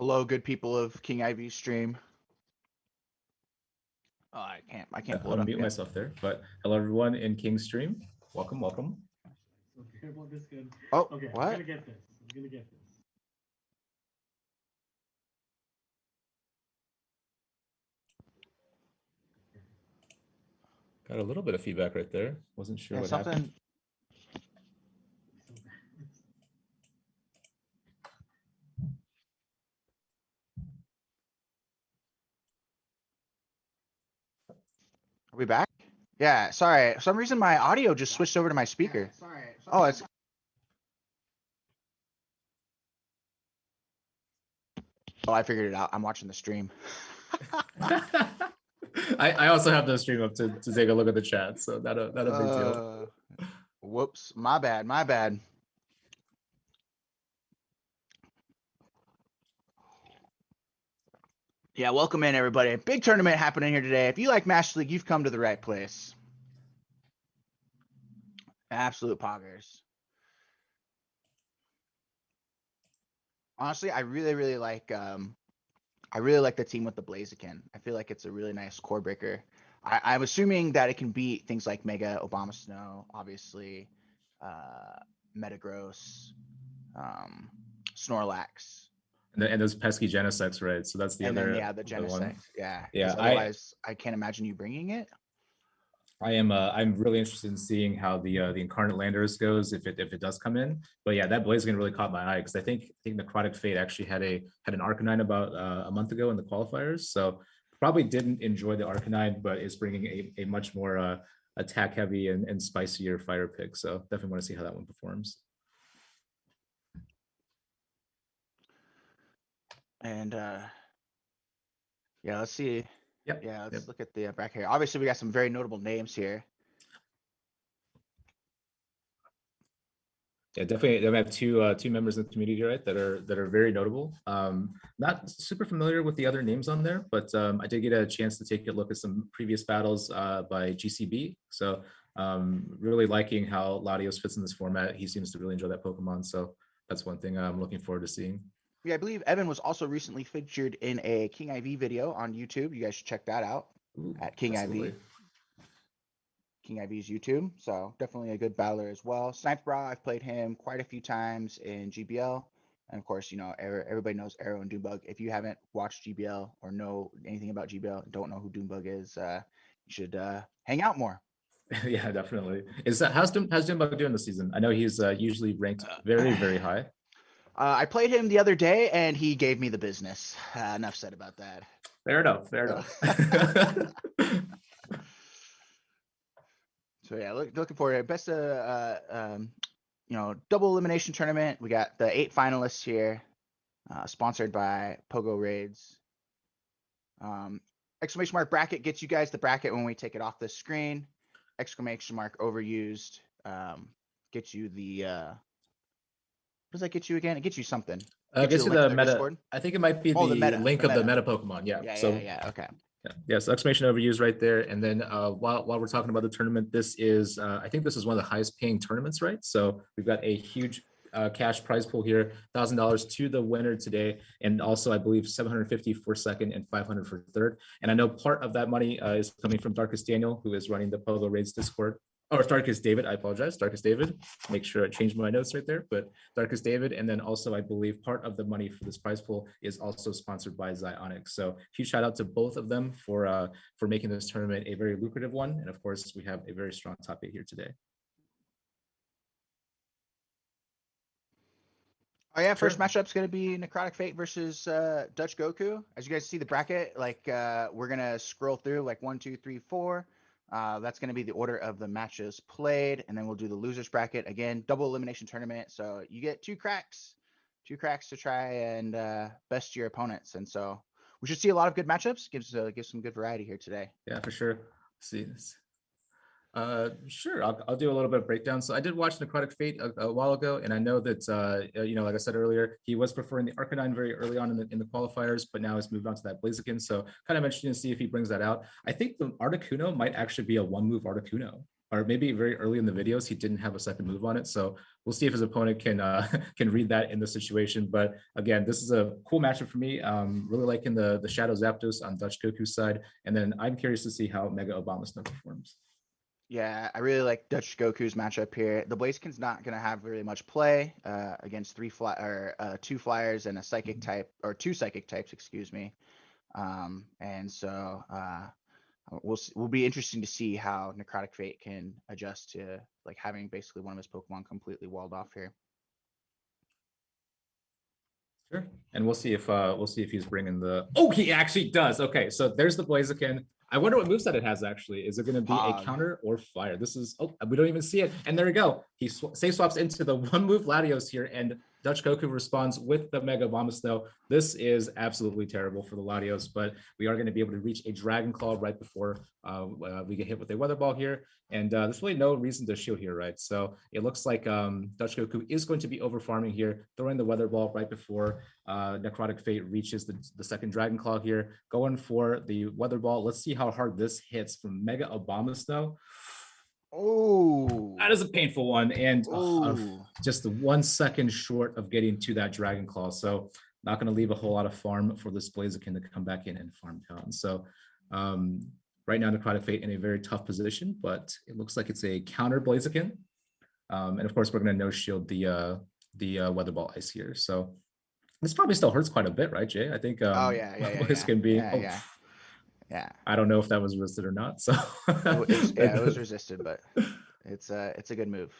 Hello, good people of King Ivy's stream. Oh, I can't pull it up Unmute yet. myself there. But hello, everyone in King's stream. Welcome, welcome. Okay, well, this good. Oh, Okay, what? I'm gonna get this. I'm gonna get this. Got a little bit of feedback right there. Wasn't sure Yeah, what something. happened. Are we back? Yeah, sorry. For some reason, my audio just switched over to my speaker. Oh, it's. Oh, I figured it out. I'm watching the stream. I also have the stream up to take a look at the chat, so not a big deal. Whoops, my bad, my bad. Yeah, welcome in everybody. Big tournament happening here today. If you like Master League, you've come to the right place. Absolute poggers. Honestly, I really like the team with the Blaziken. I feel like it's a really nice core breaker. I'm assuming that it can beat things like Mega Obama Snow, obviously, Metagross, Snorlax. And those pesky Genesects, right? So that's the and other. then, yeah, the other one. Genesect. Yeah. Yeah, Otherwise, I can't imagine you bringing it. I'm really interested in seeing how the Incarnate Landers goes if it does come in. But yeah, that Blaziken really caught my eye because I think Necrotic Fate actually had an Arcanine about a month ago in the qualifiers. So probably didn't enjoy the Arcanine, but is bringing a much more attack heavy and spicier fire pick. So definitely want to see how that one performs. And yeah, let's see. Yep. Yeah, let's look at the bracket here. Obviously, we got some very notable names here. Yeah, definitely. I have two members of the community, right, that are very notable. Not super familiar with the other names on there, but I did get a chance to take a look at some previous battles by GCB. So really liking how Latios fits in this format. He seems to really enjoy that Pokemon. So that's one thing I'm looking forward to seeing. Yeah, I believe Evan was also recently featured in a King IV video on YouTube. You guys should check that out. Ooh, at King absolutely. IV. King IV's YouTube. So definitely a good battler as well. Snipe Bra, I've played him quite a few times in GBL. And of course, you know, everybody knows Arrow and Dunebug. If you haven't watched GBL or know anything about GBL, don't know who Dunebug is, you should hang out more. Yeah, definitely. How's Dunebug doing this season? I know he's usually ranked very, very high. I played him the other day and he gave me the business. Enough said about that. Fair enough. Fair enough. So yeah, looking forward to it. Best you know, double elimination tournament. We got the 8 finalists here, sponsored by Pogoraids. Exclamation mark bracket gets you guys the bracket when we take it off the screen. Exclamation mark overused gets you the what does that get you again? It gets you something. Gets you the meta. Discord. I think it might be Oh, the link of the meta. meta Pokemon. Yeah. Yeah, so yeah, okay. Yeah, so exclamation overused right there. And then while we're talking about the tournament, this is I think this is one of the highest paying tournaments, right? So we've got a huge cash prize pool here, $1,000 to the winner today, and also I believe 750 for second and 500 for third. And I know part of that money is coming from Darkest Daniel, who is running the Pogoraids Discord. Or Darkest David, I apologize. Darkest David. Make sure I changed my notes right there. But Darkest David, and then also I believe part of the money for this prize pool is also sponsored by Zionic. So huge shout out to both of them for making this tournament a very lucrative one. And of course, we have a very strong top 8 here today. Oh yeah, first matchup's gonna be Necrotic Fate versus Dutch Goku. As you guys see the bracket, like we're gonna scroll through like 1, 2, 3, 4. That's going to be the order of the matches played, and then we'll do the losers bracket again, double elimination tournament. So you get two cracks to try and best your opponents. And so we should see a lot of good matchups. Gives some good variety here today. Yeah, for sure. Let's see this. Sure, I'll do a little bit of breakdown. So I did watch Necrotic Fate a while ago, and I know that you know, like I said earlier, he was preferring the Arcanine very early on in the qualifiers, but now he's moved on to that Blaziken. So kind of interesting to see if he brings that out. I think the Articuno might actually be a one-move Articuno. or maybe very early in the videos, he didn't have a second move on it. So we'll see if his opponent can can read that in the situation. But again, this is a cool matchup for me. Really liking the Shadow Zapdos on Dutch Goku's side. And then I'm curious to see how Mega Obama Snow performs. Yeah, I really like Dutch Goku's matchup here. The Blaziken's not going to have very much play against two flyers and a psychic type, or two psychic types, excuse me. And so we'll be interesting to see how Necrotic Fate can adjust to like having basically one of his Pokemon completely walled off here. Sure. And we'll see if he's bringing the. Oh, he actually does. Okay, so there's the Blaziken. I wonder what moveset it has actually. Is it going to be a counter or fire? This is, oh, we don't even see it. And there we go. He safe swaps into the one move Latios here, and Dutch Goku responds with the Mega Bomb Snow. This is absolutely terrible for the Latios, but we are going to be able to reach a Dragon Claw right before we get hit with a Weather Ball here. And there's really no reason to shield here, right? So it looks like Dutch Goku is going to be over farming here, throwing the Weather Ball right before Necrotic Fate reaches the second Dragon Claw here, going for the Weather Ball. Let's see how hard this hits from Mega Abomasnow. Oh, that is a painful one, and just the 1 second short of getting to that Dragon Claw. So not going to leave a whole lot of farm for this Blaziken to come back in and farm down. So right now, Necrotic Fate in a very tough position, but it looks like it's a counter Blaziken. And of course, we're going to no shield the Weather Ball Ice here. So this probably still hurts quite a bit, right, Jay? I think Blaziken being yeah. I don't know if that was resisted or not. So it was resisted, but it's a good move.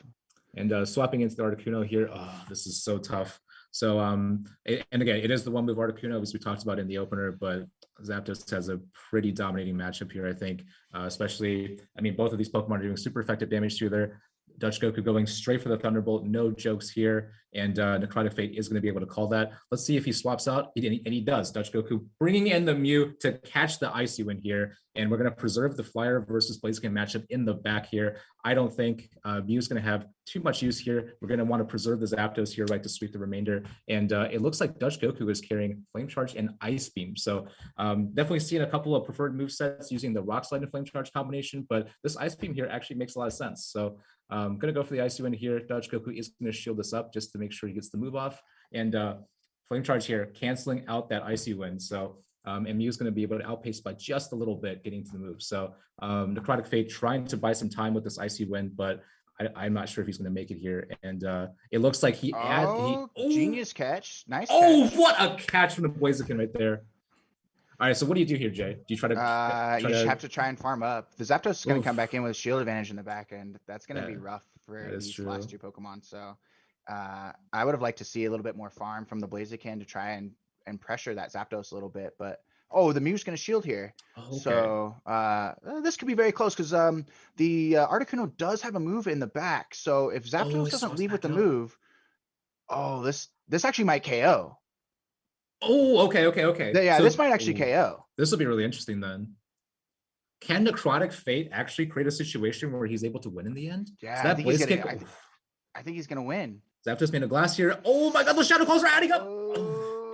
And swapping into the Articuno here, this is so tough. So and again, it is the one move Articuno, as we talked about in the opener, but Zapdos has a pretty dominating matchup here, I think. Especially, I mean, both of these Pokemon are doing super effective damage to their Dutch Goku going straight for the Thunderbolt, no jokes here, and Necrotic Fate is going to be able to call that. Let's see if he swaps out, and he does. Dutch Goku bringing in the Mew to catch the Icy Wind here, and we're going to preserve the Flyer versus Blaziken matchup in the back here. I don't think Mew's going to have too much use here. We're going to want to preserve the Zapdos here, right, to sweep the remainder, and it looks like Dutch Goku is carrying Flame Charge and Ice Beam, so definitely seeing a couple of preferred movesets using the Rock Slide and Flame Charge combination, but this Ice Beam here actually makes a lot of sense. So I'm going to go for the Icy Wind here. Dutch Goku is going to shield this up just to make sure he gets the move off. And Flame Charge here, canceling out that Icy Wind. So, and Mew's going to be able to outpace by just a little bit getting to the move. So Necrotic Fate trying to buy some time with this Icy Wind, but I'm not sure if he's going to make it here. And it looks like genius catch. Nice catch. What a catch from the Blaziken right there. All right, so what do you do here, Jay? Do you try to? You just have to try and farm up. The Zapdos is going to come back in with shield advantage in the back end. That's going to be rough for these last two Pokemon. So I would have liked to see a little bit more farm from the Blaziken to try and pressure that Zapdos a little bit. But the Mew's going to shield here. Okay. So this could be very close because the Articuno does have a move in the back. So if Zapdos doesn't leave with the move, this actually might KO. Oh, okay. Yeah, so, this might actually KO. This will be really interesting then. Can Necrotic Fate actually create a situation where he's able to win in the end? Yeah, I think he's gonna win. Zapdos made a glass here. Oh my god, those shadow calls are adding up.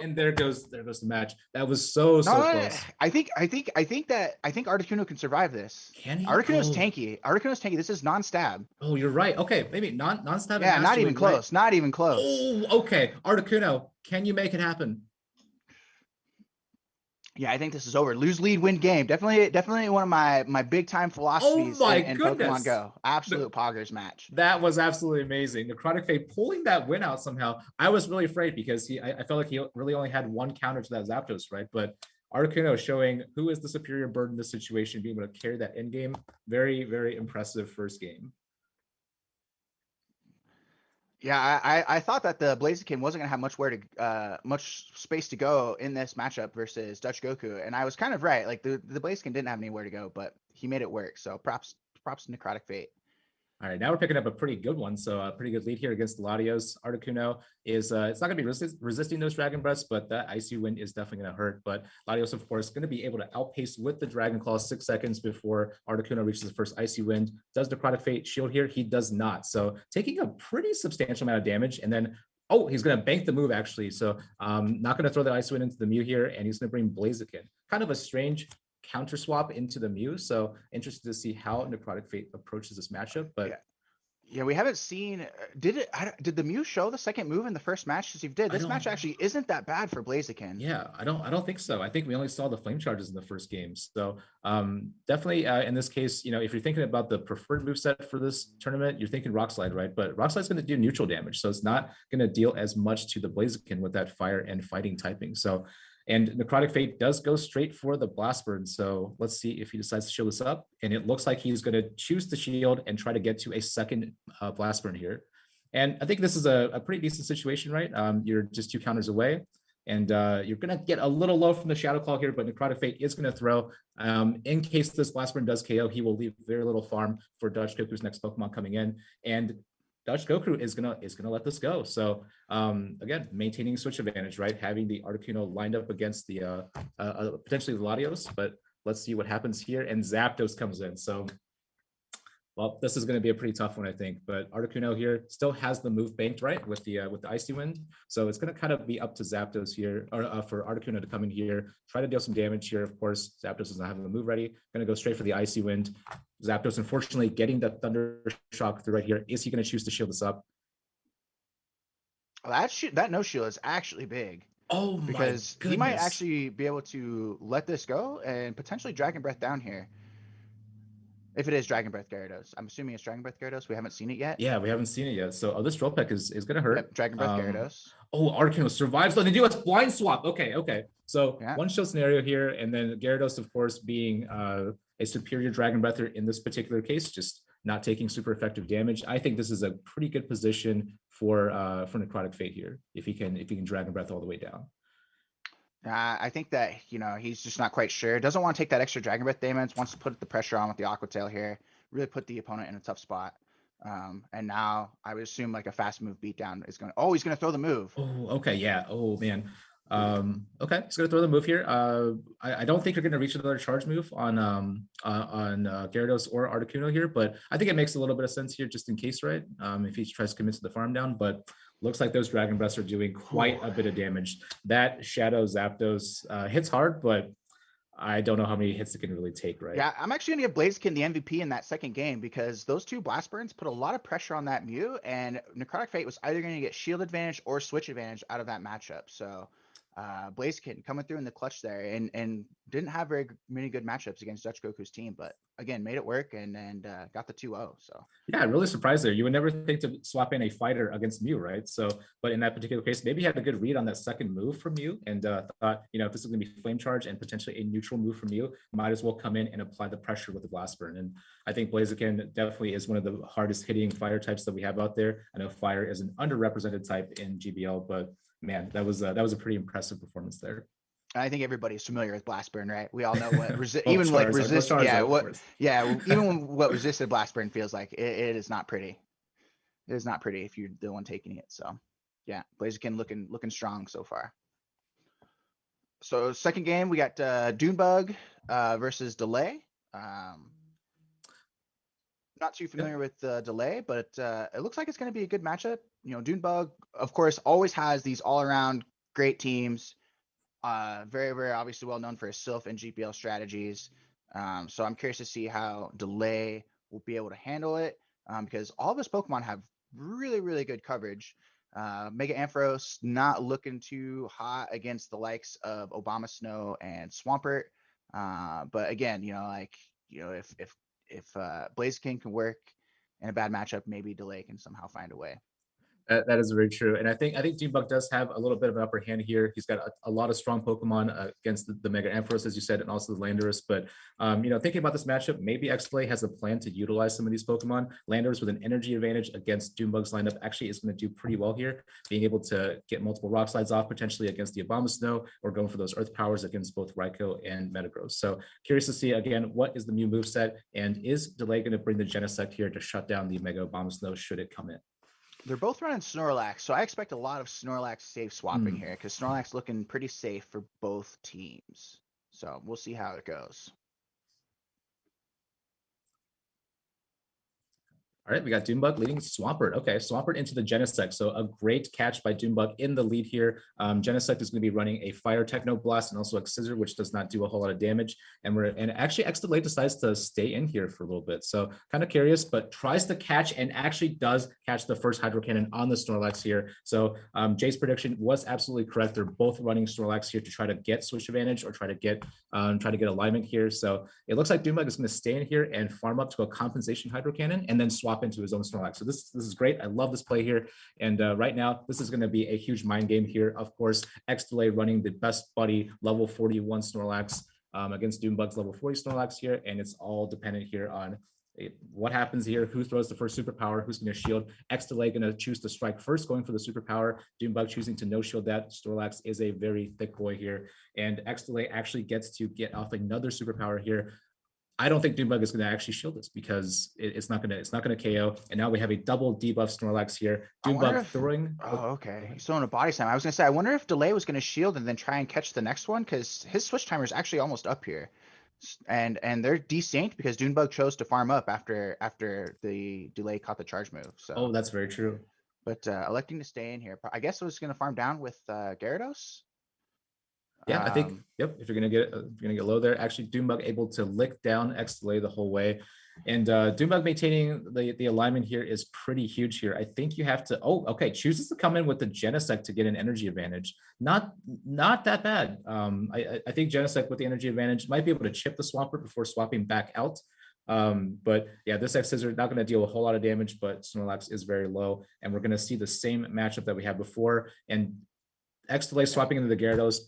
And there goes the match. That was so close. I think Articuno can survive this. Can he? Articuno's tanky. This is non-stab. Oh, you're right. Okay, maybe non-stab. Yeah, not even close. Not even close. Oh, okay. Articuno, can you make it happen? Yeah, I think this is over. Lose lead, win game. Definitely one of my big time philosophies in Pokemon Go. Absolute poggers match. That was absolutely amazing. Necrotic Fate pulling that win out somehow. I was really afraid because I felt like he really only had one counter to that Zapdos, right? But Articuno showing who is the superior bird in this situation, being able to carry that end game. Very, very impressive first game. Yeah, I thought that the Blaziken wasn't gonna have much space to go in this matchup versus Dutch Goku, and I was kind of right. Like the Blaziken didn't have anywhere to go, but he made it work. So props to Necrotic Fate. All right, now we're picking up a pretty good one. So a pretty good lead here against Latios. Articuno is, it's not going to be resisting those Dragon Breaths, but that Icy Wind is definitely going to hurt. But Latios, of course, going to be able to outpace with the Dragon Claw 6 seconds before Articuno reaches the first Icy Wind. Does Necrotic Fate shield here? He does not. So taking a pretty substantial amount of damage. And then, he's going to bank the move, actually. So not going to throw the Icy Wind into the Mew here, and he's going to bring Blaziken. Kind of a strange counter swap into the Mew. So interested to see how Necrotic Fate approaches this matchup. But Yeah, we haven't seen. Did the Mew show the second move in the first match? Because if did, this match actually isn't that bad for Blaziken. Yeah, I don't think so. I think we only saw the flame charges in the first game. So definitely in this case, if you're thinking about the preferred moveset for this tournament, you're thinking Rock Slide, right? But Rock Slide's going to do neutral damage, so it's not going to deal as much to the Blaziken with that fire and fighting typing. So, and Necrotic Fate does go straight for the Blast Burn. So let's see if he decides to shield this up. And it looks like he's going to choose the shield and try to get to a second Blast Burn here. And I think this is a pretty decent situation, right? You're just 2 counters away. And you're going to get a little low from the Shadow Claw here, but Necrotic Fate is going to throw. In case this Blast Burn does KO, he will leave very little farm for Dutch Goku's next Pokemon coming in. And Dutch Goku is gonna let this go. So again, maintaining switch advantage, right? Having the Articuno lined up against the potentially the Latios, but let's see what happens here. And Zapdos comes in. So well, this is going to be a pretty tough one, I think. But Articuno here still has the move banked, right, with the Icy Wind. So it's going to kind of be up to Zapdos here, or for Articuno to come in here, try to deal some damage here. Of course, Zapdos does not have the move ready. Going to go straight for the Icy Wind. Zapdos, unfortunately, getting the Thunder Shock through right here. Is he going to choose to shield this up? Well, that no shield is actually big. Oh my because goodness. he might actually be able to let this go and potentially Dragon Breath down here. If it is Dragon Breath Gyarados. I'm assuming it's Dragon Breath Gyarados. We haven't seen it yet. Yeah, we haven't seen it yet. So this Drill Peck is going to hurt. Yep, Dragon Breath Gyarados. Oh, Articuno survives. So they do a blind swap. Okay. So one shot scenario here, and then Gyarados, of course, being a superior Dragon Breather in this particular case, just not taking super effective damage. I think this is a pretty good position for Necrotic Fate here, if he can Dragon Breath all the way down. I think that, he's just not quite sure. Doesn't want to take that extra Dragon Breath damage. Wants to put the pressure on with the Aqua Tail here. Really put the opponent in a tough spot. And now I would assume like a fast move beatdown is going to... Oh, he's going to throw the move. Oh, okay. Yeah. Oh, man. Okay. He's going to throw the move here. I don't think you're going to reach another charge move on Gyarados or Articuno here, but I think it makes a little bit of sense here just in case, right? If he tries to commit to the farm down, but looks like those Dragon Breaths are doing quite a bit of damage. That Shadow Zapdos hits hard, but I don't know how many hits it can really take, right? Yeah, I'm actually going to give Blaziken the MVP in that second game because those 2 Blast Burns put a lot of pressure on that Mew, and Necrotic Fate was either going to get shield advantage or switch advantage out of that matchup. So Blaziken coming through in the clutch there and didn't have very many good matchups against Dutch Goku's team, but again, made it work and got the 2-0. So yeah, really surprised there. You would never think to swap in a fighter against Mew, right? So, but in that particular case, maybe he had a good read on that second move from Mew and thought, if this is going to be Flame Charge and potentially a neutral move from Mew, might as well come in and apply the pressure with the Blast Burn. And I think Blaziken definitely is one of the hardest hitting fire types that we have out there. I know fire is an underrepresented type in GBL, but man, that was a pretty impressive performance there. I think everybody's familiar with Blast Burn, right? We all know what even like resist. Even what resisted Blast Burn feels like. It is not pretty. It is not pretty if you're the one taking it. So yeah, Blaziken looking strong so far. So second game, we got Dunebug versus Delay. Not too familiar with Delay, but it looks like it's going to be a good matchup. Dunebug, of course, always has these all-around great teams. Very, very obviously well known for his Sylph and GPL strategies. So I'm curious to see how Delay will be able to handle it because all of his Pokemon have really, really good coverage. Mega Ampharos not looking too hot against the likes of Obama Snow and Swampert. But again, if Blaziken can work in a bad matchup, maybe Delay can somehow find a way. That is very true. And I think Dunebug does have a little bit of an upper hand here. He's got a lot of strong Pokemon against the Mega Ampharos, as you said, and also the Landorus. But, thinking about this matchup, maybe X-Play has a plan to utilize some of these Pokemon. Landorus with an energy advantage against Dunebug's lineup actually is going to do pretty well here, being able to get multiple Rock Slides off potentially against the Obama Snow or going for those Earth Powers against both Raikou and Metagross. So curious to see, again, what is the Mew moveset, and is Delay going to bring the Genesect here to shut down the Mega Obama Snow should it come in? They're both running Snorlax, so I expect a lot of Snorlax safe swapping here because Snorlax looking pretty safe for both teams. So we'll see how it goes. All right, we got Dunebug leading Swampert. Okay, Swampert into the Genesect. So a great catch by Dunebug in the lead here. Genesect is going to be running a Fire Techno Blast and also a Scissor, which does not do a whole lot of damage. And actually X Delay decides to stay in here for a little bit. So kind of curious, but tries to catch and actually does catch the first Hydro Cannon on the Snorlax here. So Jay's prediction was absolutely correct. They're both running Snorlax here to try to get switch advantage or try to get alignment here. So it looks like Dunebug is going to stay in here and farm up to a compensation Hydro Cannon and then swap into his own Snorlax. So this is great. I love this play here. And right now, this is going to be a huge mind game here. Of course, X Delay running the best buddy level 41 Snorlax against Dunebug's level 40 Snorlax here. And it's all dependent here on what happens here, who throws the first superpower, who's going to shield. X Delay going to choose to strike first, going for the superpower. Dunebug choosing to no shield that. Snorlax is a very thick boy here. And X Delay actually gets to get off another superpower here. I don't think Dunebug is going to actually shield this because it's not going to KO. And now we have a double debuff Snorlax here. Dunebug throwing. Oh, okay. He's throwing a body slam. I was going to say, I wonder if Delay was going to shield and then try and catch the next one because his switch timer is actually almost up here. And they're desynced because Dunebug chose to farm up after the Delay caught the charge move. So. Oh, that's very true. But electing to stay in here, I guess it was going to farm down with Gyarados. Yeah, I think, yep, if you're gonna get low there, actually Dunebug able to lick down X Delay the whole way. And Dunebug maintaining the alignment here is pretty huge here. I think you have to, chooses to come in with the Genesect to get an energy advantage. Not that bad. I think Genesect with the energy advantage might be able to chip the Swampert before swapping back out. But yeah, this X Scissor not going to deal a whole lot of damage, but Snorlax is very low. And we're going to see the same matchup that we had before. And X Delay swapping into the Gyarados,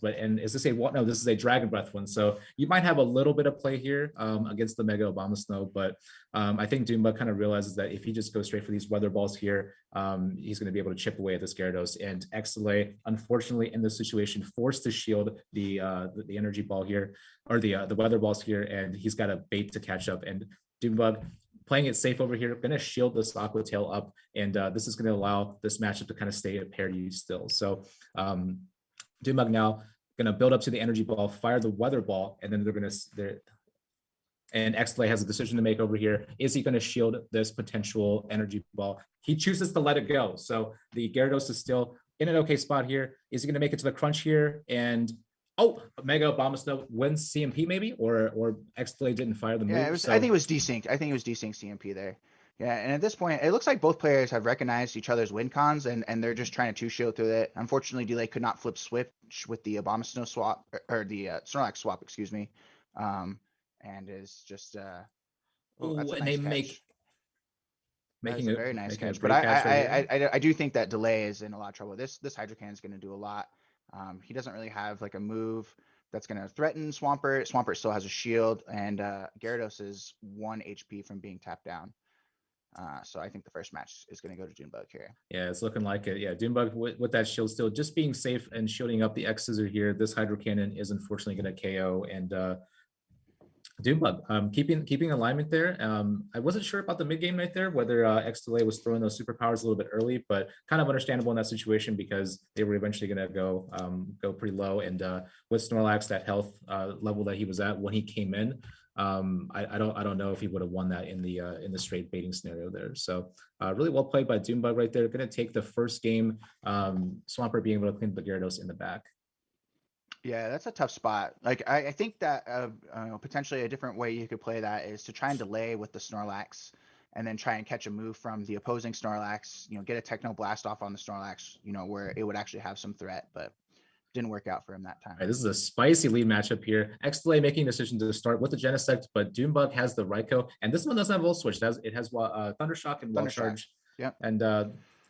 is this this is a Dragon Breath one. So you might have a little bit of play here against the Mega Abomasnow, but I think Dunebug kind of realizes that if he just goes straight for these Weather Balls here, he's going to be able to chip away at this Gyarados. And X Delay, unfortunately, in this situation, forced to shield the Energy Ball here, or the Weather Balls here, and he's got a bait to catch up. And Dunebug, playing it safe over here, going to shield this Aqua Tail up, and this is going to allow this matchup to kind of stay at parity still. So Dunebug now going to build up to the Energy Ball, fire the Weather Ball, and then and X Delay has a decision to make over here. Is he going to shield this potential Energy Ball? He chooses to let it go. So the Gyarados is still in an okay spot here. Is he going to make it to the crunch here? And Mega Abomasnow wins CMP maybe, or X Delay didn't fire the move. Yeah, I think it was desynced. I think it was desynced CMP there. Yeah, and at this point, it looks like both players have recognized each other's win cons, and they're just trying to two-shield through it. Unfortunately, Delay could not flip switch with the Abomasnow swap, or the Snorlax swap, excuse me, and is just that's a nice catch. Making a very nice catch. But I do think that Delay is in a lot of trouble. This Hydro Cannon is going to do a lot. He doesn't really have like a move that's going to threaten Swampert. Swampert still has a shield, and Gyarados is 1 HP from being tapped down. So I think the first match is going to go to Dunebug here. Yeah, it's looking like it. Yeah, Dunebug with that shield still just being safe and shielding up the X Scissor here. This Hydro Cannon is unfortunately going to KO, and Dunebug keeping alignment there. I wasn't sure about the mid game right there, whether X Delay was throwing those superpowers a little bit early, but kind of understandable in that situation because they were eventually going to go pretty low. And with Snorlax, that health level that he was at when he came in, I don't know if he would have won that in the straight baiting scenario there. So really well played by Dunebug right there. Going to take the first game. Swampert being able to clean the Gyarados in the back. Yeah, that's a tough spot. Like I think that potentially a different way you could play that is to try and delay with the Snorlax, and then try and catch a move from the opposing Snorlax. Get a Techno Blast off on the Snorlax. Where it would actually have some threat, but didn't work out for him that time. Right, this is a spicy lead matchup here. X Delay making a decision to start with the Genesect, but Dunebug has the Raikou, and this one doesn't have Volt Switch. It has Thunder Shock and Wall Charge. Yeah, and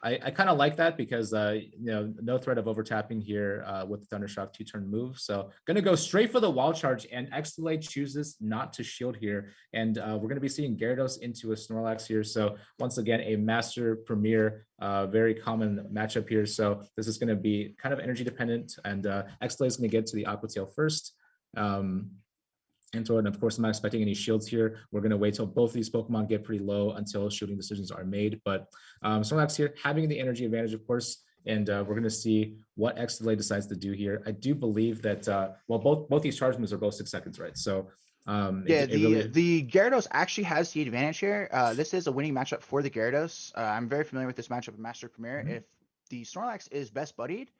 I kind of like that because no threat of overtapping here with the Thundershock 2-turn move. So gonna go straight for the Wall Charge, and X Delay chooses not to shield here. And we're gonna be seeing Gyarados into a Snorlax here. So once again, a Master Premier, very common matchup here. So this is gonna be kind of energy dependent, and X Delay is gonna get to the Aqua Tail first. And of course, I'm not expecting any shields here. We're going to wait till both of these Pokemon get pretty low until shielding decisions are made. But Snorlax here having the energy advantage, of course, and we're going to see what X Delay decides to do here. I do believe that, both these charge moves are both 6 seconds, right? So Yeah, It really. the Gyarados actually has the advantage here. This is a winning matchup for the Gyarados. I'm very familiar with this matchup in Master Premier. Mhm. If the Snorlax is best buddied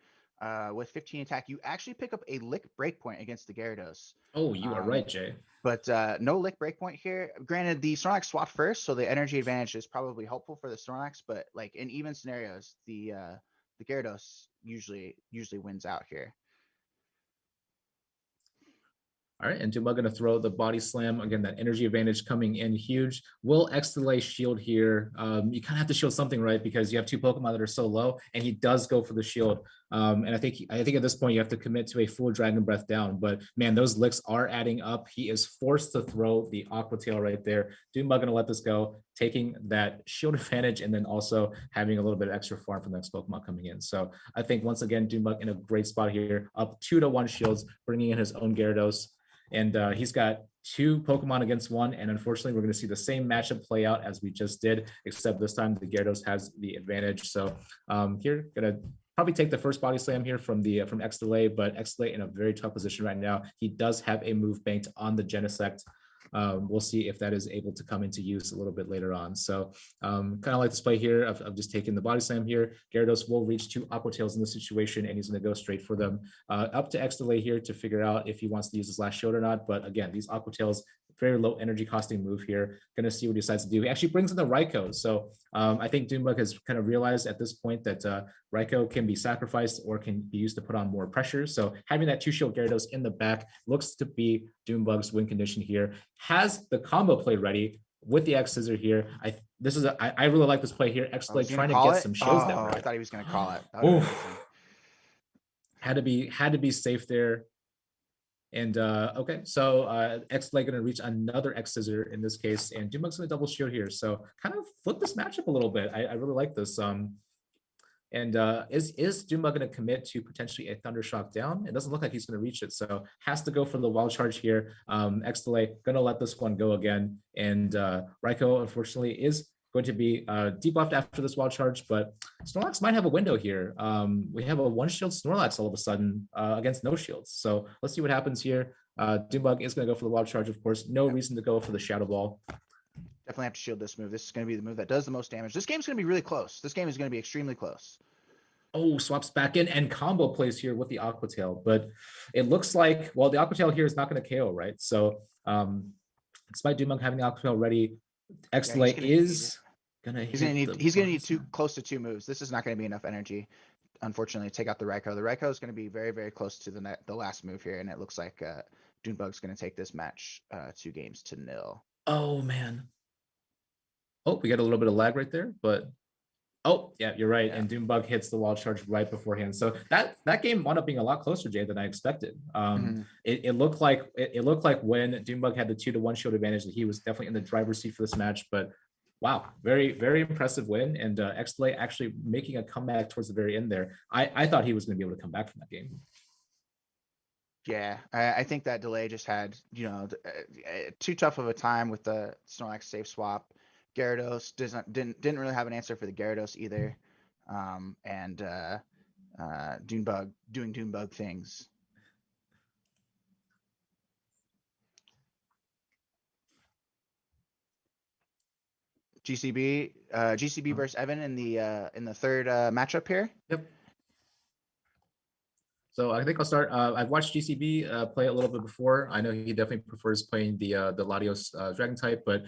with 15 attack, you actually pick up a Lick Breakpoint against the Gyarados. Oh, you are right, Jay. But no Lick Breakpoint here. Granted, the Snorlax swapped first, so the energy advantage is probably helpful for the Snorlax. But like in even scenarios, the Gyarados usually wins out here. All right, and Dunebug gonna throw the body slam. Again, that energy advantage coming in huge. Will X-Delay shield here? You kind of have to shield something, right? Because you have two Pokemon that are so low, and he does go for the shield. And I think at this point you have to commit to a full Dragon Breath down. But man, those licks are adding up. He is forced to throw the Aqua Tail right there. Dunebug gonna let this go, taking that shield advantage, and then also having a little bit of extra farm from the next Pokemon coming in. So I think once again, Dunebug in a great spot here, up 2-1 shields, bringing in his own Gyarados. And he's got two Pokemon against one. And unfortunately, we're going to see the same matchup play out as we just did, except this time the Gyarados has the advantage. So here, going to probably take the first body slam here from X-Delay, but X-Delay in a very tough position right now. He does have a move banked on the Genesect. We'll see if that is able to come into use a little bit later on. So kind of like this play here of just taking the body slam here. Gyarados will reach two Aqua Tails in this situation, and he's going to go straight for them. Up to X-Delay here to figure out if he wants to use his last shield or not. But again, these Aqua Tails, very low energy costing move here. Going to see what he decides to do. He actually brings in the Raikou. So I think Dunebug has kind of realized at this point that Raikou can be sacrificed or can be used to put on more pressure. So having that two shield Gyarados in the back looks to be Dunebug's win condition here. Has the combo play ready with the X Scissor here. I really like this play here. X-Delay trying to get some shields down. I thought he was going to call it. Had to be safe there. And okay, so X-Delay going to reach another X Scissor in this case, and Dunebug's going to double shield here. So kind of flip this matchup a little bit. I really like this. And is Dunebug going to commit to potentially a Thunder Shock down? It doesn't look like he's going to reach it, so has to go for the Wild Charge here. X-Delay going to let this one go again, and Raikou unfortunately is going to be debuffed after this Wild Charge, but Snorlax might have a window here. We have a one-shield Snorlax all of a sudden against no shields, so let's see what happens here. Dunebug is going to go for the Wild Charge, of course. No reason to go for the Shadow Ball. Definitely have to shield this move. This is going to be the move that does the most damage. This game's going to be really close. This game is going to be extremely close. Oh, swaps back in and combo plays here with the Aqua Tail, but it looks like, well, the Aqua Tail here is not going to KO, right? So despite Dunebug having the Aqua Tail ready, X-Delay is gonna he's gonna need too close to two moves. This is not going to be enough energy, unfortunately, to take out the Raikou. The Raikou is going to be very, very close to the last move here, and it looks like Dunebug's going to take this match 2-0. Oh man. Oh, we got a little bit of lag right there, but oh yeah, you're right. Yeah. And Dunebug hits the Wild Charge right beforehand. So that game wound up being a lot closer, Jay, than I expected. It looked like when Dunebug had the 2-1 shield advantage that he was definitely in the driver's seat for this match. But wow, very, very impressive win. And X-Delay actually making a comeback towards the very end there. I thought he was going to be able to come back from that game. Yeah, I think that delay just had, too tough of a time with the Snorlax safe swap. Gyarados didn't really have an answer for the Gyarados either, and Dunebug doing Dunebug things. GCB versus Evan in the third matchup here. Yep. So I think I'll start. I've watched GCB play a little bit before. I know he definitely prefers playing the Latios Dragon type, but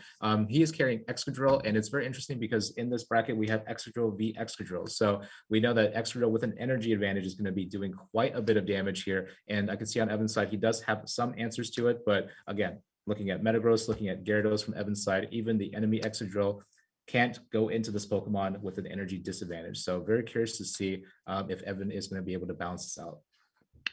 he is carrying Excadrill, and it's very interesting because in this bracket we have Excadrill v Excadrill. So we know that Excadrill with an energy advantage is going to be doing quite a bit of damage here, and I can see on Evan's side he does have some answers to it, but again, looking at Metagross, looking at Gyarados from Evan's side, even the enemy Excadrill can't go into this Pokemon with an energy disadvantage. So very curious to see if Evan is going to be able to balance this out.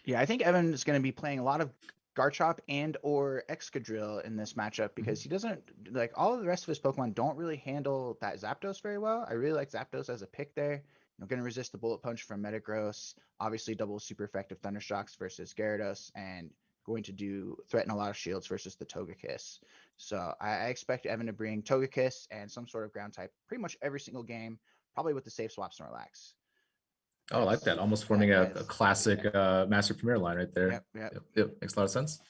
Yeah, I think Evan is going to be playing a lot of Garchomp and or Excadrill in this matchup because he doesn't, like, all of the rest of his Pokemon don't really handle that Zapdos very well. I really like Zapdos as a pick there. Going to resist the Bullet Punch from Metagross, obviously double super effective Thundershocks versus Gyarados, and going to threaten a lot of shields versus the Togekiss. So I expect Evan to bring Togekiss and some sort of ground type pretty much every single game, probably with the safe swap Snorlax. Oh, I like that. Almost forming a classic Master Premier line right there. Yep. Makes a lot of sense.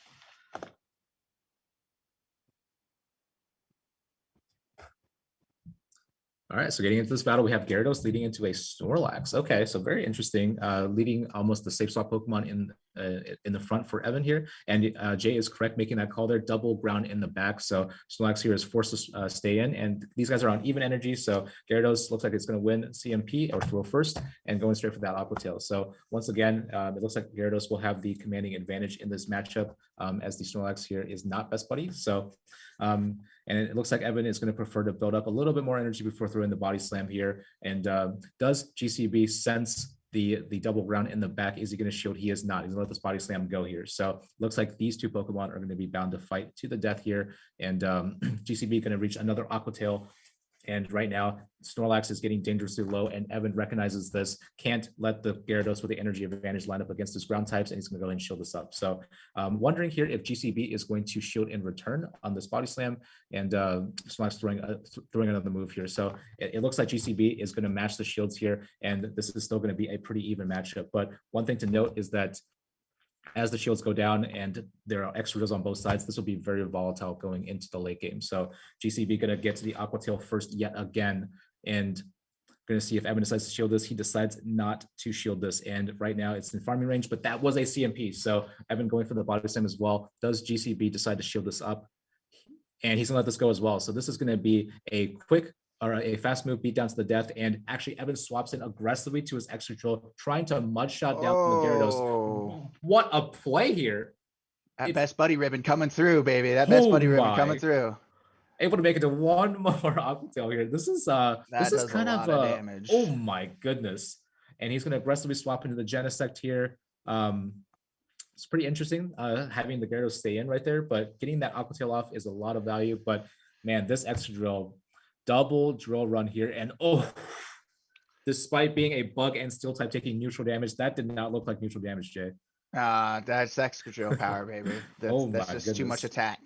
All right, so getting into this battle, we have Gyarados leading into a Snorlax. Okay, so very interesting. Leading almost the safe swap Pokemon in the front for Evan here, and Jay is correct making that call there. Double ground in the back, so Snorlax here is forced to stay in, and these guys are on even energy. So Gyarados looks like it's going to win CMP or throw first, and going straight for that Aqua Tail. So once again, it looks like Gyarados will have the commanding advantage in this matchup, as the Snorlax here is not best buddy. So. And it looks like Evan is going to prefer to build up a little bit more energy before throwing the body slam here. And does GCB sense the double ground in the back? Is he going to shield? He is not. He's going to let this body slam go here. So looks like these two Pokemon are going to be bound to fight to the death here. And GCB going to reach another Aqua Tail. And right now, Snorlax is getting dangerously low, and Evan recognizes this, can't let the Gyarados with the energy advantage line up against his ground types, and he's going to go and shield this up. So wondering here if GCB is going to shield in return on this body slam, and Snorlax throwing another move here. So it looks like GCB is going to match the shields here, and this is still going to be a pretty even matchup. But one thing to note is that as the shields go down and there are extra drills on both sides, this will be very volatile going into the late game. So GCB going to get to the Aqua Tail first yet again, and going to see if Evan decides to shield this. He decides not to shield this, and right now it's in farming range, but that was a CMP. So Evan going for the body slam as well. Does GCB decide to shield this up? And he's going to let this go as well. So this is going to be a quick or a fast move beat down to the death, and actually Evan swaps in aggressively to his extra drill, trying to mud shot down the Gyarados. What a play here. That best buddy ribbon coming through, baby. That best buddy ribbon coming through. Able to make it to one more Aqua Tail here. This is kind of damage. Oh my goodness. And he's going to aggressively swap into the Genesect here. It's pretty interesting having the Gyarados stay in right there, but getting that Aqua Tail off is a lot of value. But man, this extra drill, double drill run here, and despite being a bug and steel type taking neutral damage, that did not look like neutral damage, Jay. That's extra drill power, baby. That's just too much attack.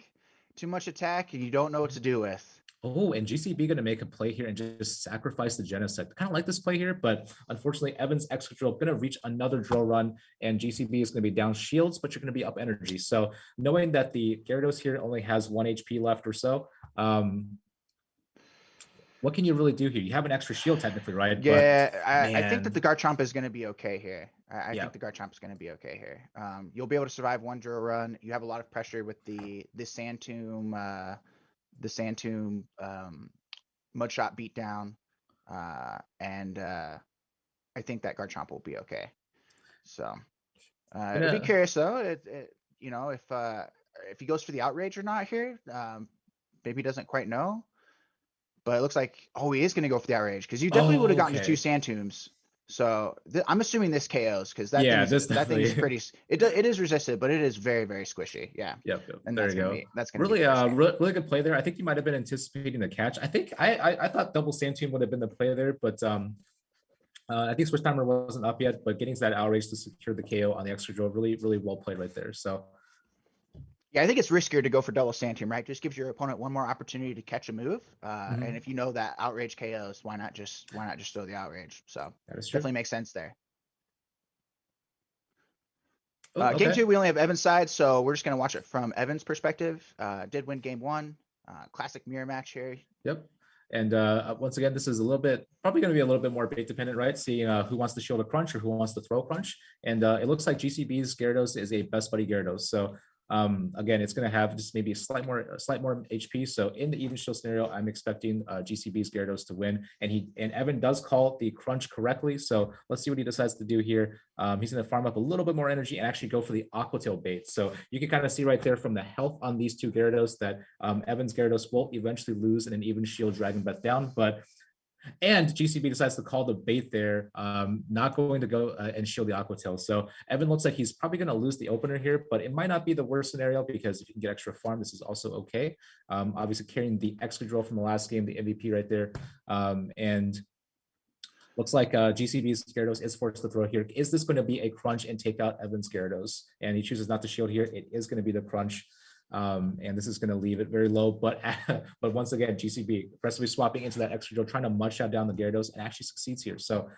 Too much attack, and you don't know what to do with. Oh, and GCB going to make a play here and just sacrifice the Genesect. Kind of like this play here, but unfortunately, Evan's extra drill going to reach another drill run, and GCB is going to be down shields, but you're going to be up energy. So knowing that the Gyarados here only has 1 HP left or so, what can you really do here? You have an extra shield technically, right? Yeah, but, I think that the Garchomp is going to be okay here. I think the Garchomp is going to be okay here. You'll be able to survive one drill run. You have a lot of pressure with the Sand Tomb Mudshot beatdown, and I think that Garchomp will be okay. So I'd be curious though, if he goes for the outrage or not here. Maybe he doesn't quite know. But it looks like, he is going to go for the outrage, because you definitely would have gotten to 2 Sand Tombs. So I'm assuming this KOs, because that thing is pretty. It is resisted, but it is very, very squishy. Yeah. Yep. And there you go. That's going to be really good play there. I think you might have been anticipating the catch. I think I thought double Sand Tomb would have been the play there, but I think Switch Timer wasn't up yet. But getting to that outrage to secure the KO on the extra drill, really, really well played right there. So. Yeah, I think it's riskier to go for double Sand Tomb, right? Just gives your opponent one more opportunity to catch a move. And if you know that outrage KOs, why not just throw the outrage? So that definitely makes sense there. Game 2, we only have Evan's side, so we're just gonna watch it from Evan's perspective. Did win game 1. Classic mirror match here. Yep. And once again, this is probably going to be a little bit more bait dependent, right? Seeing who wants to shield a crunch or who wants to throw a crunch. And it looks like GCB's Gyarados is a best buddy Gyarados. So again, it's going to have just maybe a slight more HP. So in the even shield scenario, I'm expecting GCB's Gyarados to win, and Evan does call the crunch correctly. So let's see what he decides to do here. He's going to farm up a little bit more energy and actually go for the Aqua Tail bait. So you can kind of see right there from the health on these two Gyarados that Evan's Gyarados will eventually lose in an even shield Dragon Breath down, and GCB decides to call the bait there, not going to go and shield the Aqua Tail. So Evan looks like he's probably going to lose the opener here, but it might not be the worst scenario, because if you can get extra farm, this is also okay. Obviously carrying the extra drill from the last game, the MVP right there. And looks like GCB's Gyarados is forced to throw here. Is this going to be a crunch and take out Evan's Gyarados? And he chooses not to shield here. It is going to be the crunch. And this is going to leave it very low, but once again, GCB aggressively swapping into that extra drill, trying to mud shot down the Gyarados, and actually succeeds here. So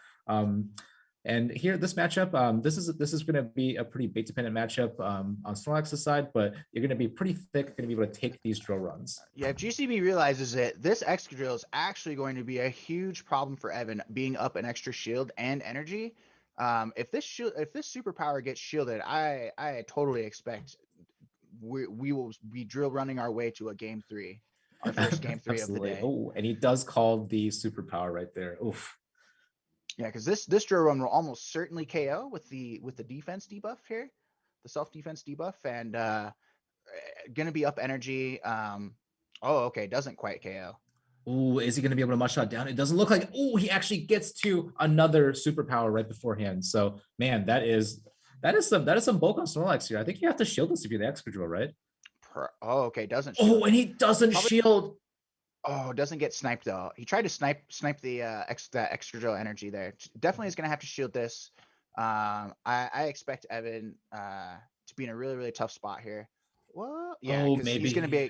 And here, this matchup, this is going to be a pretty bait dependent matchup on Snorlax's side, but you're going to be pretty thick, going to be able to take these drill runs. Yeah, if GCB realizes it, this extra drill is actually going to be a huge problem for Evan, being up an extra shield and energy. If this superpower gets shielded, I totally expect we will be drill running our way to a game 3, our first game 3 of the day. Oh, and he does call the superpower right there. Oof. Yeah, because this drill run will almost certainly KO with the defense debuff here, the self defense debuff, and gonna be up energy. Oh, okay, doesn't quite KO. Oh, is he going to be able to mush shot down? It doesn't look like. Oh, he actually gets to another superpower right beforehand. So, man, that is some bulk on Snorlax here. I think you have to shield this if you're the extra drill, right? Oh, okay, doesn't shield. Oh, and he doesn't shield. Oh, doesn't get sniped though. He tried to snipe the that extra drill energy there. Definitely is gonna have to shield this. I expect Evan to be in a really tough spot here. Well, yeah, Oh, because maybe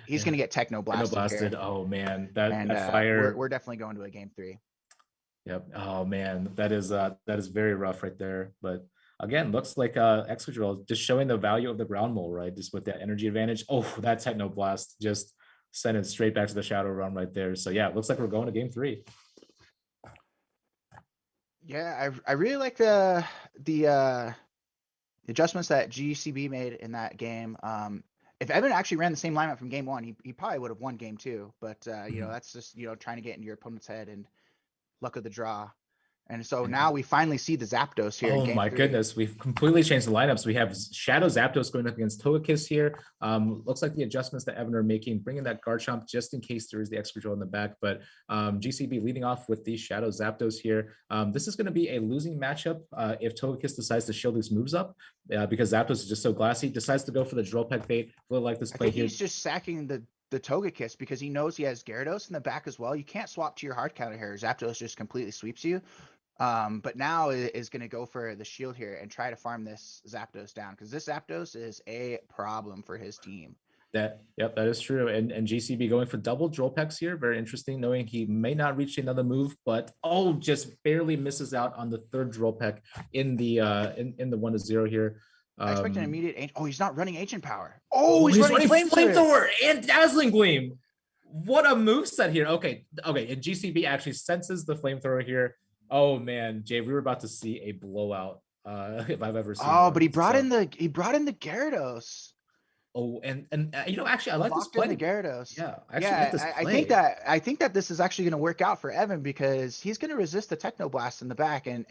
he's gonna get techno blasted. Here. Oh man, that And fire. we're definitely going to a game 3. Yep. Oh man, that is very rough right there. But again, looks like extra drill just showing the value of the ground mole, right? Just with that energy advantage. Oh, that techno blast just send it straight back to the shadow realm right there. So yeah, it looks like we're going to game 3. Yeah, I really like the adjustments that GCB made in that game. If Evan actually ran the same lineup from game 1, he probably would have won game 2. But you know, that's just trying to get into your opponent's head and luck of the draw. And so now we finally see the Zapdos here. Oh my goodness, we've completely changed the lineups. We have Shadow Zapdos going up against Togekiss here. Looks like the adjustments that Evan are making, bringing that Garchomp just in case there is the extra drill in the back. But GCB leading off with the Shadow Zapdos here. This is going to be a losing matchup if Togekiss decides to shield his moves up because Zapdos is just so glassy. Decides to go for the Drill Peck bait. Really like this play here. He's just sacking the Togekiss because he knows he has Gyarados in the back as well. You can't swap to your hard counter here. Zapdos just completely sweeps you. But now is going to go for the shield here and try to farm this Zapdos down because this Zapdos is a problem for his team. That is true. And GCB going for double Drill Pecks here. Very interesting, knowing he may not reach another move, but just barely misses out on the third Drill Peck in the 1-0 here. I expect an immediate. Oh, he's not running Ancient Power. Oh, he's running Flamethrower and Dazzling Gleam. What a moveset here. Okay. And GCB actually senses the Flamethrower here. Oh man, Jay, we were about to see a blowout if I've ever seen. Oh, but he brought in the Gyarados. Oh, and actually, I like this play. The Gyarados. Yeah, I think that this is actually going to work out for Evan because he's going to resist the Techno Blast in the back, and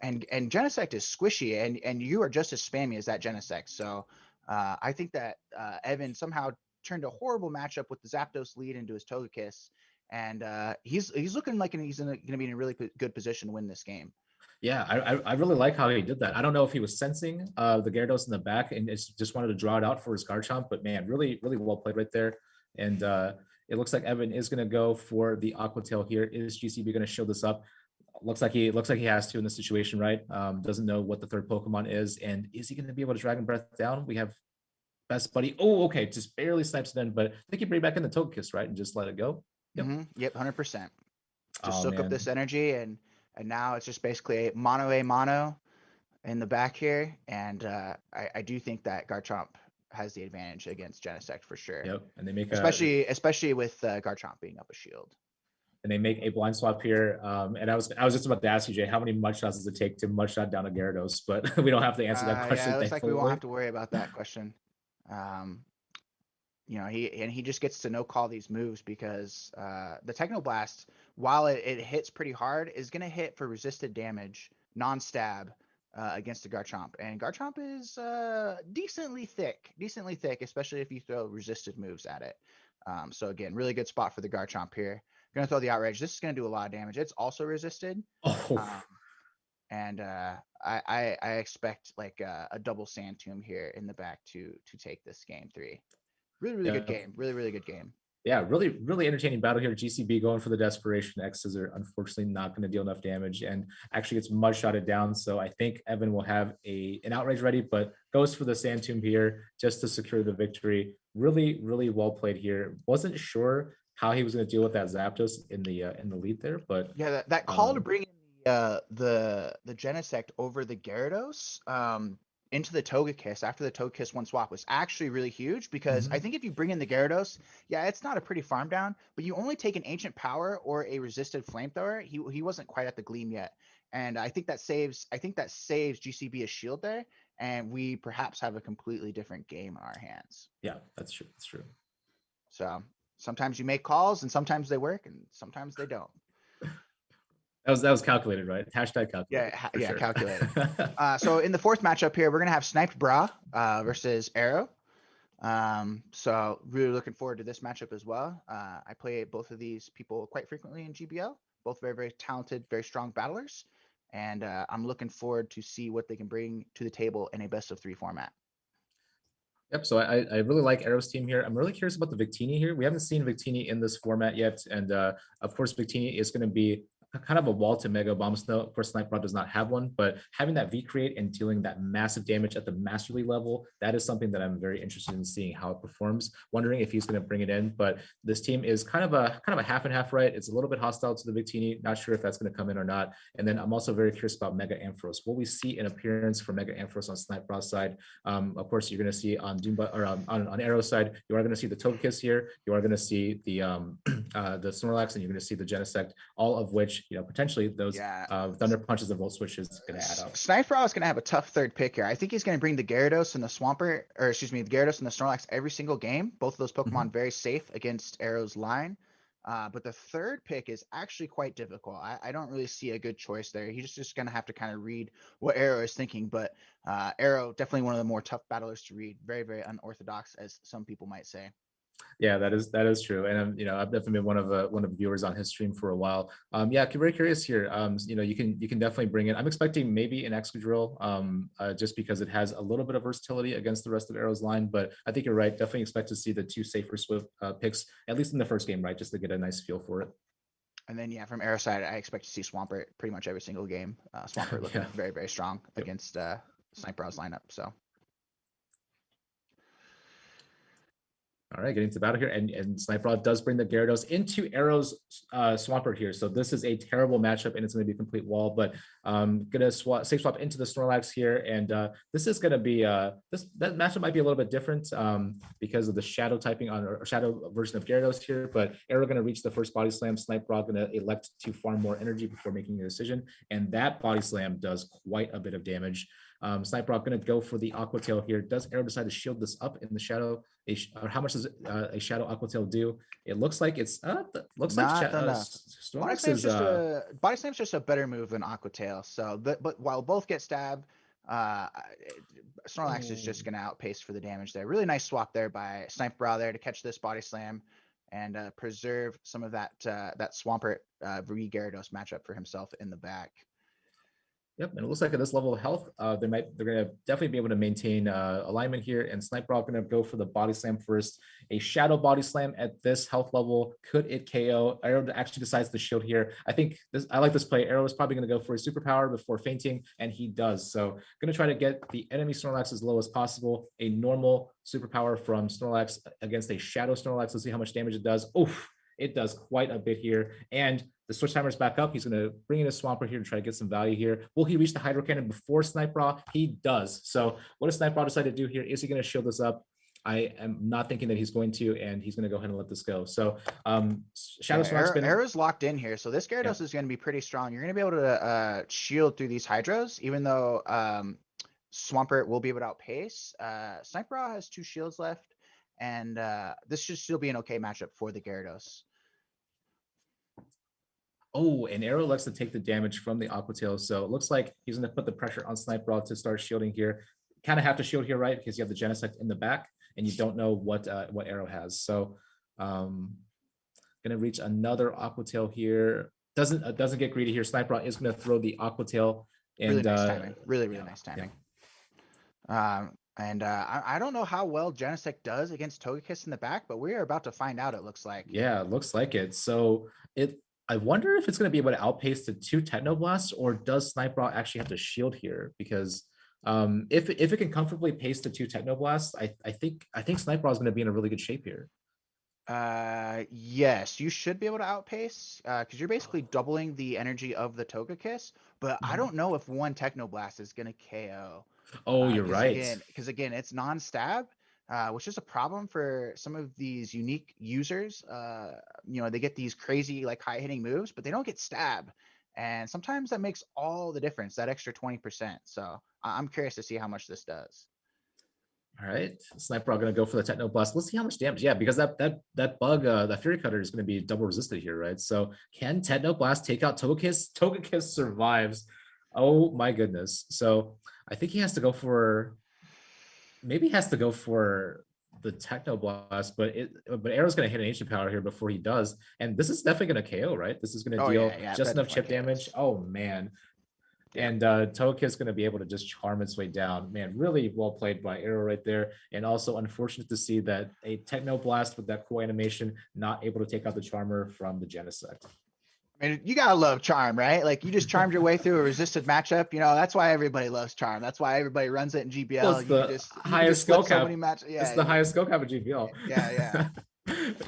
Genesect is squishy, and you are just as spammy as that Genesect. So I think that Evan somehow turned a horrible matchup with the Zapdos lead into his Togekiss. And he's looking like he's going to be in a really good position to win this game. Yeah, I really like how he did that. I don't know if he was sensing the Gyarados in the back and just wanted to draw it out for his Garchomp, but man, really well played right there. And it looks like Evan is going to go for the Aqua Tail here. Is GCB going to show this up? Looks like he has to in this situation, right? Doesn't know what the third Pokemon is, and is he going to be able to Dragon Breath down? We have Best Buddy. Oh, okay, just barely snipes it in, but I think he bring back in the Togekiss, right, and just let it go. Yep. 100%. Just soak up this energy, and now it's just basically a mono in the back here, and I do think that Garchomp has the advantage against Genesect for sure. Yep, and they make especially with Garchomp being up a shield. And they make a blind swap here. And I was just about to ask you, Jay, how many mud shots does it take to mud shot down a Gyarados? But we don't have to answer that question. Yeah, it looks like we won't have to worry about that question. He just gets to no call these moves because the Technoblast, while it hits pretty hard, is going to hit for resisted damage, non-stab against the Garchomp. And Garchomp is decently thick, especially if you throw resisted moves at it. So again, really good spot for the Garchomp here. Going to throw the Outrage. This is going to do a lot of damage. It's also resisted. And I expect like a double Sand Tomb here in the back to take this game 3. Really good game. Really good game. Yeah, really entertaining battle here. GCB going for the Desperation. X's are unfortunately not going to deal enough damage and actually gets mud shotted down. So I think Evan will have an Outrage ready, but goes for the Sand Tomb here just to secure the victory. Really well played here. Wasn't sure how he was going to deal with that Zapdos in the lead there, but yeah, that call to bring in the Genesect over the Gyarados into the Togekiss after the Togekiss one swap was actually really huge because I think if you bring in the Gyarados, yeah, it's not a pretty farm down, but you only take an Ancient Power or a resisted Flamethrower. He wasn't quite at the Gleam yet, and I think that saves GCB a shield there, and we perhaps have a completely different game in our hands. Yeah, that's true. That's true. So sometimes you make calls, and sometimes they work, and sometimes they don't. That was calculated, right? Hashtag calculated. Yeah, sure. calculated. So in the fourth matchup here, we're gonna have Sniped Bra versus Arrow. So really looking forward to this matchup as well. I play both of these people quite frequently in GBL. Both very, very talented, very strong battlers, and I'm looking forward to see what they can bring to the table in a best of 3 format. Yep. So I really like Arrow's team here. I'm really curious about the Victini here. We haven't seen Victini in this format yet, and of course Victini is going to be kind of a wall to Mega Bomb Snow. Of course, Snipe does not have one, but having that V create and dealing that massive damage at the Masterly level, that is something that I'm very interested in seeing how it performs. Wondering if he's going to bring it in, but this team is kind of a half and half, right? It's a little bit hostile to the Victini. Not sure if that's going to come in or not. And then I'm also very curious about Mega Ampharos. Will we see an appearance for Mega Ampharos on Snipe side? Of course, you're going to see on Dunebug or on Arrow side, you are going to see the Togekiss here. You are going to see the Snorlax, and you're going to see the Genesect, all of which, you know, potentially those Thunder Punches and Volt Switches going to add up. Sniper is going to have a tough third pick here. I think he's going to bring the Gyarados and the Swampert, or excuse me, the Gyarados and the Snorlax every single game. Both of those Pokemon very safe against Arrow's line. But the third pick is actually quite difficult. I don't really see a good choice there. He's just going to have to kind of read what Arrow is thinking. But Arrow, definitely one of the more tough battlers to read. Very, very unorthodox, as some people might say. Yeah, that is true, and you know, I've definitely been one of the viewers on his stream for a while. Yeah, very curious here. You know, you can definitely bring in. I'm expecting maybe an Excadrill, just because it has a little bit of versatility against the rest of Arrow's line. But I think you're right. Definitely expect to see the 2 safer Swift picks, at least in the first game, right? Just to get a nice feel for it. And then, yeah, from Arrow side, I expect to see Swampert pretty much every single game. Swampert looking very, very strong against Sniper's lineup. So. All right, getting to battle here, and Sniper does bring the Gyarados into Arrow's Swampert here. So this is a terrible matchup, and it's going to be a complete wall. But gonna safe swap into the Snorlax here, and this is going to be that matchup might be a little bit different because of the Shadow typing on or Shadow version of Gyarados here. But Arrow going to reach the first Body Slam. Sniper going to elect to farm more energy before making a decision, and that Body Slam does quite a bit of damage. Sniper going to go for the Aqua Tail here. Does Arrow decide to shield this up in the Shadow? How much does a Shadow Aqua Tail do? It looks like it's Body Slam's just a better move than Aqua Tail. So, but while both get stabbed, Snorlax is just going to outpace for the damage there. Really nice swap there by Sniper there to catch this Body Slam and preserve some of that Swampert Gyarados matchup for himself in the back. Yep, and it looks like at this level of health, they're going to definitely be able to maintain alignment here. And Sniper going to go for the Body Slam first. A Shadow Body Slam at this health level, could it KO? Arrow actually decides to shield here. I like this play. Arrow is probably going to go for a superpower before fainting, and he does. So going to try to get the enemy Snorlax as low as possible. A normal superpower from Snorlax against a Shadow Snorlax. Let's see how much damage it does. Oof. It does quite a bit here. And the switch timer's back up. He's going to bring in a Swampert here to try to get some value here. Will he reach the Hydro Cannon before Sniper? He does. So what does Sniper decide to do here? Is he going to shield this up? I am not thinking that he's going to, and he's going to go ahead and let this go. So Shadow Snorlax. Arrow's locked in here. So this Gyarados is going to be pretty strong. You're going to be able to shield through these Hydros, even though Swampert will be able to outpace. Sniper has 2 shields left, and this should still be an okay matchup for the Gyarados. Oh, and Arrow likes to take the damage from the Aqua Tail. So it looks like he's going to put the pressure on Sniper to start shielding here. Kind of have to shield here, right? Because you have the Genesect in the back, and you don't know what Arrow has. So going to reach another Aqua Tail here. Doesn't get greedy here. Sniper is going to throw the Aqua Tail. And really nice timing. Really nice timing. Yeah. I don't know how well Genesect does against Togekiss in the back, but we are about to find out, it looks like. Yeah, it looks like it. So I wonder if it's going to be able to outpace the 2 Technoblasts, or does Sniper actually have to shield here? Because if it can comfortably pace the 2 Technoblasts, I think Sniper is going to be in a really good shape here. Yes, you should be able to outpace, because you're basically doubling the energy of the Togekiss. But I Mhm. don't know if one Techno Blast is gonna KO. Oh, you're Because right. again, it's non-stab, which is a problem for some of these unique users. They get these crazy like high-hitting moves, but they don't get stab, and sometimes that makes all the difference. That extra 20%. So I'm curious to see how much this does. All right, Sniper gonna go for the Techno Blast. Let's see how much damage. Yeah, because that bug, that Fury Cutter is gonna be double resisted here, right? So can Techno Blast take out Togekiss? Togekiss survives. Oh my goodness. So I think he has to go for maybe he has to go for the Techno Blast, but Arrow's gonna hit an Ancient Power here before he does, and this is definitely gonna KO, right? This is gonna Oh deal yeah, just that enough definitely chip damage. KOs. Oh man, Yeah. and Togekiss going to be able to just charm its way down. Man, really well played by Arrow right there. And also unfortunate to see that a Techno Blast with that cool animation not able to take out the Charmer from the Genesect. I mean, you gotta love Charm, right? Like you just charmed your way through a resisted matchup. That's why everybody loves Charm. That's why everybody runs it in Well, GBL. it's the You could just highest skill flip so many cap. matches. It's Yeah, the highest skill cap of GPL. yeah.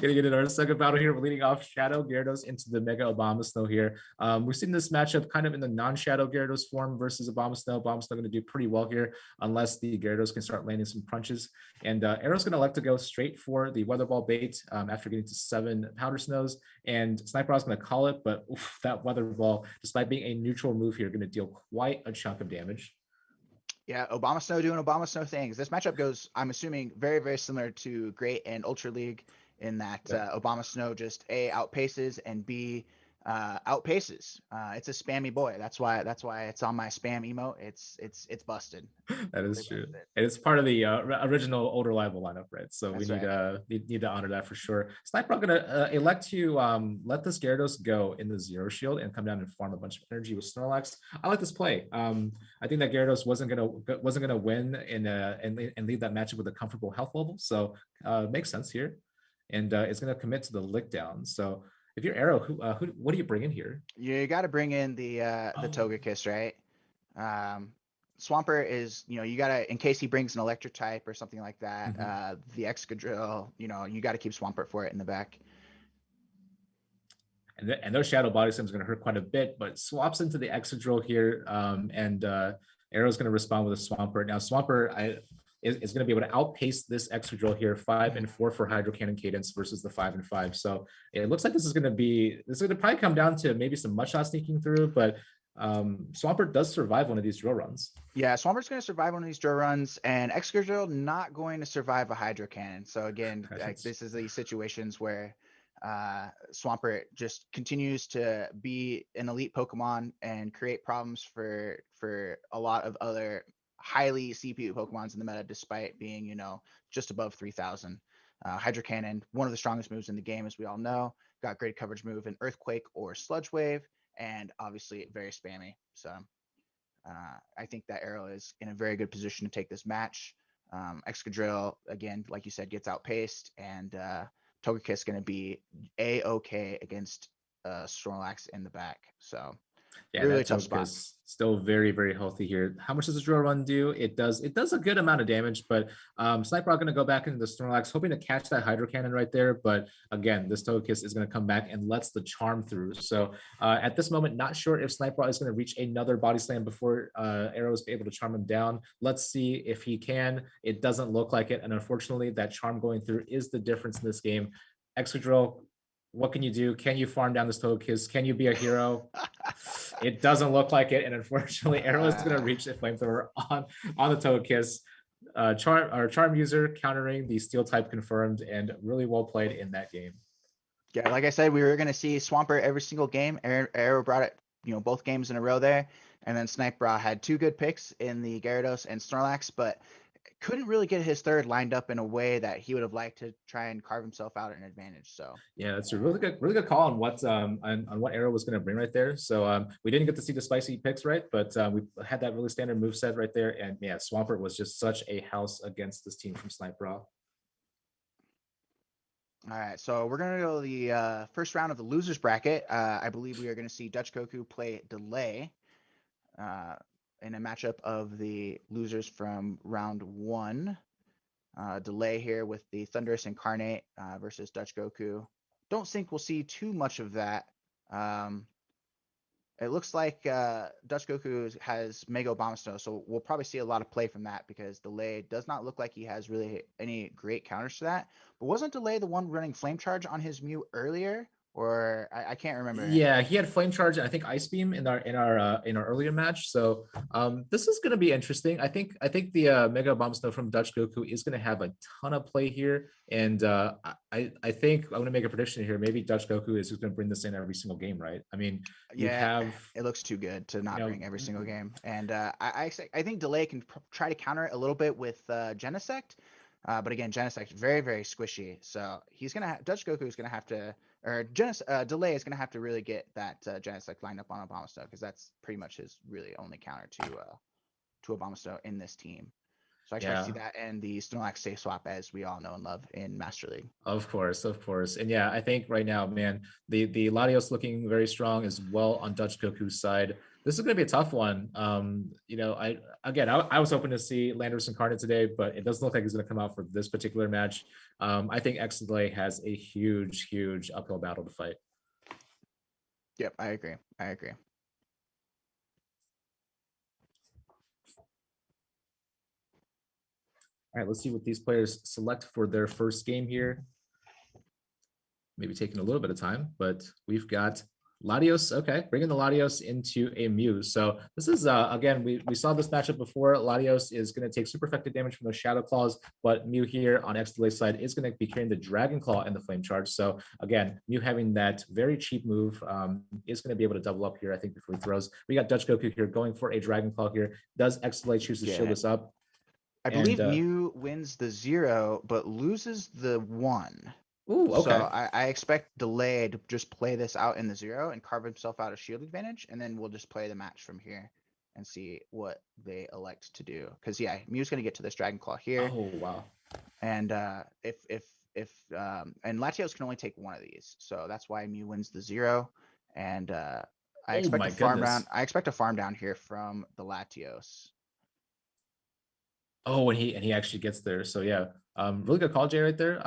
Getting into our second battle here, we're leading off Shadow Gyarados into the Mega Abomasnow here. We've seen this matchup kind of in the non-Shadow Gyarados form versus Abomasnow. Abomasnow going to do pretty well here unless the Gyarados can start landing some crunches. And Arrow's going to elect to go straight for the Weather Ball bait after getting to 7 Powder Snows. And Sniper is going to call it, but that Weather Ball, despite being a neutral move here, going to deal quite a chunk of damage. Yeah, Obama Snow doing Obama Snow things. This matchup goes, I'm assuming, very, very similar to Great and Ultra League in that Obama Snow just A, outpaces, and B, outpaces. It's a spammy boy. That's why it's on my spam emote. It's busted. That Really is true, busted. and it's part of the original older rival lineup, right? So That's we need right. need to honor that for sure. Sniper gonna elect to let this Gyarados go in the Zero Shield and come down and farm a bunch of energy with Snorlax. I like this play. I think that Gyarados wasn't gonna win and leave that matchup with a comfortable health level, so makes sense here, and it's gonna commit to the lick down. So if you're Arrow, what do you bring in here? You got to bring in the Oh. Togekiss, right? Swampert is, you gotta, in case he brings an electric type or something like that, the Excadrill, you gotta keep Swampert for it in the back. And those Shadow Body Slam is going to hurt quite a bit, but swaps into the Excadrill here, and Arrow's going to respond with a Swampert. Now, Swampert is going to be able to outpace this Excadrill here, 5 and 4 for Hydro Cannon cadence versus the 5 and 5. So it looks like this is going to probably come down to maybe some mud shot sneaking through, but Swampert does survive one of these drill runs. Yeah, Swampert's going to survive one of these drill runs, and Excadrill not going to survive a Hydro Cannon. So again, like this is these situations where Swampert just continues to be an elite Pokemon and create problems for a lot of other highly CPU Pokemons in the meta, despite being just above 3,000. Hydro Cannon, one of the strongest moves in the game, as we all know, got great coverage move in Earthquake or Sludge Wave, and obviously very spammy. So I think that Arrow is in a very good position to take this match. Excadrill, again, like you said, gets outpaced, and Togekiss going to be A-okay against Snorlax in the back. So yeah, really that tough Togekiss spot. still very, very healthy here. How much does the drill run do? It does a good amount of damage, but Sniper going to go back into the Snorlax, hoping to catch that Hydro Cannon right there. But again, this Togekiss is going to come back and lets the charm through. So at this moment, not sure if Sniper is going to reach another body slam before Arrow is able to charm him down. Let's see if he can. It doesn't look like it, and unfortunately, that charm going through is the difference in this game. Excadrill, what can you do? Can you farm down this Togekiss? Can you be a hero? It doesn't look like it, and unfortunately, Arrow is going to reach the flamethrower on the Togekiss. Charm user countering the Steel type confirmed, and really well played in that game. Yeah, like I said, we were going to see Swampert every single game. Arrow brought it, both games in a row there, and then Snipe had 2 good picks in the Gyarados and Snorlax, but couldn't really get his third lined up in a way that he would have liked to try and carve himself out an advantage. So yeah, that's a really good call on what Arrow was going to bring right there. So we didn't get to see the spicy picks right, but we had that really standard move set right there. And yeah, Swampert was just such a house against this team from Snipe Raw. All right, so we're gonna go the first round of the losers bracket. I believe we are gonna see Dutch Goku play Delay in a matchup of the losers from round 1. delay here with the Thunderous Incarnate versus Dutch Goku. Don't think we'll see too much of that. It looks like Dutch Goku has Mega Bomb Snow, so we'll probably see a lot of play from that because Delay does not look like he has really any great counters to that. But wasn't Delay the one running Flame Charge on his Mew earlier? Or I can't remember. Yeah, he had Flame Charge and I think Ice Beam in our earlier match. So this is gonna be interesting. I think the Mega Bomb Snow from Dutch Goku is gonna have a ton of play here. And I think I'm gonna make a prediction here. Maybe Dutch Goku is just gonna bring this in every single game, right? I mean, you have it looks too good to not you know, bring every single game. And I think Delay can try to counter it a little bit with Genesect. But again, Genesect very, very squishy. So he's gonna Dutch Goku is gonna have to, or Delay is gonna have to really get that Genesect lined up on Obama because that's pretty much his really only counter to Obama in this team. So I expect to see that and the Snorlax safe swap as we all know and love in Master League. Of course. And yeah, I think right now, man, the Latios looking very strong as well on Dutch Goku's side. This is going to be a tough one. You know, I was hoping to see Landorus Incarnate today, but it doesn't look like he's going to come out for this particular match. I think X-Delay has a huge uphill battle to fight. Yep, I agree. All right, let's see what these players select for their first game here. Maybe taking a little bit of time, but we've got Latios. Okay, bringing the Latios into a Mew. So this is, again, we saw this matchup before. Latios is going to take super effective damage from those Shadow Claws, but Mew here on X-Delay side is going to be carrying the Dragon Claw and the Flame Charge. So again, Mew having that very cheap move is going to be able to double up here, I think, before he throws. We got Dutch Goku here going for a Dragon Claw here. Does X-Delay choose to shield this up? I believe Mew wins the 0, but loses the 1. Ooh, okay. So I expect Delay to just play this out in the 0 and carve himself out a shield advantage, and then we'll just play the match from here and see what they elect to do. Because yeah, Mew's gonna get to this Dragon Claw here. Oh wow! And if and Latios can only take one of these, so that's why Mew wins the 0. And I expect a farm down. I expect a farm down here from the Latios. Oh, and he actually gets there. So yeah, really good call, Jay, right there.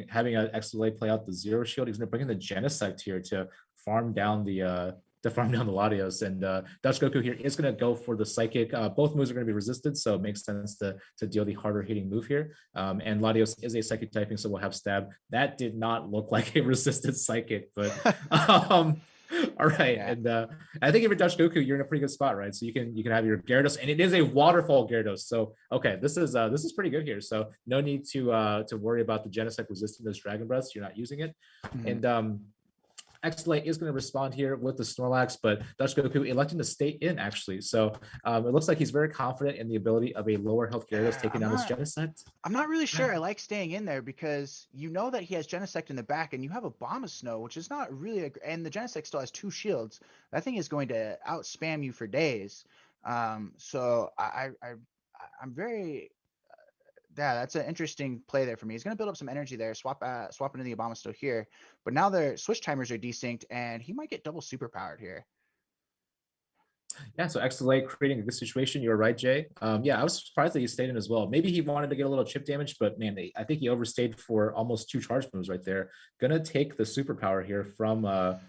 Having an X-Delay play out the 0 shield. He's gonna bring in the Genesect here to farm down the Latios. And Dutch Goku here is gonna go for the Psychic. Both moves are gonna be resisted, so it makes sense to deal the harder hitting move here. And Latios is a Psychic typing, so we'll have Stab. That did not look like a resisted Psychic, but all right, yeah. And I think if you're Dutch Goku, you're in a pretty good spot, right? So you can have your Gyarados, and it is a waterfall Gyarados. So okay, this is pretty good here. So no need to worry about the Genesect resisting those Dragon Breaths. You're not using it, and X-Delay is going to respond here with the Snorlax, but Dutch Goku electing to stay in actually. So it looks like he's very confident in the ability of a lower health Gyarados taking down this Genesect. I'm not really sure. I like staying in there because you know that he has Genesect in the back, and you have a Abomasnow, which is not really and the Genesect still has 2 shields. That thing is going to outspam you for days. So I'm very. Yeah, that's an interesting play there for me. He's going to build up some energy there, swap into the Abomasnow here. But now their switch timers are desynced, and he might get double superpowered here. Yeah, so X-Delay creating a good situation. You're right, Jay. Yeah, I was surprised that he stayed in as well. Maybe he wanted to get a little chip damage, but man, I think he overstayed for almost 2 charge moves right there. Gonna take the superpower here from the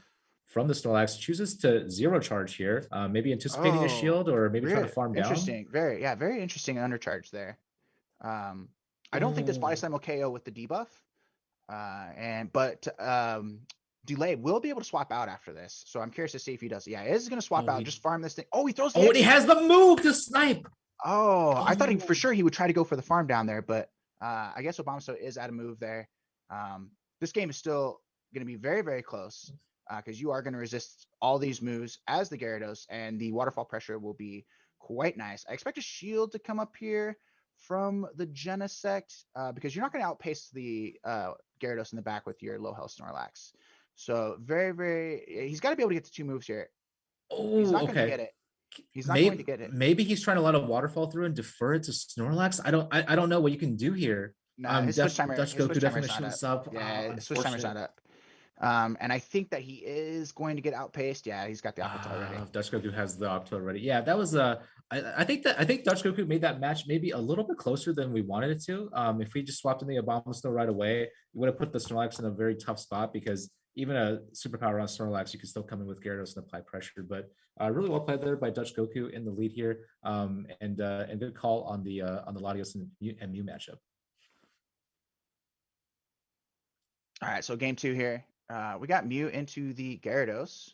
Snorlax. Chooses to 0 charge here. Maybe anticipating a shield or maybe trying to farm down. Interesting. Very interesting undercharge there. I don't think this body slam will KO with the debuff. But Delay will be able to swap out after this. So I'm curious to see if he does. Yeah, he is going to swap out. Just farm this thing. Oh, he throws the and he has the move to snipe. I thought for sure he would try to go for the farm down there, but I guess Obama is at a move there. This game is still going to be very, very close because you are going to resist all these moves as the Gyarados, and the waterfall pressure will be quite nice. I expect a shield to come up here from the Genesect because you're not going to outpace the Gyarados in the back with your low health Snorlax. So he's got to be able to get the 2 moves here. He's not going to get it. He's not going to get it. Maybe he's trying to let a waterfall through and defer it to Snorlax. I don't know what you can do here. No, his switch timer's not up. Yeah, his switch timer's not up. And I think that he is going to get outpaced. Yeah, he's got the Opto already. Dutch Goku has the Opto already. Yeah, that was a I think Dutch Goku made that match maybe a little bit closer than we wanted it to. If we just swapped in the Abomasnow right away, we would have put the Snorlax in a very tough spot because even a superpower on Snorlax, you can still come in with Gyarados and apply pressure. But really well played there by Dutch Goku in the lead here, and good call on the Latios and Mew matchup. All right, so game 2 here. We got Mew into the Gyarados.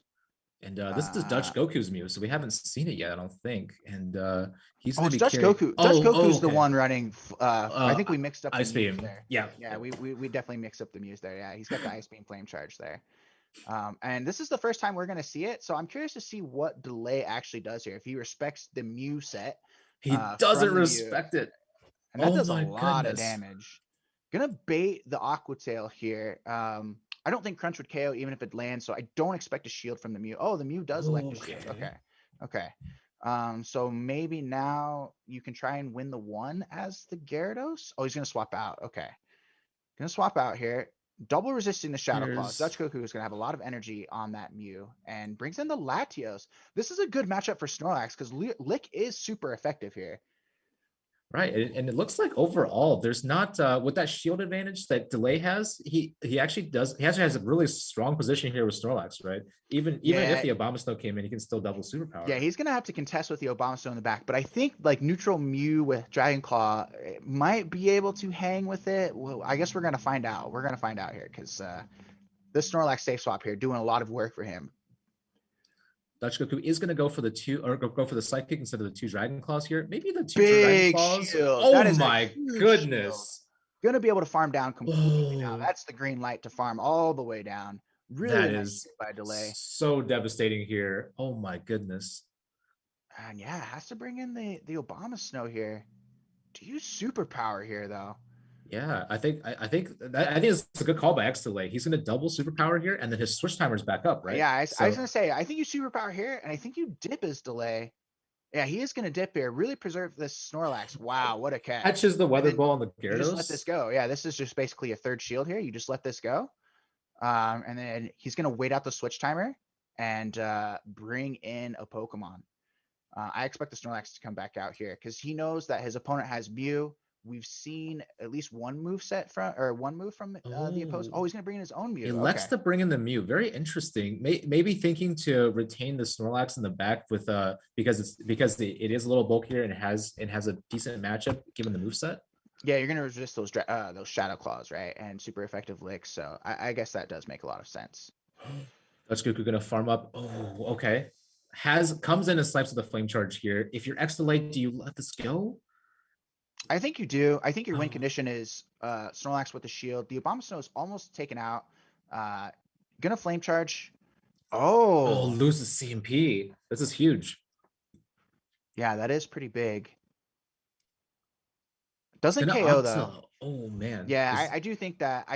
And this is Dutch Goku's Mew, so we haven't seen it yet, I don't think. And he's gonna it's be Dutch carrying... Goku. Dutch Goku's the okay. one running. I think we mixed up the Ice Mews Beam. there. Yeah. Yeah, we definitely mixed up the Mews there. Yeah, he's got the Ice Beam Flame Charge there. And this is the first time we're gonna see it, so I'm curious to see what Delay actually does here. If he respects the Mew set. He doesn't respect it. And that does a my lot of goodness. damage. Gonna bait the Aqua Tail here. I don't think Crunch would KO even if it lands, so I don't expect a shield from the Mew. Oh, the Mew does elect a shield. Okay. So maybe now you can try and win the 1 as the Gyarados. Oh, he's gonna swap out. Okay. Gonna swap out here. Double resisting the Shadow Claws. Dutch Goku is gonna have a lot of energy on that Mew and brings in the Latios. This is a good matchup for Snorlax because Lick is super effective here. Right, and it looks like overall there's not with that shield advantage that Delay has. He actually has a really strong position here with Snorlax, right? Even if the Abomasnow came in, he can still double superpower. Yeah, he's gonna have to contest with the Abomasnow in the back, but I think like neutral Mew with Dragon Claw might be able to hang with it. Well, I guess we're gonna find out. We're gonna find out here because this Snorlax safe swap here doing a lot of work for him. Dutch Goku is going to go for the 2 or go for the Psychic instead of the 2 Dragon Claws here. Maybe the 2 Dragon Claws. Shield. Oh my goodness. Shield. Gonna be able to farm down completely now. That's the green light to farm all the way down. Really that nice is by Delay. So devastating here. Oh my goodness. And yeah, has to bring in the Abomasnow here. Do you superpower here though? Yeah, I think it's a good call by X-Delay. He's going to double superpower here, and then his switch timer's back up, right? Yeah, I was gonna say, I think you superpower here, and I think you dip his Delay. Yeah, he is gonna dip here. Really preserve this Snorlax. Wow, what a catch! Catches the Weather Ball on the Gyarados. You just let this go. Yeah, this is just basically a 3rd shield here. You just let this go, and then he's gonna wait out the switch timer and bring in a Pokemon. I expect the Snorlax to come back out here because he knows that his opponent has Mew. We've seen at least one move from the opposed. Oh, he's gonna bring in his own Mew. Elects to bring in the Mew. Very interesting. Maybe thinking to retain the Snorlax in the back with because it is a little bulkier and it has a decent matchup given the moveset. Yeah, you're gonna resist those Shadow Claws, right? And super effective licks. So I guess that does make a lot of sense. Dutch Goku gonna farm up. Oh, okay. Comes in and snipes with a flame charge here. If you're X-Delay, do you let this go? I think you do. I think your win condition is Snorlax with the shield. The Abomasnow is almost taken out. Gonna flame charge. Oh, loses CMP. This is huge. Yeah, that is pretty big. Doesn't KO though. Oh man. Yeah, I do think that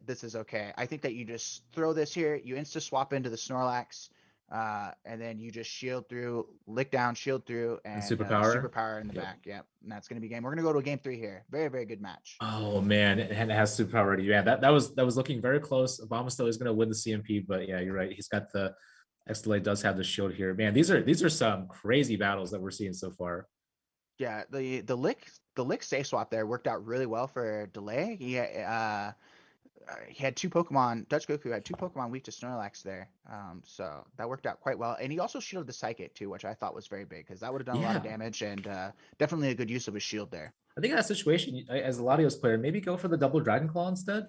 this is okay. I think that you just throw this here, you insta swap into the Snorlax, and then you just shield through, lick down, shield through, and superpower in the back. Yep, and that's gonna be game. We're gonna go to game 3 here. Very, very good match. Oh man, and it has superpower already. Yeah, that was looking very close. Abomasnow is gonna win the CMP, but yeah, you're right. He's got the X-Delay does have the shield here. Man, these are some crazy battles that we're seeing so far. Yeah, the lick safe swap there worked out really well for Delay. He had 2 Pokemon. Dutch Goku had 2 Pokemon weak to Snorlax there, so that worked out quite well. And he also shielded the Psychic too, which I thought was very big because that would have done a lot of damage and definitely a good use of his shield there. I think in that situation, as a Latios player, maybe go for the double Dragon Claw instead,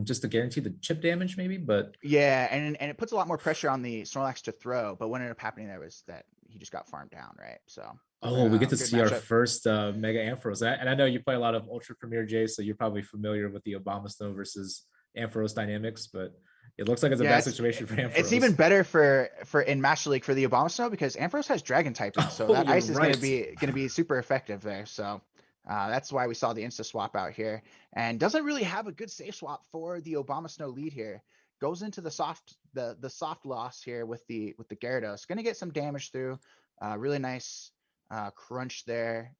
just to guarantee the chip damage, maybe. But yeah, and it puts a lot more pressure on the Snorlax to throw. But what ended up happening there was that he just got farmed down, right? So. Oh, we get to see our first Mega Ampharos. And I know you play a lot of Ultra Premier J, so you're probably familiar with the Abomasnow versus Ampharos dynamics, but it looks like it's a bad situation for Ampharos. It's even better for in Master League for the Abomasnow because Ampharos has Dragon typing, so that ice is gonna be super effective there. So that's why we saw the insta swap out here, and doesn't really have a good safe swap for the Abomasnow lead here. Goes into the soft loss here with the Gyarados. Gonna get some damage through. Really nice crunch there.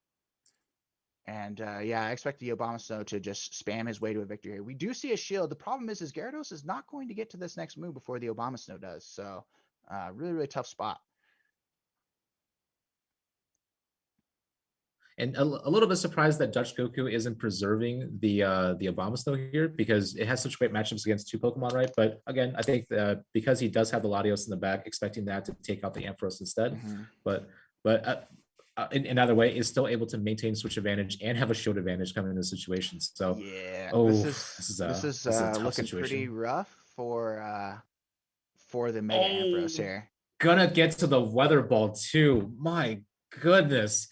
And yeah, I expect the Abomasnow to just spam his way to a victory here. We do see a shield. The problem is Gyarados is not going to get to this next move before the Abomasnow does. So really, really tough spot. And a little bit surprised that Dutch Goku isn't preserving the Abomasnow here because it has such great matchups against two Pokemon, right? But again, I think because he does have the Latios in the back, expecting that to take out the Ampharos instead. But in either way, is still able to maintain switch advantage and have a shield advantage coming into situations. So yeah, this is a tough looking situation. pretty rough for the Mega Ampharos here. Gonna get to the weather ball too. My goodness.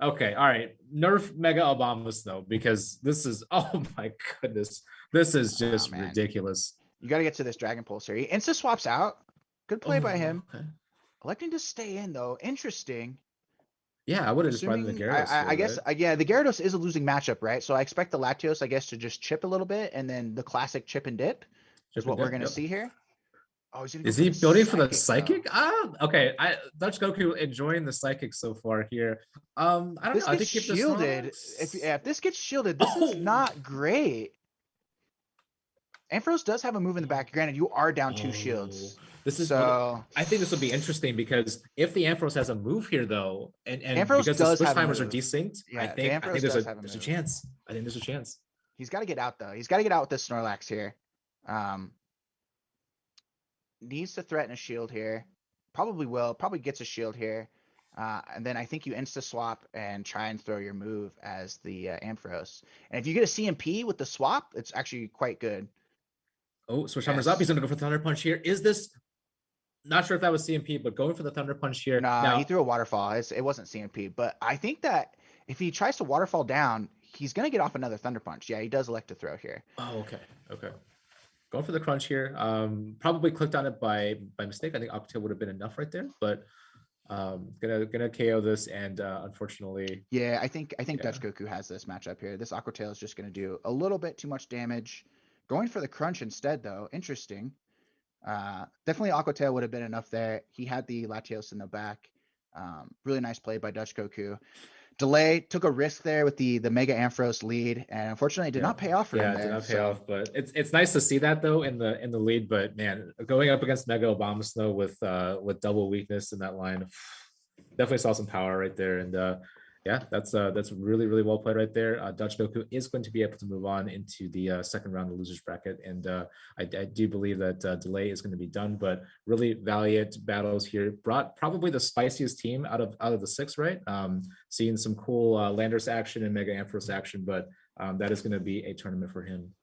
Okay, all right. Nerf Mega Abomasnow because this is oh my goodness. This is just ridiculous. You got to get to this Dragon Pulse here. He insta swaps out. Good play by him. Okay. Electing to stay in though. Interesting. Yeah, I would have just brought in the Gyarados. I guess, right? yeah, the Gyarados is a losing matchup, right? So I expect the Latios, I guess, to just chip a little bit, and then the classic chip and dip is what we're going to see here. Oh, is he building for the Psychic? Okay. Dutch Goku enjoying the Psychic so far here. I don't know. I think shielded. If this gets shielded, this is not great. Ampharos does have a move in the back. Granted, you are down 2 shields. This is so. I think this will be interesting because if the Ampharos has a move here though, and Ampharos because the switch timers are desynced, yeah, I think there's a chance. I think there's a chance. He's got to get out though. He's got to get out with this Snorlax here. Needs to threaten a shield here. Probably gets a shield here. And then I think you insta swap and try and throw your move as the Ampharos. And if you get a CMP with the swap, it's actually quite good. Oh, switch timers up. He's going to go for Thunder Punch here. Is this... Not sure if that was CMP, but going for the Thunder Punch here. Nah, he threw a Waterfall. It wasn't CMP. But I think that if he tries to Waterfall down, he's going to get off another Thunder Punch. Yeah, he does elect to throw here. Oh, okay. Going for the crunch here. Probably clicked on it by mistake. I think Octail would have been enough right there, but gonna KO this, and unfortunately. Yeah, I think Dutch Goku has this matchup here. This Aqua Tail is just gonna do a little bit too much damage. Going for the crunch instead, though. Interesting. Definitely Aqua Tail would have been enough there. He had the Latios in the back. Really nice play by Dutch Goku. Delay took a risk there with the Mega Ampharos lead, and unfortunately, it did not pay off for him. Yeah, it did not pay off. But it's nice to see that though in the lead. But man, going up against Mega Abomasnow with double weakness in that line, definitely saw some power right there. And yeah, that's really well played right there. Dutch Goku is going to be able to move on into the second round of losers bracket, and I do believe that Delay is going to be done. But really valiant battles here. Brought probably the spiciest team out of the 6, right? Seeing some cool Landers action and Mega Ampharos action, but that is going to be a tournament for him.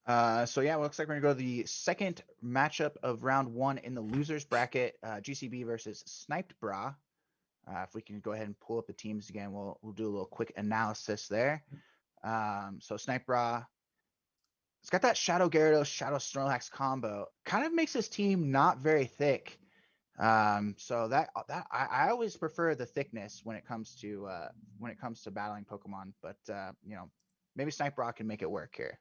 So yeah, it looks like we're gonna go to the second matchup of round 1 in the losers bracket. GCB versus Sniped Bra. If we can go ahead and pull up the teams again, we'll do a little quick analysis there. So Snipe Bra, it's got that Shadow Gyarados, Shadow Snorlax combo. Kind of makes his team not very thick. So that I always prefer the thickness when it comes to battling Pokemon. But maybe Snipe Bra can make it work here.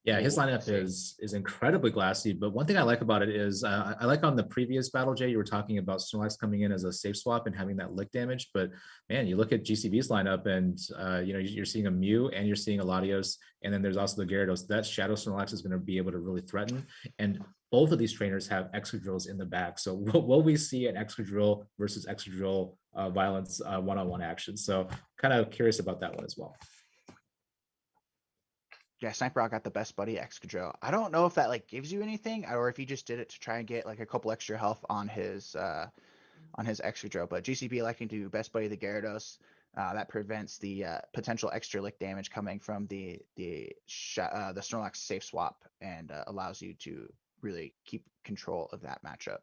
Yeah, his lineup is incredibly glassy, but one thing I like about it is I like on the previous battle, Jay, you were talking about Snorlax coming in as a safe swap and having that lick damage, but man, you look at GCV's lineup and you're seeing a Mew and you're seeing a Latios, and then there's also the Gyarados. That Shadow Snorlax is going to be able to really threaten, and both of these trainers have Excadrills in the back. So will we see an Excadrill versus Excadrill violence one-on-one action? So kind of curious about that one as well. Yeah, Sniper got the best buddy Excadrill. I don't know if that gives you anything, or if he just did it to try and get a couple extra health on his Excadrill. But GCB electing to best buddy the Gyarados. That prevents the potential extra lick damage coming from the Snorlax safe swap, and allows you to really keep control of that matchup.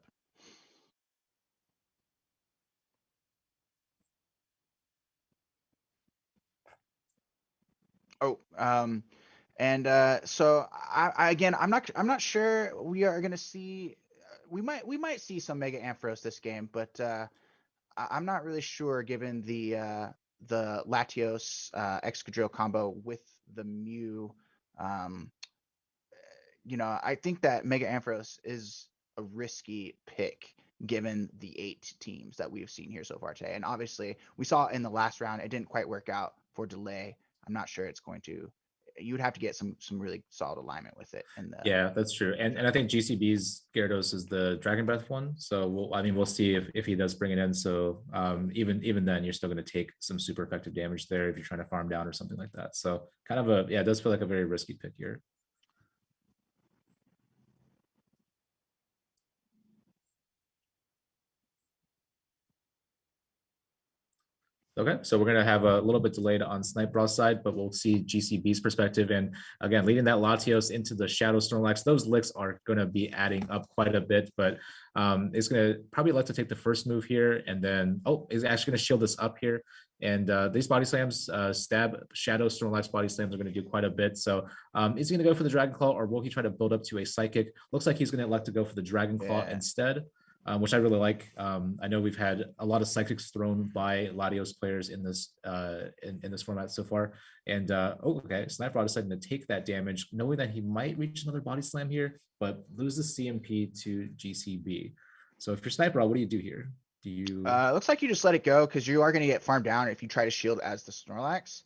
So I'm not sure we are going to see. We might see some Mega Ampharos this game, but I'm not really sure given the Latios Excadrill combo with the Mew. I think that Mega Ampharos is a risky pick given the 8 teams that we've seen here so far today. And obviously we saw in the last round, it didn't quite work out for Delay. I'm not sure it's going to you'd have to get some really solid alignment with it. And Yeah, that's true. And I think GCB's Gyarados is the Dragon Breath one. So we'll see if he does bring it in. So even then, you're still going to take some super effective damage there if you're trying to farm down or something like that. So kind of it does feel like a very risky pick here. Okay, so we're going to have a little bit delayed on Snipe Braw's side, but we'll see GCB's perspective. And again, leading that Latios into the Shadow Snorlax, those licks are going to be adding up quite a bit, but it's going to probably like to take the first move here. And then, is actually going to shield this up here. And these body slams, stab Shadow Snorlax body slams are going to do quite a bit. So is he going to go for the Dragon Claw, or will he try to build up to a Psychic? Looks like he's going to elect to go for the Dragon Claw instead. Which I really like. I know we've had a lot of psychics thrown by Latios players in this in this format so far. And okay, Snipe Bra deciding to take that damage, knowing that he might reach another body slam here, but loses CMP to GCB. So if you're Snipe Bra, what do you do here? Do you? Looks like you just let it go because you are going to get farmed down if you try to shield as the Snorlax.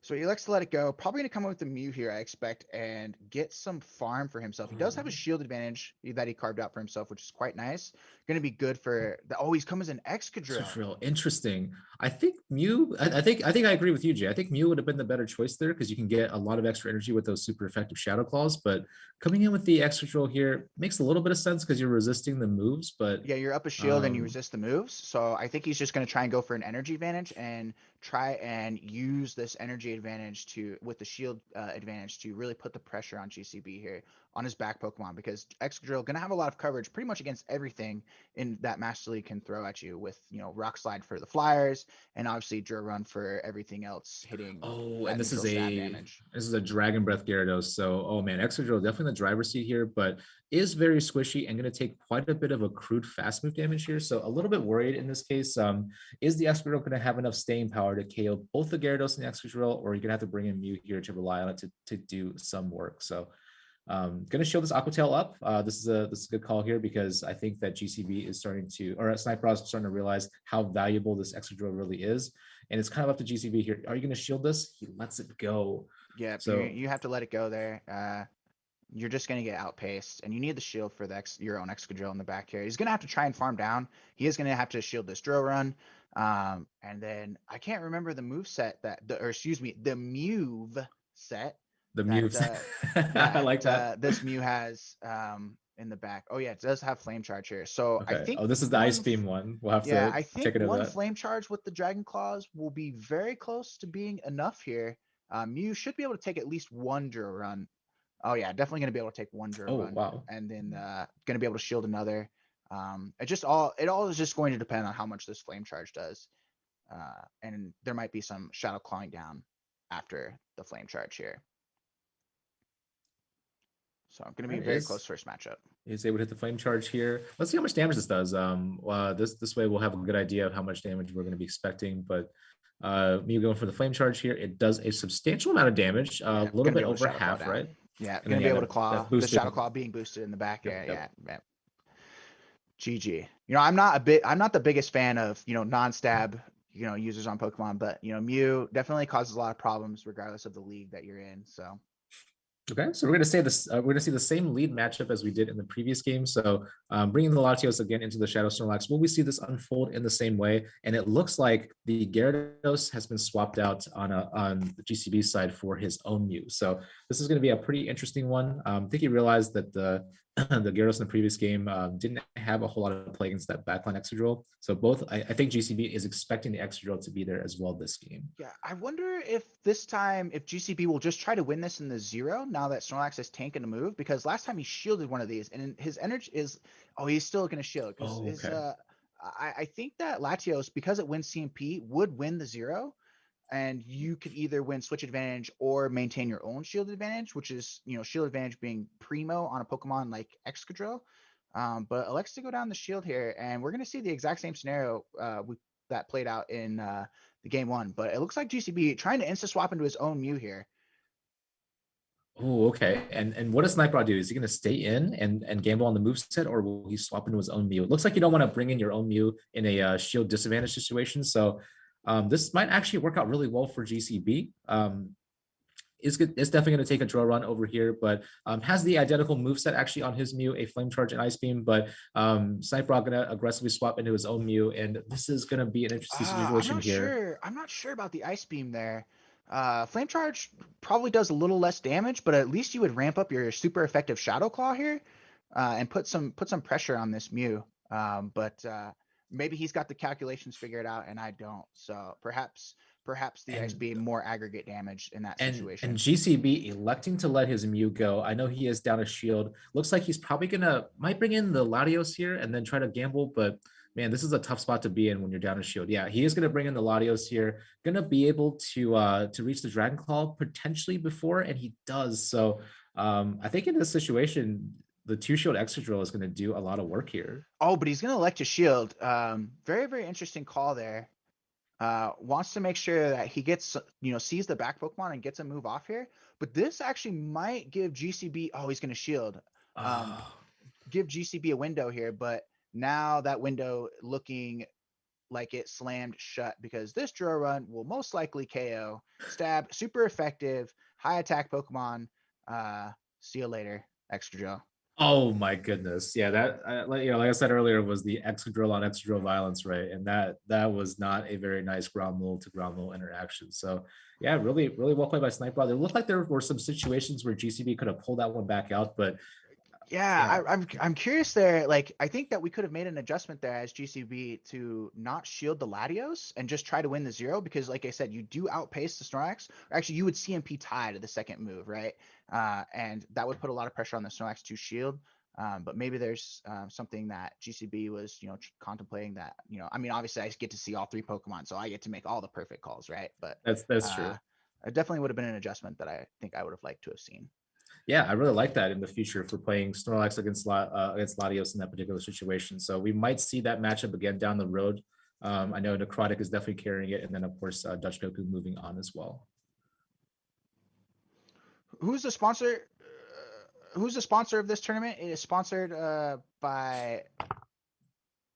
So he likes to let it go. Probably going to come up with the Mew here, I expect, and get some farm for himself. He does have a shield advantage that he carved out for himself, which is quite nice. Going to be good for the. Oh, he's come as an Excadrill. Interesting. I think Mew. I think I agree with you, Jay. I think Mew would have been the better choice there because you can get a lot of extra energy with those super effective Shadow Claws. But coming in with the Excadrill here makes a little bit of sense because you're resisting the moves. But yeah, you're up a shield and you resist the moves. So I think he's just going to try and go for an energy advantage and try and use this energy advantage with the shield advantage to really put the pressure on GCB here on his back Pokemon, because Excadrill going to have a lot of coverage pretty much against everything in that Master League can throw at you with, Rock Slide for the flyers and obviously Drill Run for everything else hitting. Oh, and this is a Dragon Breath Gyarados. So, oh man, Excadrill definitely the driver's seat here, but is very squishy and going to take quite a bit of accrued fast move damage here. So a little bit worried in this case. Is the Excadrill going to have enough staying power to KO both the Gyarados and the Excadrill, or are you going to have to bring in Mew here to rely on it to do some work? So going to show this Aqua Tail up. This is a good call here because I think that GCB is starting to, or Snipe Bra is starting to realize how valuable this Excadrill really is. And it's kind of up to GCB here. Are you going to shield this? He lets it go. Yeah, so you have to let it go there. You're just going to get outpaced, and you need the shield for your own Excadrill in the back here. He's going to have to try and farm down. He is going to have to shield this Drill Run. And then I can't remember the move set the Mew set. The Mew. I like that. This Mew has in the back. Oh yeah, it does have Flame Charge here. So okay. I think. Oh, this is the Ice Beam one. We'll have to. I think one Flame Charge with the Dragon Claws will be very close to being enough here. Mew should be able to take at least one Drill Run. Oh yeah, definitely going to be able to take one Drill Run. Wow. And then going to be able to shield another. It all is just going to depend on how much this Flame Charge does. And there might be some Shadow Clawing down after the Flame Charge here. So I'm going to be very close first matchup. He's able to hit the Flame Charge here. Let's see how much damage this does. This way we'll have a good idea of how much damage we're going to be expecting. But Mew going for the Flame Charge here, it does a substantial amount of damage, a little bit over half, right? Yeah, going to be able to claw the Shadow Claw being boosted in the back. Yep. GG. I'm not the biggest fan of non-stab users on Pokemon, but Mew definitely causes a lot of problems regardless of the league that you're in. So. Okay, so we're going to say this. We're going to see the same lead matchup as we did in the previous game. So bringing the Latios again into the Shadow Snorlax, will we see this unfold in the same way? And it looks like the Gyarados has been swapped out on the GCB side for his own Mew. So this is going to be a pretty interesting one. I think he realized that the Gyarados in the previous game didn't have a whole lot of play against that backline Excadrill. So I think GCB is expecting the Excadrill to be there as well this game. Yeah, I wonder if this time, if GCB will just try to win this in the 0 now that Snorlax has tanking a move, because last time he shielded one of these and his energy is, he's still going to shield. Okay. I think that Latios, because it wins CMP, would win the 0. And you could either win switch advantage or maintain your own shield advantage, which is, shield advantage being primo on a Pokemon like Excadrill. But elects to go down the shield here, and we're going to see the exact same scenario that played out in the game 1. But it looks like GCB trying to insta swap into his own Mew here. Oh, okay. And what does Snipe Bra do? Is he going to stay in and gamble on the moveset, or will he swap into his own Mew? It looks like you don't want to bring in your own Mew in a shield disadvantage situation. So this might actually work out really well for GCB. is definitely going to take a draw run over here, but has the identical moveset actually on his Mew, a Flame Charge and Ice Beam, but Snipe going to aggressively swap into his own Mew, and this is going to be an interesting situation here. I'm not sure about the Ice Beam there. Flame Charge probably does a little less damage, but at least you would ramp up your super effective Shadow Claw here, and put some pressure on this Mew. But maybe he's got the calculations figured out and I don't. So perhaps the Ice Beam more aggregate damage in that situation. And GCB electing to let his Mew go. I know he is down a shield. Looks like he's probably might bring in the Latios here and then try to gamble, but man, this is a tough spot to be in when you're down a shield. Yeah, he is going to bring in the Latios here. Going to be able to reach the Dragon Claw potentially before, and he does. So I think in this situation, the 2-shield extra drill is going to do a lot of work here. Oh, but he's going to elect to shield. Very, very interesting call there. Wants to make sure that he gets, sees the back Pokemon and gets a move off here. But this actually might give GCB, he's going to shield. Give GCB a window here, but now that window looking like it slammed shut because this draw run will most likely KO, stab, super effective, high attack Pokemon. See you later, extra draw. Oh my goodness. Yeah, that like I said earlier, was the extra drill on extra drill violence, right? And that was not a very nice ground rule to ground rule interaction. So yeah, really, really well played by Snipe. It looked like there were some situations where GCB could have pulled that one back out, but yeah. I'm curious there. Like, I think that we could have made an adjustment there as GCB to not shield the Latios and just try to win the 0 because, like I said, you do outpace the Snorlax. Actually, you would CMP tie to the second move, right? And that would put a lot of pressure on the Snorlax to shield. But maybe there's something that GCB was, contemplating that, obviously I get to see all 3 Pokemon, so I get to make all the perfect calls, right? But that's true. It definitely would have been an adjustment that I think I would have liked to have seen. Yeah, I really like that in the future for playing Snorlax against Latios in that particular situation. So we might see that matchup again down the road. I know Necrotic is definitely carrying it, and then of course Dutch Goku moving on as well. Who's the sponsor? Who's the sponsor of this tournament? It is sponsored by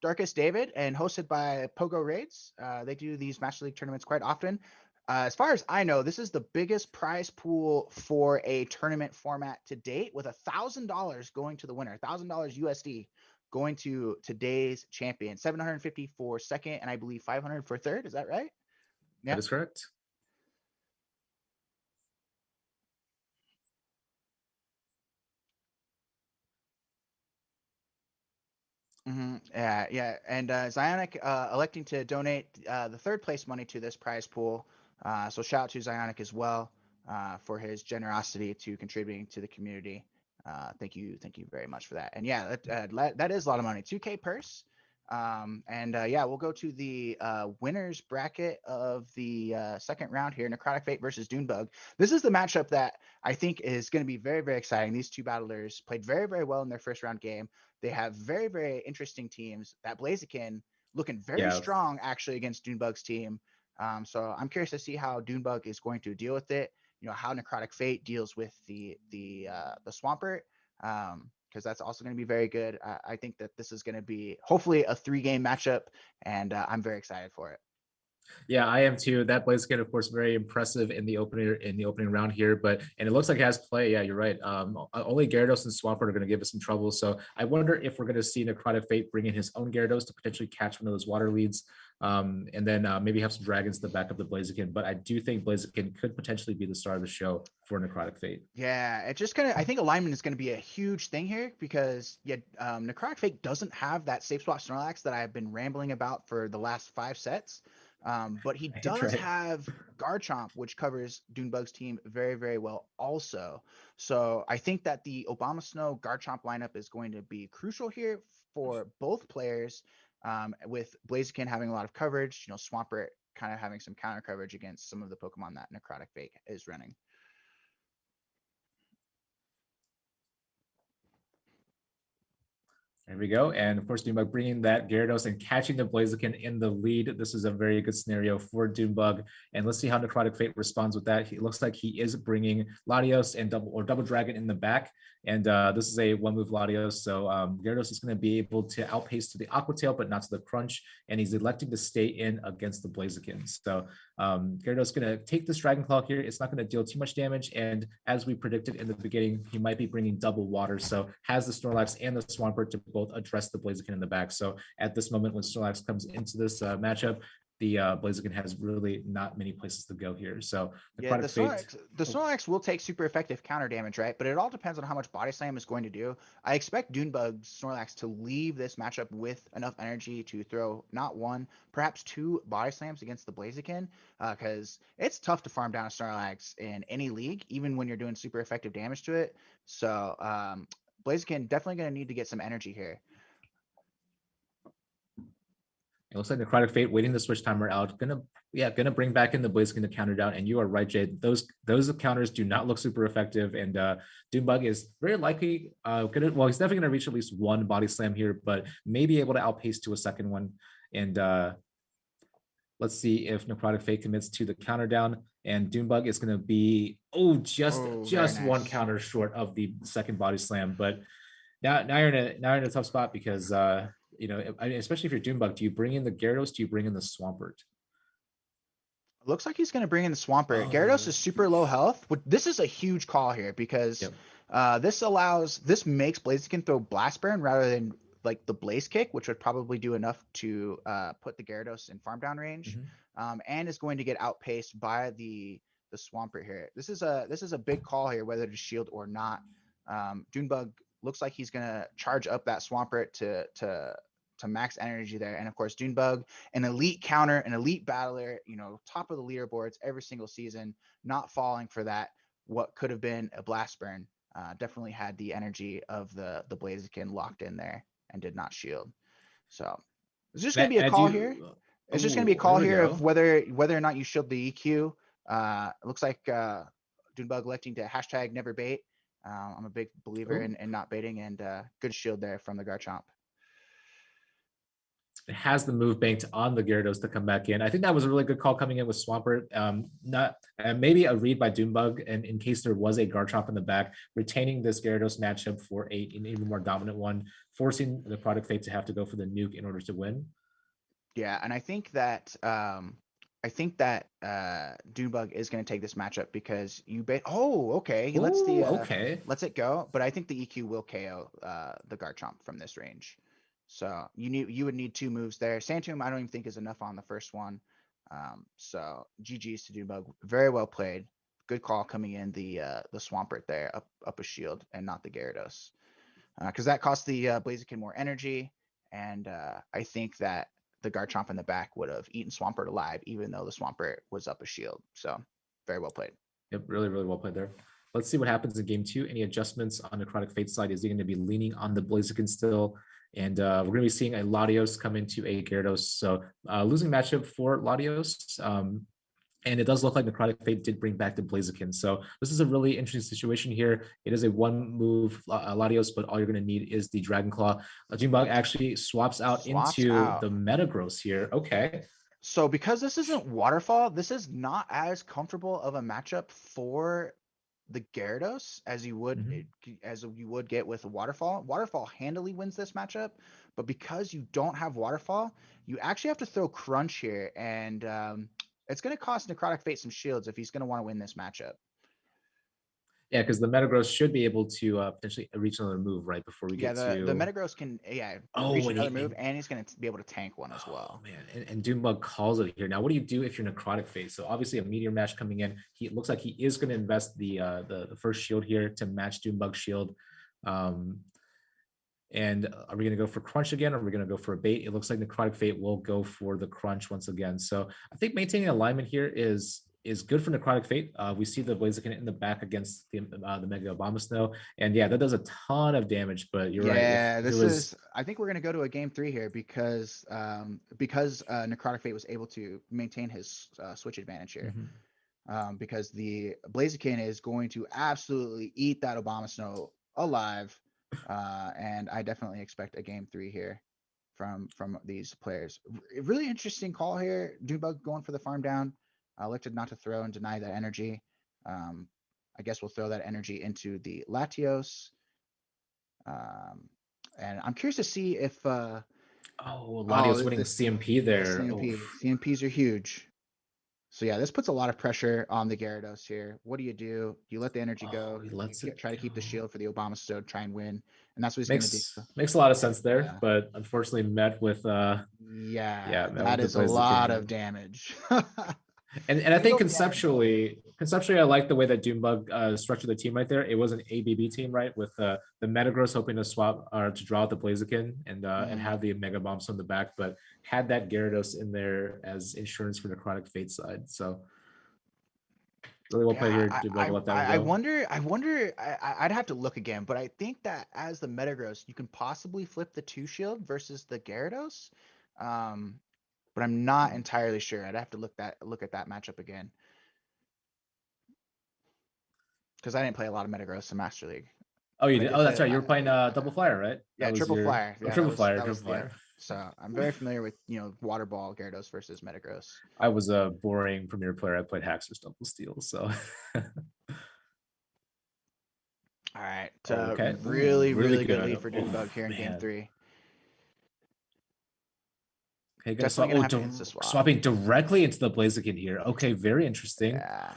Darkest David and hosted by Pogoraids. They do these Master League tournaments quite often. As far as I know, this is the biggest prize pool for a tournament format to date, with $1,000 going to the winner, $1,000 USD going to today's champion, 750 for second, and I believe 500 for third. Is that right? Yeah, that is correct. Yeah. And Zionic electing to donate the third place money to this prize pool. So shout out to Zionic as well for his generosity to contributing to the community. Thank you very much for that. And yeah, that is a lot of money. 2K purse. We'll go to the winners bracket of the second round here. Necrotic Fate versus Dunebug. This is the matchup that I think is going to be very, very exciting. These two battlers played very, very well in their first round game. They have very, very interesting teams. That Blaziken looking very strong actually against Dunebug's team. So I'm curious to see how Dunebug is going to deal with it. How Necrotic Fate deals with the Swampert. Because that's also going to be very good. I think that this is going to be hopefully a 3-game matchup, and I'm very excited for it. Yeah, I am too. That Blaziken, of course, very impressive in the opening round here, and it looks like it has play. Yeah, you're right. Only Gyarados and Swampert are going to give us some trouble. So I wonder if we're going to see Necrotic Fate bring in his own Gyarados to potentially catch one of those water leads, and then maybe have some dragons to back up the Blaziken. But I do think Blaziken could potentially be the star of the show for Necrotic Fate. Yeah, it's just I think alignment is going to be a huge thing here because Necrotic Fate doesn't have that safe spot Snorlax that I've been rambling about for the last 5 sets. But he does have Garchomp, which covers Dunebug's team very, very well also. So I think that the Obama Snow Garchomp lineup is going to be crucial here for both players, with Blaziken having a lot of coverage, Swampert kind of having some counter coverage against some of the Pokemon that Necrotic Fate is running. There we go. And of course, Dunebug bringing that Gyarados and catching the Blaziken in the lead. This is a very good scenario for Dunebug. And let's see how Necrotic Fate responds with that. It looks like he is bringing Latios and Double Dragon in the back. And this is a 1-move Latios. So Gyarados is going to be able to outpace to the Aqua Tail, but not to the Crunch. And he's electing to stay in against the Blaziken. So Gyarados going to take this Dragon Claw here. It's not going to deal too much damage. And as we predicted in the beginning, he might be bringing double water. So has the Snorlax and the Swampert to both address the Blaziken in the back. So at this moment, when Snorlax comes into this matchup, the Blaziken has really not many places to go here. So Yeah, Necrotic Fate. The Snorlax will take super effective counter damage, right? But it all depends on how much Body Slam is going to do. I expect Dunebug Snorlax to leave this matchup with enough energy to throw not one, perhaps two Body Slams against the Blaziken, because it's tough to farm down a Snorlax in any league, even when you're doing super effective damage to it. So Blaziken definitely going to need to get some energy here. It looks like Necrotic Fate waiting the switch timer out. Gonna bring back in the Blaziken to counter down. And you are right, Jay. Those counters do not look super effective. And Dunebug is very likely he's definitely gonna reach at least one body slam here, but may be able to outpace to a second one. And let's see if Necrotic Fate commits to the counter down. And Dunebug is gonna be just nice. one counter short of the second body slam. But now you're in a tough spot because especially if you're Dunebug, do you bring in the Gyarados? Do you bring in the Swampert? Looks like he's going to bring in the Swampert. Gyarados is super low health. This is a huge call here because this makes Blaziken throw Blast Burn rather than like the Blaze Kick, which would probably do enough to put the Gyarados in farm down range, and is going to get outpaced by the Swampert here. This is a big call here, whether to shield or not. Dunebug looks like he's going to charge up that Swampert to max energy there. And of course, Dunebug, an elite counter, an elite battler, top of the leaderboards every single season, not falling for that, what could have been a blast burn. Definitely had the energy of the Blaziken locked in there and did not shield. So it's just going to be a call here. It's just going to be a call here of whether or not you shield the EQ. It looks like Dunebug electing to hashtag never bait. I'm a big believer in not baiting, and good shield there from the Garchomp. It has the move banked on the Gyarados to come back in. I think that was a really good call coming in with Swampert. Maybe a read by Dunebug, and in case there was a Garchomp in the back, retaining this Gyarados matchup for an even more dominant one, forcing the Necrotic Fate to have to go for the nuke in order to win. Yeah, and I think that Dunebug is going to take this matchup because you bet. Oh, okay. He lets lets it go, but I think the EQ will KO the Garchomp from this range. So you would need two moves there. Sandtomb, I don't even think is enough on the first one. So GG's to Dunebug. Very well played. Good call coming in the Swampert there up a shield and not the Gyarados, because that cost the Blaziken more energy, and I think that the Garchomp in the back would have eaten Swampert alive, even though the Swampert was up a shield. So very well played. Yep, really, really well played there. Let's see what happens in game two. Any adjustments on the Necrotic Fate side? Is he going to be leaning on the Blaziken still? And we're going to be seeing a Latios come into a Gyarados. So losing matchup for Latios. And it does look like Necrotic Fate did bring back the Blaziken. So this is a really interesting situation here. It is a one move Latios, but all you're going to need is the Dragon Claw. Dunebug actually swaps out into the Metagross here. Okay. So because this isn't Waterfall, this is not as comfortable of a matchup for the Gyarados as you would get with a Waterfall. Waterfall handily wins this matchup, but because you don't have Waterfall, you actually have to throw Crunch here, and it's going to cost Necrotic Fate some shields if he's going to want to win this matchup. Yeah, because the Metagross should be able to potentially reach another move right before we get to... the Metagross can reach another move, and he's going to be able to tank one as well. Oh, man, and Dunebug calls it here. Now, what do you do if you're Necrotic Fate? So obviously a Meteor Mash coming in. He looks like he is going to invest the first shield here to match Dunebug's shield. And are we going to go for Crunch again, or are we going to go for a bait? It looks like Necrotic Fate will go for the Crunch once again. So I think maintaining alignment here is good for Necrotic Fate. We see the Blaziken in the back against the Mega Abomasnow, and yeah, that does a ton of damage. But you're right. Yeah, I think we're going to go to a game 3 here because Necrotic Fate was able to maintain his switch advantage here. Because the Blaziken is going to absolutely eat that Abomasnow alive. And I definitely expect a game 3 here from these players. Really interesting call here. Dunebug going for the farm down. Elected not to throw and deny that energy. I guess we'll throw that energy into the Latios. And I'm curious to see if Latios winning CMP there. CMPs are huge. So yeah, this puts a lot of pressure on the Gyarados here. What do? You let the energy go. He You lets it try to keep the go. shield for the Obama Stone, try and win, and that's what he's gonna do. Makes a lot of sense And, there, but unfortunately met with yeah, met with that the is a Blaziken lot here. of damage. And I Big think old damage. conceptually, I like the way that Dunebug structured the team right there. It was an ABB team, right, with the Metagross hoping to swap or to draw out the Blaziken and Mhm. have the Mega Bombs on the back, but had that Gyarados in there as insurance for the Necrotic Fate side. So really well played here. Dunebug let that I go. wonder. I'd have to look again, but I think that as the Metagross, you can possibly flip the 2 shield versus the Gyarados. But I'm not entirely sure. I'd have to look at that matchup again. Because I didn't play a lot of Metagross in Master League. Oh, you But I did? did Oh, play that's right. You were playing double flyer, right? yeah, That was triple your flyer. Yeah, triple flyer, that triple was flyer. So I'm very familiar with water ball Gyarados versus Metagross. I was a boring Premier player. I played Haxor's Double Steel, so All right. okay. Ooh, Really good lead good. for Oh Dunebug here in game man. 3. Okay, gonna Definitely swap. gonna Oh, have to insta swap. swapping directly into the Blaziken here. Okay, very interesting. Yeah.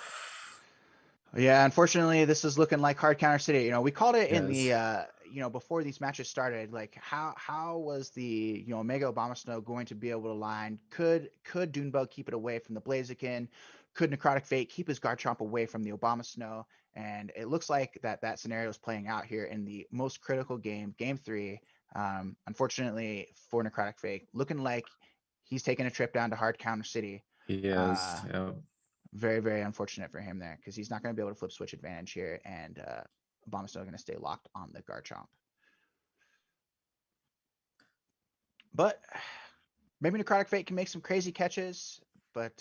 Yeah, unfortunately, this is looking like hard counter city. We called it in Yes. the before these matches started. Like, how was the Mega Obama Snow going to be able to line? Could Dunebug keep it away from the Blaziken? Could Necrotic Fate keep his Garchomp away from the Obama Snow? And it looks like that scenario is playing out here in the most critical game, game 3. Unfortunately for Necrotic Fate, looking like he's taking a trip down to hard counter city. He is. Yeah. Very, very unfortunate for him there because he's not going to be able to flip switch advantage here, and Obama's still going to stay locked on the Garchomp. But maybe Necrotic Fate can make some crazy catches, but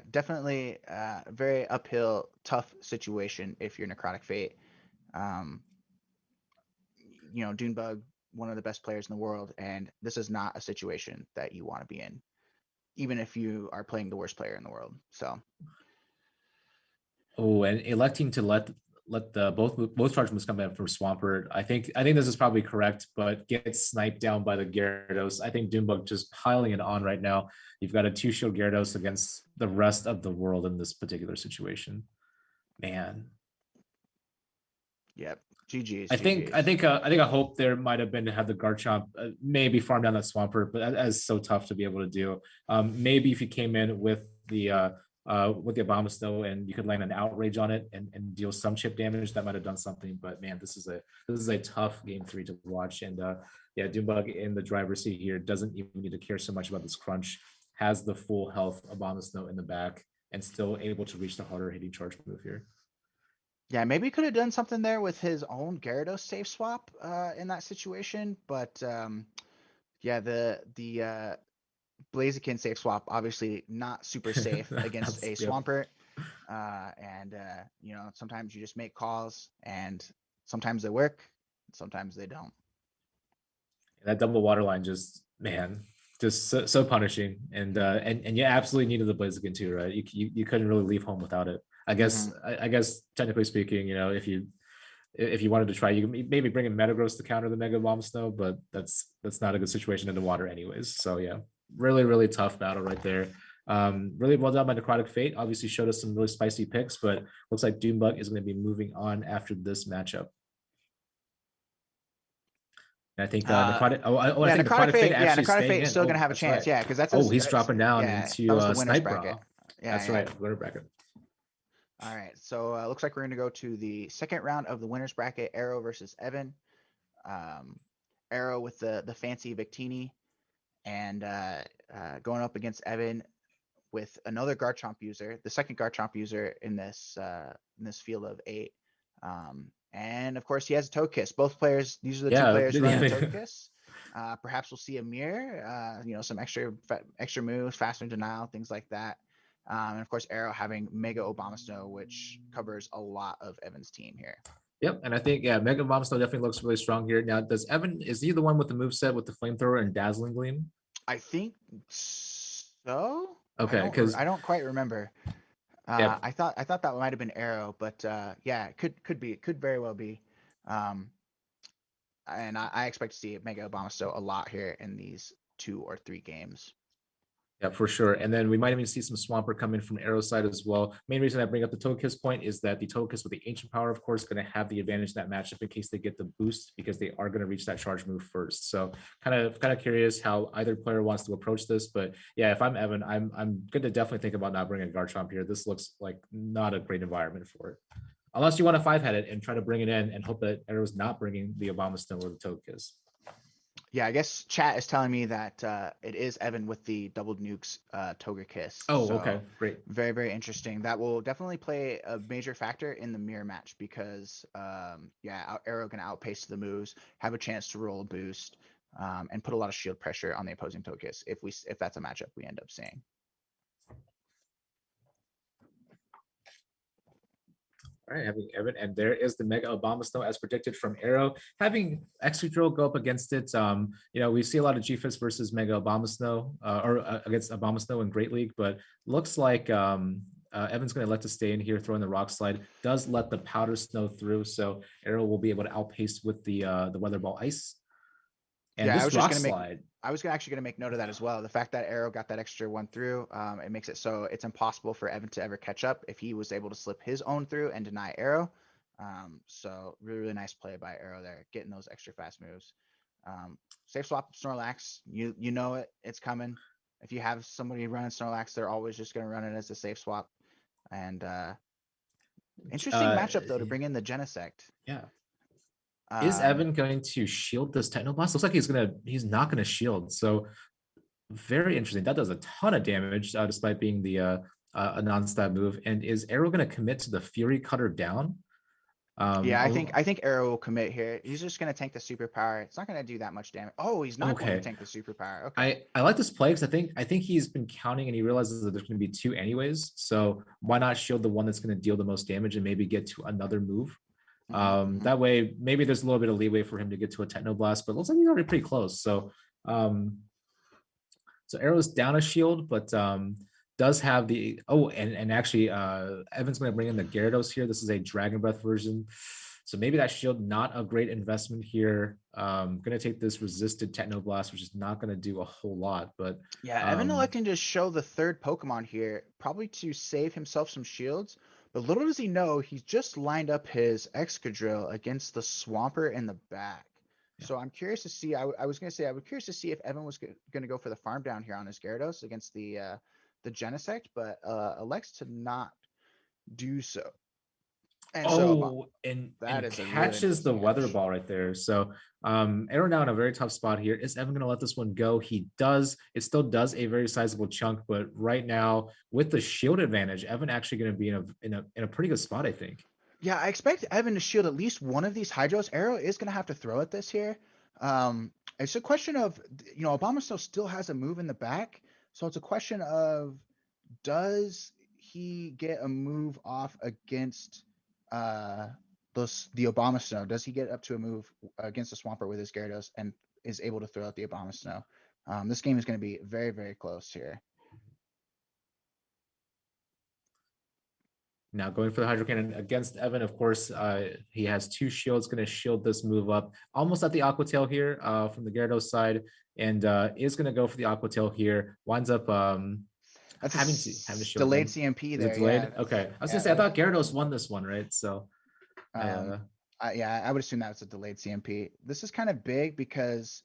definitely a very uphill, tough situation if you're Necrotic Fate. Dunebug, one of the best players in the world, and this is not a situation that you want to be in, even if you are playing the worst player in the world. So. Oh, and electing to let the both charge moves come in from Swampert. I think this is probably correct, but gets sniped down by the Gyarados. I think Dunebug just piling it on right now. You've got a 2-shield Gyarados against the rest of the world in this particular situation. Man. Yep. GG's. I think I hope there might have been to have the Garchomp maybe farm down that Swampert, but that is so tough to be able to do. Maybe if you came in with the Abomasnow and you could land an outrage on it and deal some chip damage, that might have done something. But man, this is a tough game 3 to watch. And yeah, Dunebug in the driver's seat here doesn't even need to care so much about this crunch. Has the full health Abomasnow in the back and still able to reach the harder hitting charge move here. Yeah, maybe he could have done something there with his own Gyarados safe swap in that situation, but yeah, the Blaziken safe swap obviously not super safe against a Swampert, and sometimes you just make calls, and sometimes they work, sometimes they don't. That double water line just so punishing, and you absolutely needed the Blaziken too, right? You couldn't really leave home without it. I guess technically speaking, if you wanted to try, you could maybe bring in Metagross to counter the Mega Bomb Snow, but that's not a good situation in the water anyways. So yeah, really tough battle right there. Really well done by Necrotic Fate. Obviously showed us some really spicy picks, but looks like Dunebug is going to be moving on after this matchup. And I think Necrotic. I think Necrotic Fate actually Necrotic staying Fate is in. still gonna have a That's chance. right. Yeah, because that's he's dropping down into that was the winner's Snipe bracket. Brawl. Yeah, That's right, winner bracket. All right, so looks like we're going to go to the second round of the winner's bracket, Arrow versus Evan. Arrow with the fancy Victini, and going up against Evan with another Garchomp user, the second Garchomp user in this field of 8. And of course, he has a Togekiss. Both players, these are the two players running Togekiss. Perhaps we'll see a mirror, some extra moves, faster denial, things like that. And of course, Arrow having Mega Abomasnow, which covers a lot of Evan's team here. Yep, and I think Mega Abomasnow definitely looks really strong here. Now, is he the one with the moveset with the flamethrower and Dazzling Gleam? I think so. Okay, because I don't quite remember. Yeah. I thought that might have been Arrow, but yeah, it could very well be. And I expect to see Mega Abomasnow a lot here in these 2 or 3 games. Yeah, for sure. And then we might even see some Swampert come in from Arrow side as well. Main reason I bring up the Togekiss point is that the Togekiss with the Ancient Power, of course, going to have the advantage in that matchup in case they get the boost because they are going to reach that charge move first. So kind of curious how either player wants to approach this. But yeah, if I'm Evan, I'm going to definitely think about not bringing Garchomp here. This looks like not a great environment for it. Unless you want to 5-head it and try to bring it in and hope that Arrow's not bringing the Abomasnow or the Togekiss. Yeah, I guess chat is telling me that it is Evan with the double nukes Togekiss. Oh, So okay, great. very, very interesting. That will definitely play a major factor in the mirror match because Arrow gonna outpace the moves, have a chance to roll a boost, and put a lot of shield pressure on the opposing Togekiss if that's a matchup we end up seeing. All right, having Evan, and there is the Mega Abomasnow as predicted from Arrow. Having Excadrill go up against it, we see a lot of GFIS versus Mega Abomasnow, against Abomasnow in Great League, but looks like Evan's going to let this stay in here, throwing the Rock Slide. Does let the Powder Snow through, so Arrow will be able to outpace with the Weather Ball Ice. And Yeah, this Rock Slide. I was actually going to make note of that as well. The fact that Arrow got that extra one through, it makes it so it's impossible for Evan to ever catch up if he was able to slip his own through and deny Arrow. So really, really nice play by Arrow there, getting those extra fast moves. Safe swap Snorlax, you know it's coming. If you have somebody running Snorlax, they're always just going to run it as a safe swap. And interesting matchup though to bring in the Genesect. Yeah. Is Evan going to shield this Technoblast? Looks like he's not gonna shield. So very interesting. That does a ton of damage, despite being the a non-stab move. And is Arrow gonna commit to the Fury Cutter down? Yeah, I think Arrow will commit here. He's just gonna tank the superpower. It's not gonna do that much damage. Oh, he's not going to tank the superpower. Okay. I like this play because I think he's been counting and he realizes that there's gonna be two anyways. So why not shield the one that's gonna deal the most damage and maybe get to another move? That way maybe there's a little bit of leeway for him to get to a Technoblast, but it looks like he's already pretty close. So Arrow's down a shield, but does have the and actually Evan's going to bring in the Gyarados here. This is a Dragon Breath version, so maybe that shield not a great investment here. Going to take this resisted Technoblast, which is not going to do a whole lot, but yeah, Evan electing to show the third Pokemon here, probably to save himself some shields. But little does he know, he's just lined up his Excadrill against the Swampert in the back. Yeah. So I'm curious to see. I was going to say I was curious to see if Evan was going to go for the farm down here on his Gyarados against the Genesect, but elects to not do so. And and catches the Weather Ball right there. So Arrow now in a very tough spot here. Is Evan going to let this one go? He does. It still does a very sizable chunk, but right now with the shield advantage, Evan actually going to be in a pretty good spot, I think. Yeah, I expect Evan to shield at least one of these Hydros. Arrow is going to have to throw at this here. It's a question of, Abomasnow still has a move in the back. So it's a question of, does he get a move off against the Abomasnow? Does he get up to a move against the Swampert with his Gyarados and is able to throw out the Abomasnow? This game is going to be very, very close here. Now going for the Hydro Cannon against Evan, of course, he has two shields, going to shield this move up almost at the Aqua Tail here from the Gyarados side, and is going to go for the Aqua Tail here. Winds up having to shield delayed them. CMP there. Delayed? Yeah. Okay. I was going to say, I thought Gyarados won this one, right? So I would assume that was a delayed CMP. This is kind of big because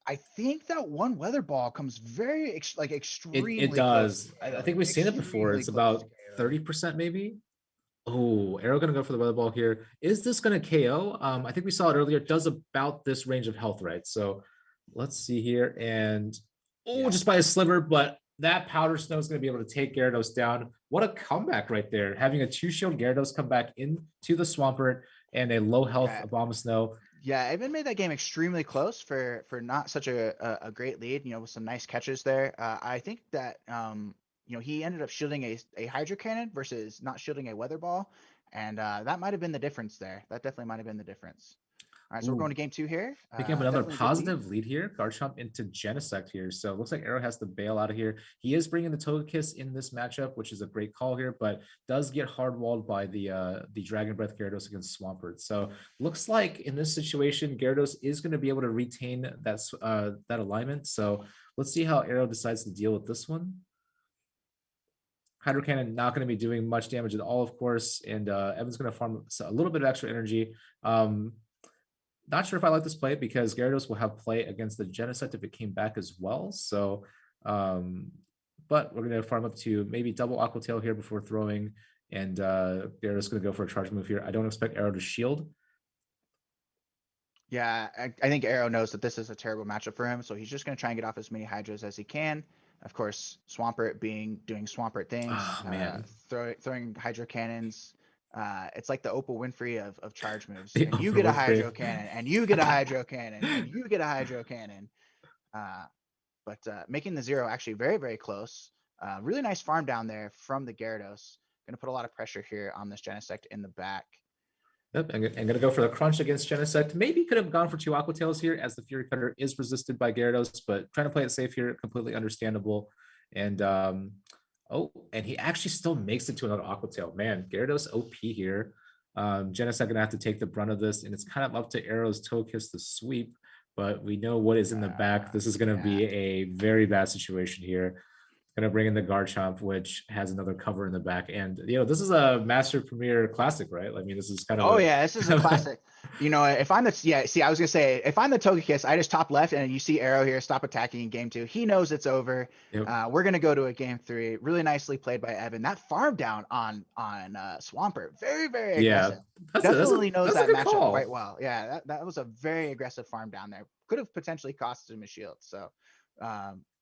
I think that one Weather Ball comes very extremely. It does. I think we've seen it before. It's about 30% maybe. Oh, Arrow gonna go for the Weather Ball here. Is this gonna KO? I think we saw it earlier. It does about this range of health, right? So let's see here. And just by a sliver, but that Powder Snow is gonna be able to take Gyarados down. What a comeback right there. Having a 2-shield Gyarados come back into the Swampert and a low health Abomasnow. Yeah, Evan made that game extremely close for not such a great lead, with some nice catches there. I think that he ended up shielding a Hydro Cannon versus not shielding a Weather Ball, and that might have been the difference there. That definitely might have been the difference. All right, so we're going to game 2 here. Picking up another Definitely a good lead. positive lead here. Garchomp into Genesect here. So it looks like Arrow has to bail out of here. He is bringing the Togekiss in this matchup, which is a great call here, but does get hard walled by the Dragon Breath Gyarados against Swampert. So looks like in this situation, Gyarados is going to be able to retain that alignment. So let's see how Arrow decides to deal with this one. Hydro Cannon not going to be doing much damage at all, of course, and Evan's going to farm a little bit of extra energy. Not sure if I like this play because Gyarados will have play against the Genesect if it came back as well. So, but we're going to farm up to maybe double Aqua Tail here before throwing, and Gyarados is going to go for a charge move here. I don't expect Arrow to shield. Yeah, I think Arrow knows that this is a terrible matchup for him, so he's just going to try and get off as many Hydras as he can. Of course, Swampert doing Swampert things, man. throwing Hydro Cannons. It's like the Oprah Winfrey of charge moves. The And you Oprah get a Winfrey. Hydro Cannon, and you get a Hydro Cannon, and you get a Hydro Cannon. But making the 0 actually very, very close. Really nice farm down there from the Gyarados. Going to put a lot of pressure here on this Genesect in the back. Yep, I'm going to go for the crunch against Genesect. Maybe could have gone for 2 Aqua Tails here as the Fury Cutter is resisted by Gyarados, but trying to play it safe here, completely understandable. And oh, and he actually still makes it to another Aqua Tail. Man, Gyarados OP here. Genesect going to have to take the brunt of this, and it's kind of up to Arrow's Togekiss to sweep, but we know what is in the back. This is going to be a very bad situation here. Going to bring in the Garchomp, which has another cover in the back. And, this is a Master Premier Classic, right? I mean, this is kind of... Oh, yeah, this is a classic. If I'm the... I was going to say, if I'm the Togekiss, I just top left, and you see Arrow here, stop attacking in game 2. He knows it's over. Yep. We're going to go to a game 3. Really nicely played by Evan. That farm down on Swampert. Very, very aggressive. Definitely knows that matchup call quite well. Yeah, that was a very aggressive farm down there. Could have potentially costed him a shield. So...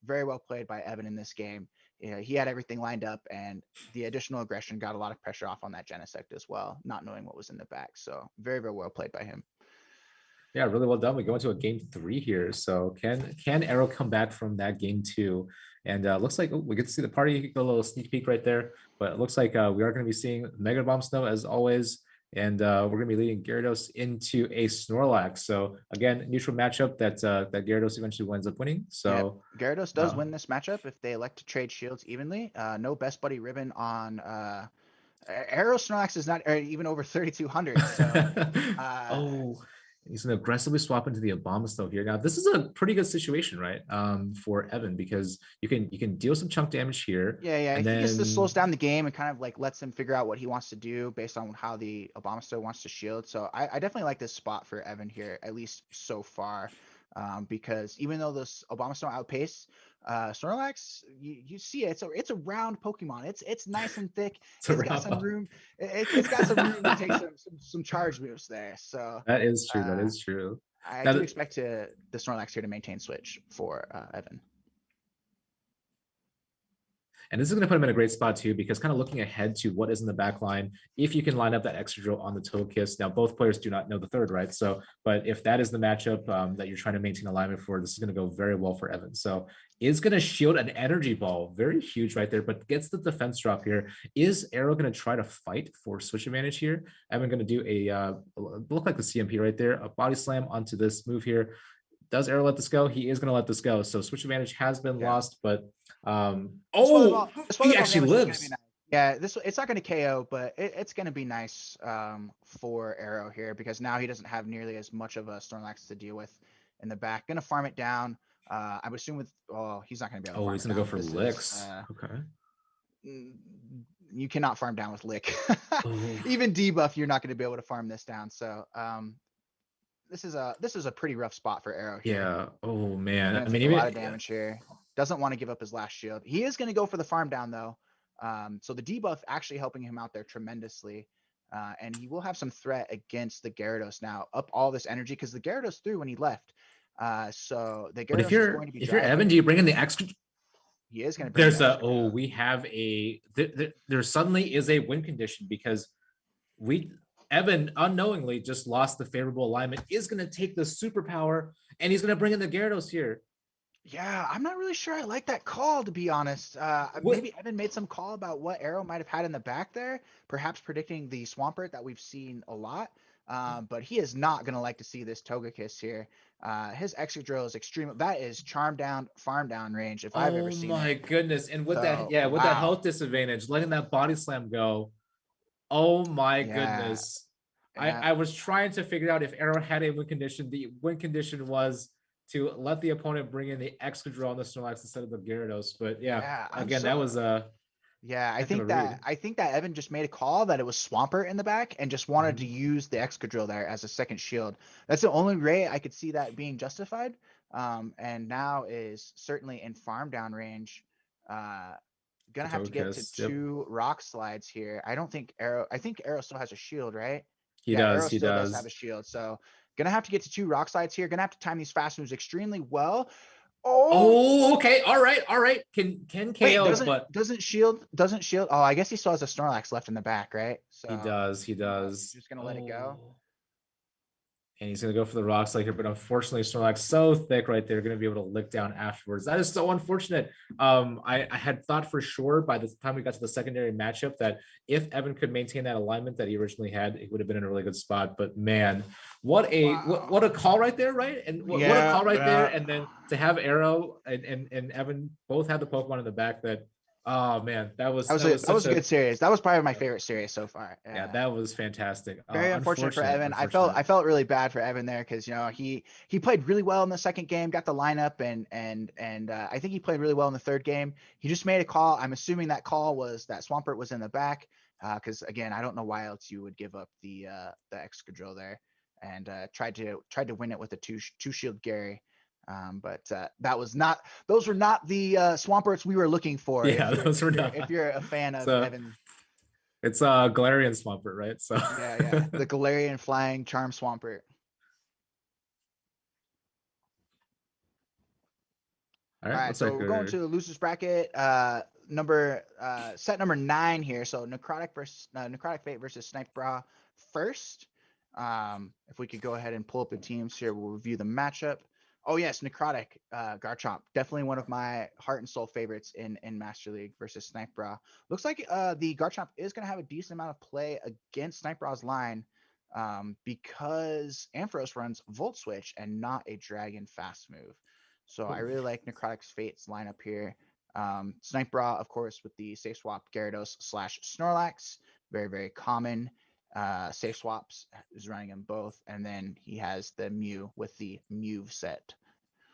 very well played by Evan in this game. He had everything lined up, and the additional aggression got a lot of pressure off on that Genesect as well, not knowing what was in the back. So very, very well played by him. Yeah, really well done. We go into a game 3 here. So can Arrow come back from that game 2? And looks like we get to see the party, a little sneak peek right there. But it looks like we are going to be seeing Mega Bomb Snow as always. And we're going to be leading Gyarados into a Snorlax. So again, neutral matchup that Gyarados eventually winds up winning. So yeah, Gyarados does win this matchup if they elect to trade shields evenly. No best buddy ribbon on Arrow. Snorlax is not even over 3,200. So, he's going to aggressively swap into the Abomasnow here. Now, this is a pretty good situation, right? For Evan, because you can deal some chunk damage here. Yeah. And then... this slows down the game and kind of like lets him figure out what he wants to do based on how the Abomasnow wants to shield. So I definitely like this spot for Evan here, at least so far. Because even though this Abomasnow outpace Snorlax, you see it, it's a round Pokemon. It's nice and thick. It's got some room. It's got some room to take some charge moves there. So that is true. That is true. I do expect the Snorlax here to maintain switch for Evan. And this is going to put him in a great spot too, because kind of looking ahead to what is in the back line, if you can line up that extra drill on the Togekiss. Now, both players do not know the third, right? So, but if that is the matchup that you're trying to maintain alignment for, this is going to go very well for Evan. So is going to shield an energy ball, very huge right there, but gets the defense drop here. Is Arrow going to try to fight for switch advantage here? Evan going to do a look like the CMP right there, a body slam onto this move here. Does Arrow let this go? He is going to let this go. So switch advantage has been lost, but he actually lives. Nice. Yeah, it's not going to KO, but it's going to be nice for Arrow here because now he doesn't have nearly as much of a Snorlax to deal with in the back. Going to farm it down. I would assume he's not going to be able to farm he's going to go for licks. Okay. You cannot farm down with lick. Even debuff, you're not going to be able to farm this down. So this is a pretty rough spot for Arrow here. Yeah. Oh man. I mean, a lot of damage here. Doesn't want to give up his last shield. He is going to go for the farm down though. So the debuff actually helping him out there tremendously. And he will have some threat against the Gyarados now. Up all this energy because the Gyarados threw when he left. So the Gyarados is going to be. If you're Evan, do you bring in the extra? He is going to. There's we have there suddenly is a win condition because Evan unknowingly just lost the favorable alignment, is going to take the superpower, and he's going to bring in the Gyarados here. Yeah, I'm not really sure I like that call, to be honest. Maybe Evan made some call about what Arrow might have had in the back there, perhaps predicting the Swampert that we've seen a lot. But he is not going to like to see this Togekiss here. His Excadrill is extreme. That is Charm Down, Farm Down range if I've ever Oh seen my it. goodness. And with that, So, yeah, with that wow. health disadvantage, letting that body slam go. Oh my Yeah. goodness. Yeah. I was trying to figure out if Arrow had a win condition. The win condition was to let the opponent bring in the Excadrill on the Snorlax instead of the Gyarados. But yeah, Yeah. again, that was Yeah, heck of a read. I think that Evan just made a call that it was Swampert in the back and just wanted to Mhm. use the Excadrill there as a second shield. That's the only way I could see that being justified. And now is certainly in farm down range. Gonna have to get to Togekiss, yep. 2 rock slides here. I think Arrow still has a shield, right? He Yeah, does, Arrow he still does have a does. shield. So gonna have to get to 2 rock slides here. Gonna have to time these fast moves extremely well. Oh, Oh, okay. All right, all right. Can wait, KO, but doesn't shield. Oh, I guess he still has a Snorlax left in the back, right? he So does, he no, does. just gonna let it go. Oh. And he's going to go for the rock slide here, but unfortunately, Snorlax so thick right there, going to be able to lick down afterwards. That is so unfortunate. I had thought for sure by the time we got to the secondary matchup that if Evan could maintain that alignment that he originally had, he would have been in a really good spot. But man, what a call right there, right? And what a Yeah, call right there. yeah. And then to have Arrow and Evan both have the Pokemon in the back that, oh man, that was That such was a a good series. That was probably my favorite series so far. yeah, that was fantastic. Very unfortunate for Evan. Unfortunate. I felt really bad for Evan there because he played really well in the second game, got the lineup, and I think he played really well in the third game. He just made a call. I'm assuming that call was that Swampert was in the back because again, I don't know why else you would give up the Excadrill there and tried to win it with a two shield Gary. But that was not; those were not the Swamperts we were looking for. Yeah, those were not. If you're a fan of So Evan. it's Galarian Swampert, right? So Yeah. The Galarian Flying Charm Swampert. all All right, right, looks like so we're going to the losers bracket, set number 9 here. So Necrotic Fate versus Snipe Bra first. If we could go ahead and pull up the teams here, we'll review the matchup. Oh yes, Necrotic, Garchomp, definitely one of my heart and soul favorites in Master League versus Snipe Bra. Looks like the Garchomp is going to have a decent amount of play against Snipe Bra's line because Ampharos runs Volt Switch and not a Dragon Fast move. So I really like Necrotic's Fate's lineup here. Snipe Bra, of course, with the safe swap Gyarados / Snorlax, very, very common. Safe swaps is running them both, and then he has the Mew with the Mew set.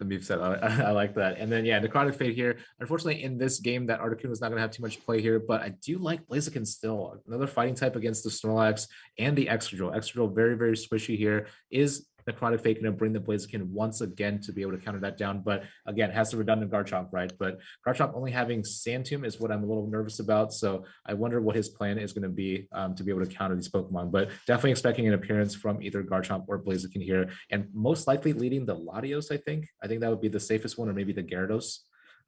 the move set. I like that. And then yeah, Necrotic Fate here. Unfortunately, in this game, that Articuno is not going to have too much play here, but I do like Blaziken still. Another fighting type against the Snorlax and the Excadrill. Excadrill very, very squishy here. Is Necrotic Fate going to bring the Blaziken once again to be able to counter that down? But again, it has the redundant Garchomp, right? But Garchomp only having Sand Tomb is what I'm a little nervous about. So I wonder what his plan is going to be able to counter these Pokemon. But definitely expecting an appearance from either Garchomp or Blaziken here, and most likely leading the Latios. I think that would be the safest one, or maybe the Gyarados.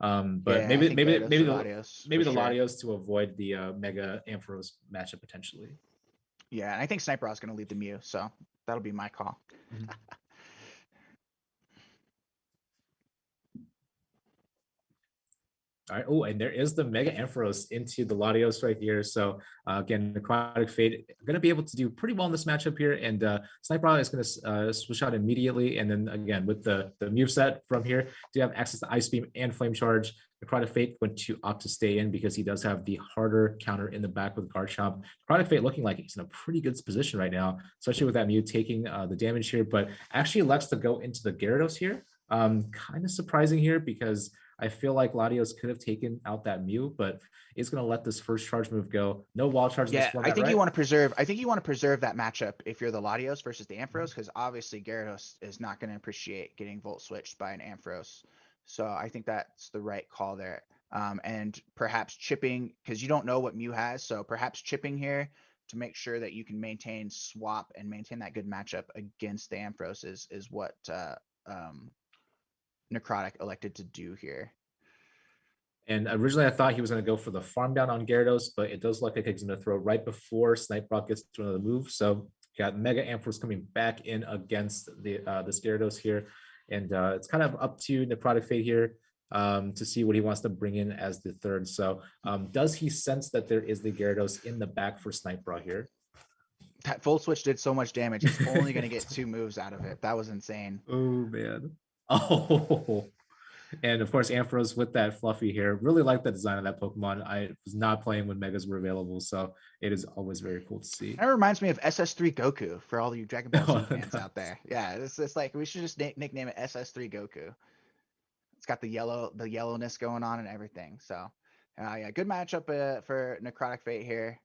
But Yeah, I maybe think maybe Gyarados maybe or the Latios, maybe for the sure. Latios to avoid the Mega Ampharos matchup potentially. Yeah, and I think Snipe Bra is going to lead the Mew, so that'll be my call. Mhm. All right. Oh, and there is the Mega Ampharos into the Latios right here. So again, Necrotic Fate going to be able to do pretty well in this matchup here. And Snipe Bra is going to switch out immediately. And then again, with the move set from here, do have access to Ice Beam and Flame Charge. Necrotic Fate went to opt to stay in because he does have the harder counter in the back with Garchomp. Necrotic Fate looking like he's in a pretty good position right now, especially with that Mew taking the damage here, but actually elects to go into the Gyarados here. Kind of surprising here because I feel like Latios could have taken out that Mew, but it's going to let this first charge move go. No wild charge in this format, I think right? you want to preserve. I think you want to preserve that matchup if you're the Latios versus the Ampharos, because obviously Gyarados is not going to appreciate getting Volt switched by an Ampharos. So I think that's the right call there. And perhaps chipping, because you don't know what Mew has, so perhaps chipping here to make sure that you can maintain swap and maintain that good matchup against the Ampharos is what Necrotic elected to do here. And originally I thought he was going to go for the farm down on Gyarados, but it does look like he's going to throw right before Snipe Bra gets to another move. So got Mega Ampharos coming back in against the this Gyarados here. And it's kind of up to Necrotic Fate here to see what he wants to bring in as the third. So does he sense that there is the Gyarados in the back for Snipe Bra here? That full switch did so much damage. He's only going to get 2 moves out of it. That was insane. Oh man. Oh. And of course, Ampharos with that fluffy hair. Really like the design of that Pokemon. I was not playing when Megas were available, so it is always very cool to see. That reminds me of SS3 Goku for all you Dragon Ball Z Oh, fans no. out there. Yeah, it's like we should just nickname it SS3 Goku. It's got the yellowness going on and everything. So, yeah, good matchup for Necrotic Fate here.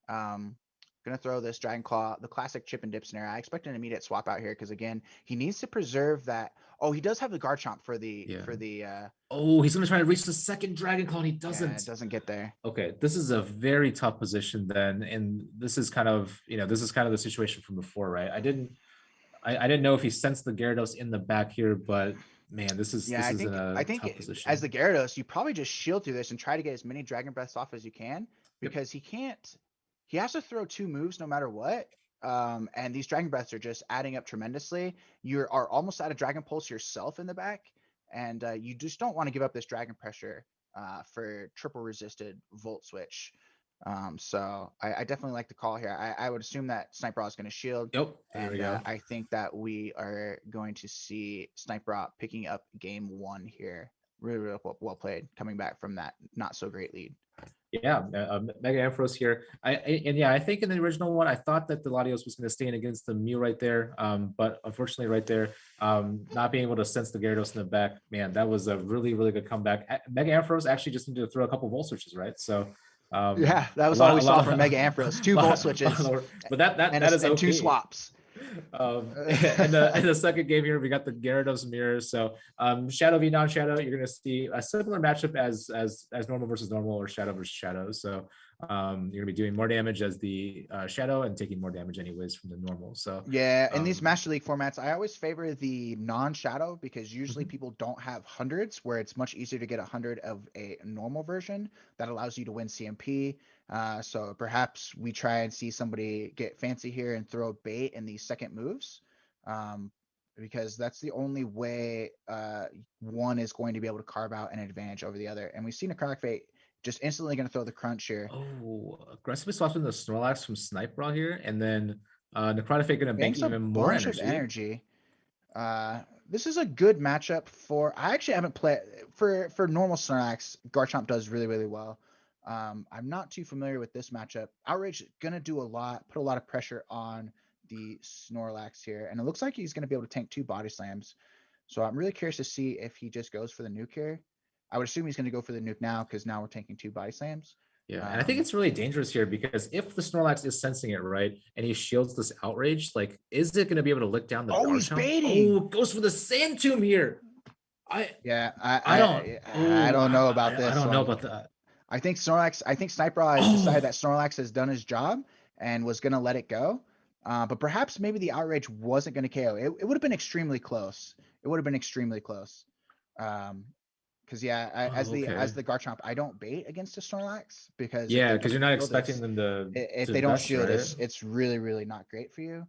Gonna throw this Dragon Claw, the classic chip and dip scenario. I expect an immediate swap out here because again, he needs to preserve that. Oh, he does have the Garchomp for the Oh, he's gonna try to reach the second Dragon Claw and he yeah, doesn't. it doesn't get there. Okay, this is a very tough position then, and this is kind of the situation from before, right? I didn't know if he sensed the Gyarados in the back here, but man, this is Yeah, I think tough position. as the Gyarados, you probably just shield through this and try to get as many Dragon Breaths off as you can because he can't. He has to throw 2 moves no matter what. And these Dragon Breaths are just adding up tremendously. You are almost out of Dragon Pulse yourself in the back, and you just don't want to give up this Dragon Pressure for triple resisted Volt Switch. So I definitely like the call here. I would assume that Snipe Raw is going to shield. Yep. There we go. I think that we are going to see Snipe Raw picking up game 1 here. Really well played, coming back from that not so great lead. Yeah, Mega Ampharos here. I think in the original one, I thought that the Latios was going to stand against the Mew right there. But unfortunately right there, not being able to sense the Gyarados in the back, man, that was a really, really good comeback. Mega Ampharos actually just needed to throw a couple Volt Switches, right? So yeah, that was all we saw from Mega Ampharos. 2 Volt Switches. But that is okay. 2 swaps. In the second game here, we got the Gyarados mirror. So Shadow v non-Shadow, you're gonna see a similar matchup as normal versus normal or Shadow versus Shadow. So you're gonna be doing more damage as the Shadow and taking more damage anyways from the normal. So yeah, in these Master League formats, I always favor the non-Shadow because usually people don't have hundreds, where it's much easier to get 100 of a normal version that allows you to win CMP. So perhaps we try and see somebody get fancy here and throw bait in these second moves, because that's the only way one is going to be able to carve out an advantage over the other. And we've seen a Necrotic Fate just instantly going to throw the crunch here. Oh, aggressively swapping the Snorlax from Snipe Raw here, and then Necrotic Fate going to bank even more energy. This is a good matchup for. I actually haven't played for normal Snorlax. Garchomp does really, really well. I'm not too familiar with this matchup. Outrage gonna do a lot, put a lot of pressure on the Snorlax here, and it looks like he's gonna be able to tank 2 body slams. So I'm really curious to see if he just goes for the nuke here. I would assume he's gonna go for the nuke now because now we're tanking 2 body slams. Yeah, and I think it's really dangerous here because if the Snorlax is sensing it right and he shields this Outrage, like, is it gonna be able to lick down the? Oh, he's baiting. Oh, goes for the Sand Tomb here. I don't know about this. I don't know about that. I think Snipe Raw has decided that Snorlax has done his job and was going to let it go. But perhaps maybe the Outrage wasn't going to KO. It would have been extremely close. Because as the Garchomp, I don't bait against a Snorlax because because you're not expecting them to. If they don't shield, right? It's really, really not great for you.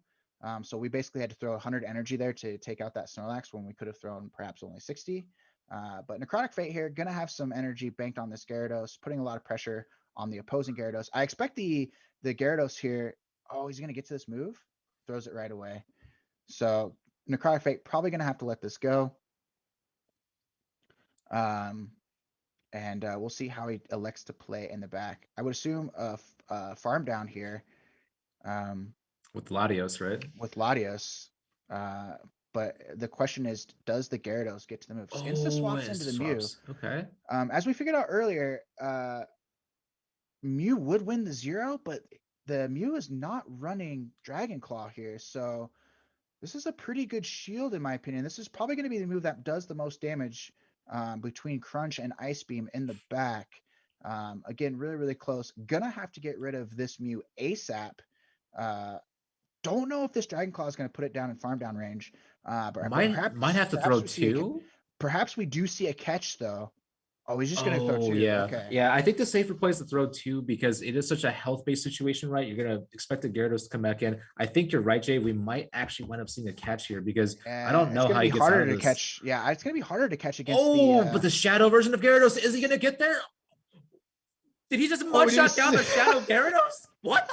So we basically had to throw 100 energy there to take out that Snorlax when we could have thrown perhaps only 60. But Necrotic Fate here, going to have some energy banked on this Gyarados, putting a lot of pressure on the opposing Gyarados. I expect the Gyarados here, he's going to get to this move, throws it right away. So Necrotic Fate probably going to have to let this go. And we'll see how he elects to play in the back. I would assume a farm down here. With Latios, right? With Latios. But the question is, does the Gyarados get to the move? Insta swaps into the Mew. Okay. As we figured out earlier, Mew would win the 0, but the Mew is not running Dragon Claw here. So this is a pretty good shield, in my opinion. This is probably going to be the move that does the most damage between Crunch and Ice Beam in the back. Again, really, really close. Gonna have to get rid of this Mew ASAP. Don't know if this Dragon Claw is going to put it down in farm down range. But might have to throw 2. Perhaps we do see a catch though. Oh, he's just going to throw 2. Yeah. Okay. Yeah, I think the safer play is to throw 2 because it is such a health-based situation, right? You're going to expect the Gyarados to come back in. I think you're right, Jay. We might actually wind up seeing a catch here because I don't know how he gets out of this. Catch. Yeah, it's going to be harder to catch against but the Shadow version of Gyarados, is he going to get there? Did he just one-shot down the Shadow Gyarados? What?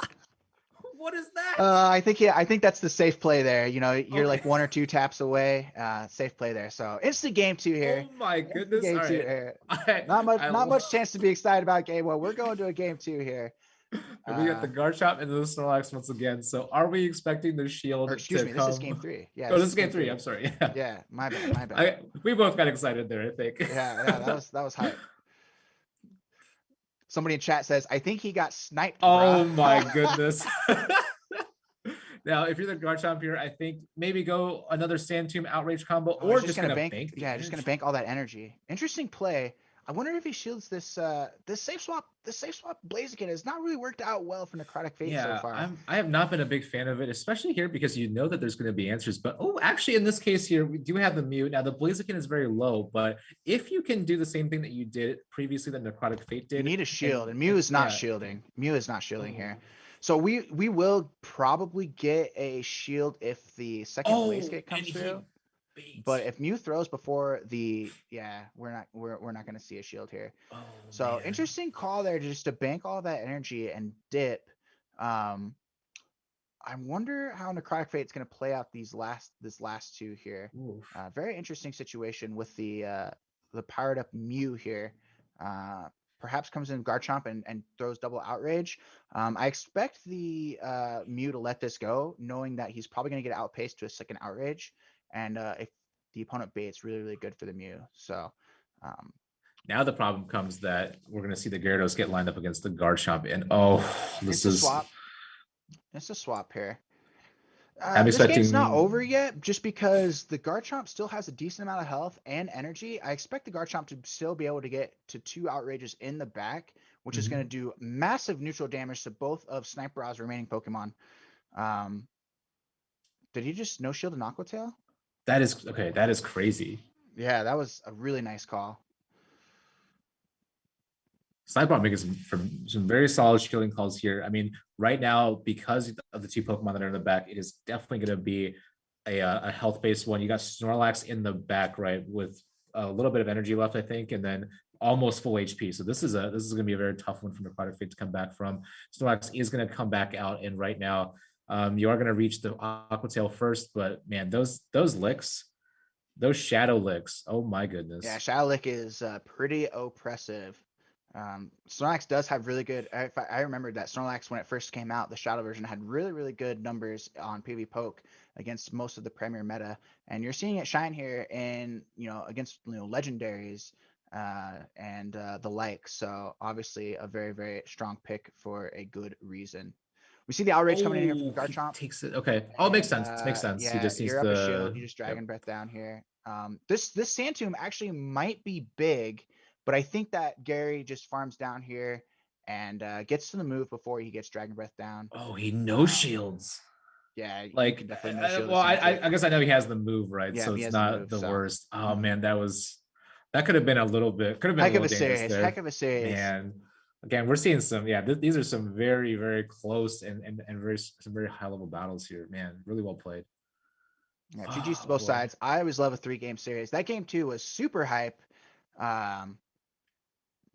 What is that? I think that's the safe play there. You know, you're like Okay. 1 or 2 taps away. Safe play there. So instant game 2 here. Oh my Instant goodness! game All 2 right. here. I, Not much chance to be excited about game 1. We're going to a game 2 here. and we got the Garchomp and the Snorlax once again. So are we expecting the shield Or excuse to me, come? this is game 3. Yeah, Oh, this is game 3. 3. I'm sorry. Yeah. Yeah, my bad. We both got excited there, I think. Yeah, that was hype. Somebody in chat says, I think he got sniped, Oh bruh. my goodness. Now, if you're the Garchomp here, I think maybe go another Sand Tomb Outrage combo, Oh, or he's just gonna bank the yeah, just gonna energy. bank all that energy. Interesting play. I wonder if he shields this this safe swap Blaziken has not really worked out well for Necrotic Fate so Yeah, far. I have not been a big fan of it, especially here because you know that there's going to be answers. But actually, in this case here, we do have the Mew. Now the Blaziken is very low, but if you can do the same thing that you did previously that Necrotic Fate did, You need a shield, and Mew is not yeah. shielding. Mew is not shielding here. Oh. So we will probably get a shield if the second Blaziken comes through. But if Mew throws before the we're not going to see a shield here. Oh, so man. interesting call there, just to bank all that energy and dip. I wonder how Necrotic Fate's going to play out this last 2 here. Very interesting situation with the powered up Mew here. Perhaps comes in Garchomp and throws double outrage. I expect the Mew to let this go, knowing that he's probably going to get outpaced to a second outrage. And if the opponent baits, really, really good for the Mew. So now the problem comes that we're going to see the Gyarados get lined up against the Garchomp, and this is swap. It's a swap here. I'm this expecting... game's not over yet, just because the Garchomp still has a decent amount of health and energy. I expect the Garchomp to still be able to get to 2 outrages in the back, which is going to do massive neutral damage to both of Snipe Ra's remaining Pokemon. Did he just no shield an Aqua Tail? That is okay. That is crazy. Yeah, that was a really nice call. Snipe making some very solid shielding calls here. I mean, right now, because of the 2 Pokemon that are in the back, it is definitely going to be a health-based one. You got Snorlax in the back, right, with a little bit of energy left, I think, and then almost full HP. So this is going to be a very tough one for Necrotic Fate to come back from. Snorlax is going to come back out, and right now, you are going to reach the Aqua Tail first, but man, those licks, those Shadow licks, oh my goodness. Yeah, Shadow Lick is pretty oppressive. Snorlax does have really good. I remember that Snorlax, when it first came out, the Shadow version had really, really good numbers on PV Poke against most of the Premier meta, and you're seeing it shine here in against legendaries and the like. So obviously a very, very strong pick for a good reason. We see the outrage coming in here from Garchomp. Takes it. Okay. It makes sense. It makes sense. Yeah, he just needs you're up the a shield. You just Dragon Breath down here. This Sand Tomb actually might be big, but I think that Gary just farms down here and gets to the move before he gets Dragon Breath down. Oh, he no shields. Yeah, like definitely no shield. well, I guess I know he has the move, right? Yeah, so it's not the worst. Oh man, that could have been a little bit. Could have been heck a little dangerous there. Heck of a series. Man, again, we're seeing some. Yeah, these are some very, very close and some very high level battles here. Man, really well played. Yeah, GG's to both sides. I always love a 3-game series. That game 2 was super hype.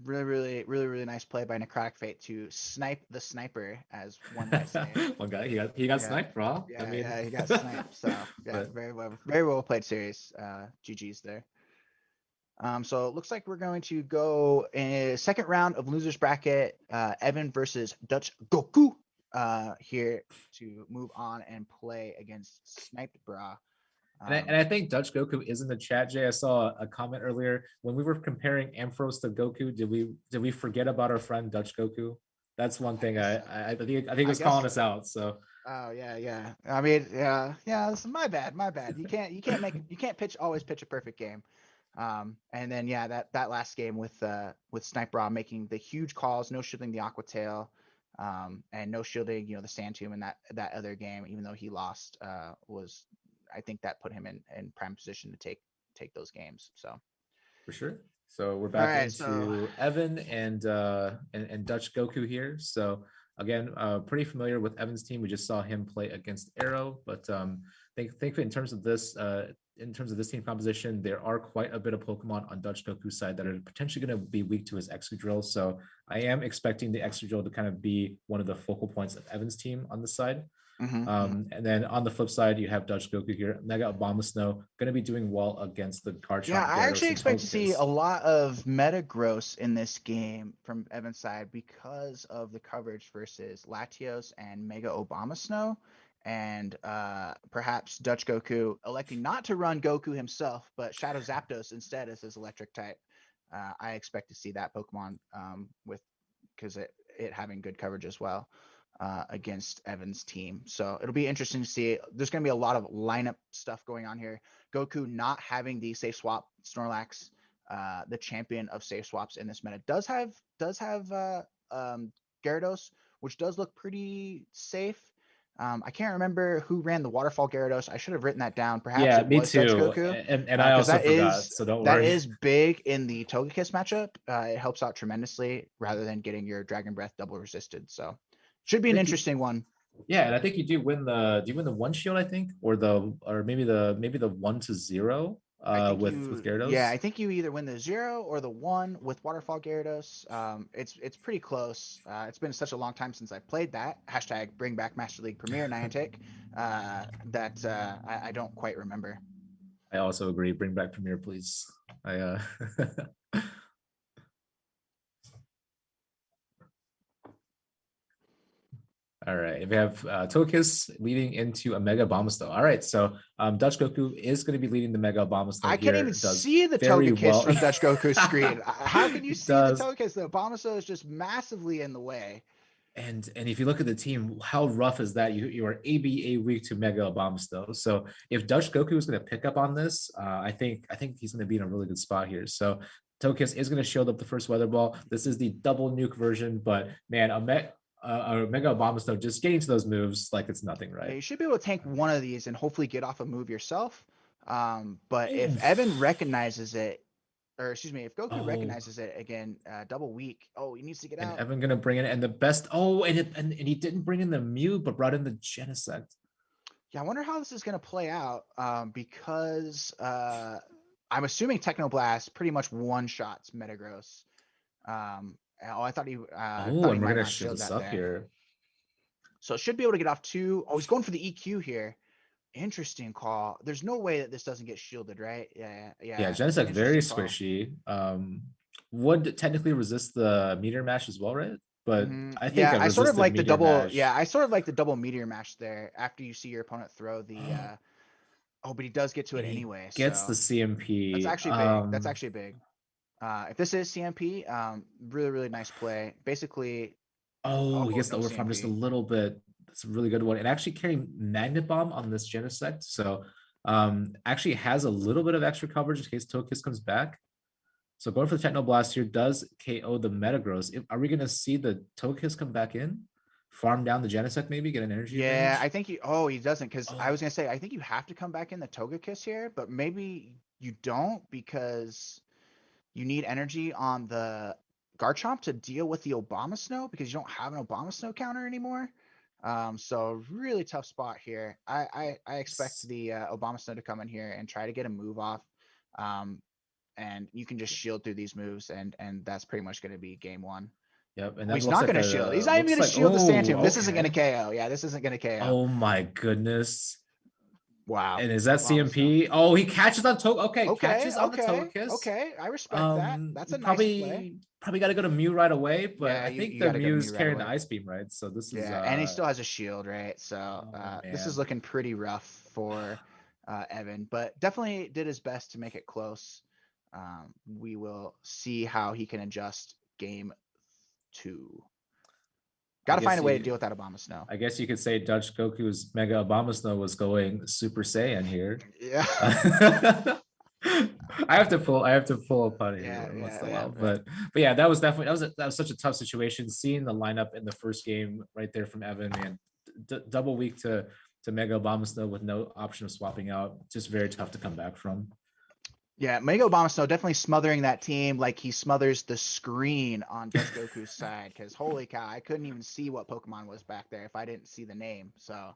Really nice play by Necrotic Fate to snipe the sniper, as one might say. One guy, he got sniped, bro. Yeah, he got sniped. So yeah, very well played series. GG's there. So it looks like we're going to go a second round of losers bracket. Evan versus Dutch Goku here to move on and play against Sniped Bra. And I think Dutch Goku is in the chat, Jay. I saw a comment earlier when we were comparing Ampharos to Goku. Did we forget about our friend Dutch Goku? That's one thing I think it was calling us out. So. Oh yeah. I mean, yeah. This is my bad. You can't always pitch a perfect game. And then that last game with Snipe Bra making the huge calls, no shielding the Aqua Tail, and no shielding the Sand Tomb in that other game, even though he lost, was. I think that put him in prime position to take those games. So for sure. So we're back into Evan and Dutch Goku here. So Again, pretty familiar with Evan's team. We just saw him play against Arrow, but think in terms of this team composition, there are quite a bit of Pokemon on Dutch Goku's side that are potentially going to be weak to his Excadrill. So I am expecting the Excadrill to kind of be one of the focal points of Evan's team on the side. And then on the flip side, you have Dutch Goku here. Mega Abomasnow going to be doing well against the Garchomp. Yeah, I Gyarados, actually and expect to see Togekiss. a lot of Metagross in this game from Evan's side because of the coverage versus Latios and Mega Abomasnow, and perhaps Dutch Goku electing not to run Goku himself, but Shadow Zapdos instead as his electric type. I expect to see that Pokemon because it having good coverage as well. Against Evan's team. So it'll be interesting to see. There's going to be a lot of lineup stuff going on here. Goku not having the safe swap Snorlax, the champion of safe swaps in this meta, does have Gyarados, which does look pretty safe. I can't remember who ran the Waterfall Gyarados. I should have written that down. Perhaps Yeah, it me was Dutch too. Goku. And I also that forgot, is so don't that worry. is big in the Togekiss matchup. It helps out tremendously rather than getting your Dragon Breath double resisted. So should be an interesting one. Yeah, and I think you do win the one shield, I think, or maybe the 1-0 with Gyarados. Yeah, I think you either win the 0 or the 1 with Waterfall Gyarados. It's pretty close. It's been such a long time since I've played that. # bring back Master League Premier Niantic. That I don't quite remember. I also agree. Bring back Premier, please. All right, we have Togekiss leading into a Mega Abomasnow. All right, so Dutch Goku is going to be leading the Mega Abomasnow. I can't even see the Togekiss from Dutch Goku's screen. How can you see the Togekiss? The Abomasnow is just massively in the way. And if you look at the team, how rough is that? You are ABA weak to Mega Abomasnow. So if Dutch Goku is going to pick up on this, I think he's going to be in a really good spot here. So Togekiss is going to shield up the first Weather Ball. This is the double nuke version, but man, a Mega Abomasnow just getting to those moves like it's nothing, right? Yeah, you should be able to tank one of these and hopefully get off a move yourself. But if Evan recognizes it, or excuse me, if Goku recognizes it again, double weak. Oh, he needs to get out. Evan gonna bring in and the best. Oh, and he didn't bring in the Mew, but brought in the Genesect. Yeah, I wonder how this is gonna play out. Because I'm assuming Technoblast pretty much one shots Metagross. I thought he. And we're gonna shield this up here. So it should be able to get off 2. Oh, he's going for the EQ here. Interesting call. There's no way that this doesn't get shielded, right? Yeah. Genesect very squishy. Would technically resist the Meteor Mash as well, right? But I think I sort of like the double. Mash. Yeah, I sort of like the double Meteor Mash there after you see your opponent throw the. But he does get to it anyway. Gets so the CMP. That's actually big. That's actually big. If this is CMP, really, really nice play. Basically. He gets the overfarm just a little bit. That's a really good one. And actually carrying Magnet Bomb on this Genesect. So actually has a little bit of extra coverage in case Togekiss comes back. So going for the Technoblast here does KO the Metagross. Are we going to see the Togekiss come back in? Farm down the Genesect maybe? Get an energy advantage? I think he doesn't, because I was going to say, I think you have to come back in the Togekiss here, but maybe you don't because you need energy on the Garchomp to deal with the Abomasnow because you don't have an Abomasnow counter anymore. So really tough spot here. I expect the Abomasnow to come in here and try to get a move off. And you can just shield through these moves, and that's pretty much going to be game 1. Yep, and he's not going to shield. He's not even going to shield the Sandtomb. This isn't going to KO. Yeah, this isn't going to KO. Oh my goodness. Wow. And is that CMP? Oh, he catches on catches on the Togekiss. Okay, I respect that. That's a nice play. Probably got to go to Mew right away, but I think the Mew's carrying the Ice Beam, right? So this is and he still has a shield, right? So this is looking pretty rough for Evan, but definitely did his best to make it close. We will see how he can adjust game 2. Got to find a way to deal with that Abomasnow. I guess you could say Dutch Goku's Mega Abomasnow was going Super Saiyan here. Yeah. I have to pull up on it. But yeah, that was such a tough situation. Seeing the lineup in the first game right there from Evan, and double weak to Mega Abomasnow with no option of swapping out, just very tough to come back from. Yeah, Mega Obama Snow definitely smothering that team like he smothers the screen on Dutch Goku's side. Because holy cow, I couldn't even see what Pokemon was back there if I didn't see the name. So,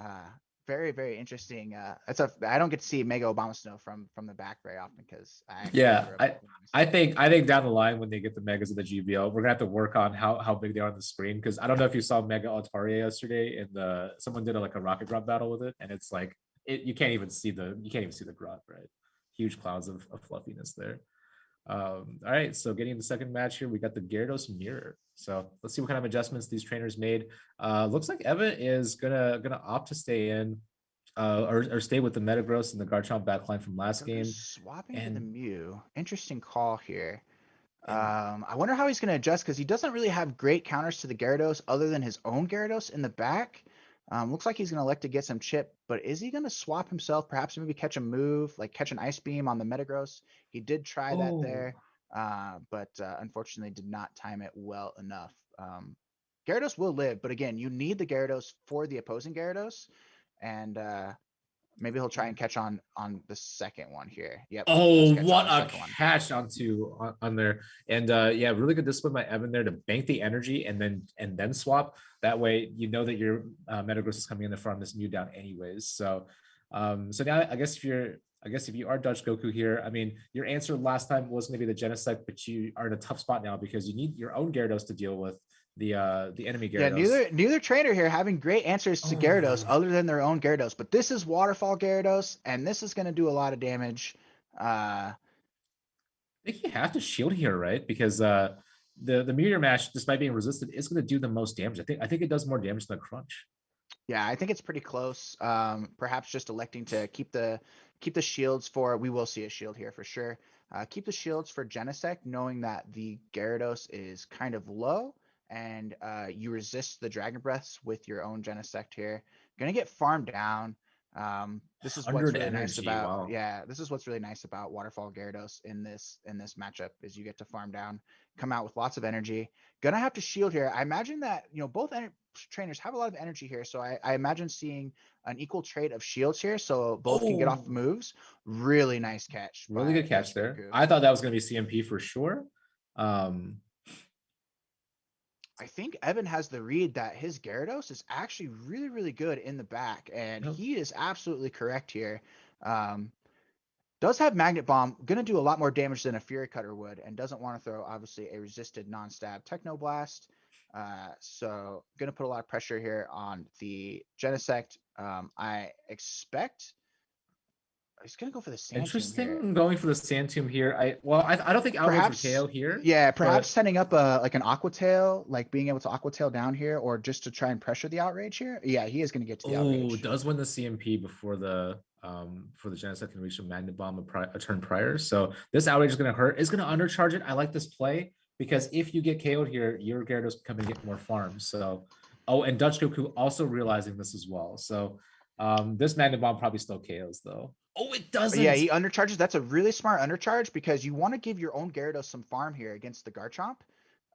uh, very very interesting. I don't get to see Mega Obama Snow from the back very often because I actually Yeah, grew up I Pokemon I myself. think I think down the line when they get the megas of the GBL, we're gonna have to work on how big they are on the screen because I don't know if you saw Mega Altaria yesterday and someone did like a rocket drop battle with it and it's like you can't even see the grunt, right? Huge clouds of fluffiness there. All right, so getting the second match here, we got the Gyarados Mirror. So let's see what kind of adjustments these trainers made. Looks like Evan is gonna opt to stay in, or stay with the Metagross and the Garchomp backline from last Goku's game. swapping to the And Mew. Interesting call here. and I wonder how he's going to adjust because he doesn't really have great counters to the Gyarados other than his own Gyarados in the back. Looks like he's going to elect to get some chip, but is he going to swap himself? Perhaps maybe catch a move, like catch an Ice Beam on the Metagross. He did try that oh, there, but unfortunately did not time it well enough. Gyarados will live, but again, you need the Gyarados for the opposing Gyarados, and maybe he'll try and catch on the second one here. Yep, does oh, catch on what the a second one. catch on there. And yeah, really good discipline by Evan there to bank the energy and then swap. That way, you know that your Metagross is coming in to farm this Mew down anyways. So so now I guess if you are Dutch Goku here, I mean, your answer last time was going to be the Genesect, but you are in a tough spot now because you need your own Gyarados to deal with the enemy Yeah, Gyarados. neither trainer here having great answers to Gyarados Oh, other than their own Gyarados. But this is Waterfall Gyarados, and this is going to do a lot of damage. I think you have to shield here, right? Because the meteor mash, despite being resisted, is going to do the most damage. I think it does more damage than crunch. Yeah, I think it's pretty close. Perhaps just electing to keep the shields for. We will see a shield here for sure. Keep the shields for Genesect, knowing that the Gyarados is kind of low, and you resist the Dragon Breaths with your own Genesect here. Gonna get farmed down. This is what's 100 really nice energy. about Wow. this is what's really nice about Waterfall Gyarados in this matchup is you get to farm down, come out with lots of energy. Gonna have to shield here. I imagine that both trainers have a lot of energy here, so I imagine seeing an equal trade of shields here, so both can get off the Oh, moves. Really nice catch really by good catch Dutch there. Goku. I thought that was going to be CMP for sure. Um, I think Evan has the read that his Gyarados is actually really, really good in the back, and no. he is absolutely correct here. Um, does have Magnet Bomb, going to do a lot more damage than a Fury Cutter would, and doesn't want to throw, obviously, a resisted non-stab Techno Blast. So going to put a lot of pressure here on the Genesect. I expect he's going to go for the Sand Tomb here. Interesting going for the Sand Tomb here. I don't think outrage would Perhaps, KO here, yeah, perhaps but setting up a like an Aqua Tail, like being able to Aqua Tail down here, or just to try and pressure the outrage here. Yeah, he is going to get to the oh, outrage. does win the CMP before the Genesect can reach a Magnet Bomb a turn prior. So this outrage is going to hurt. It's going to undercharge it. I like this play because if you get KO'd here, your Gyarados can come and get more farms. So, oh, and Dutch Goku also realizing this as well. So this Magnet Bomb probably still KOs though. Oh, it Yeah, doesn't. he undercharges. That's a really smart undercharge because you want to give your own Gyarados some farm here against the Garchomp,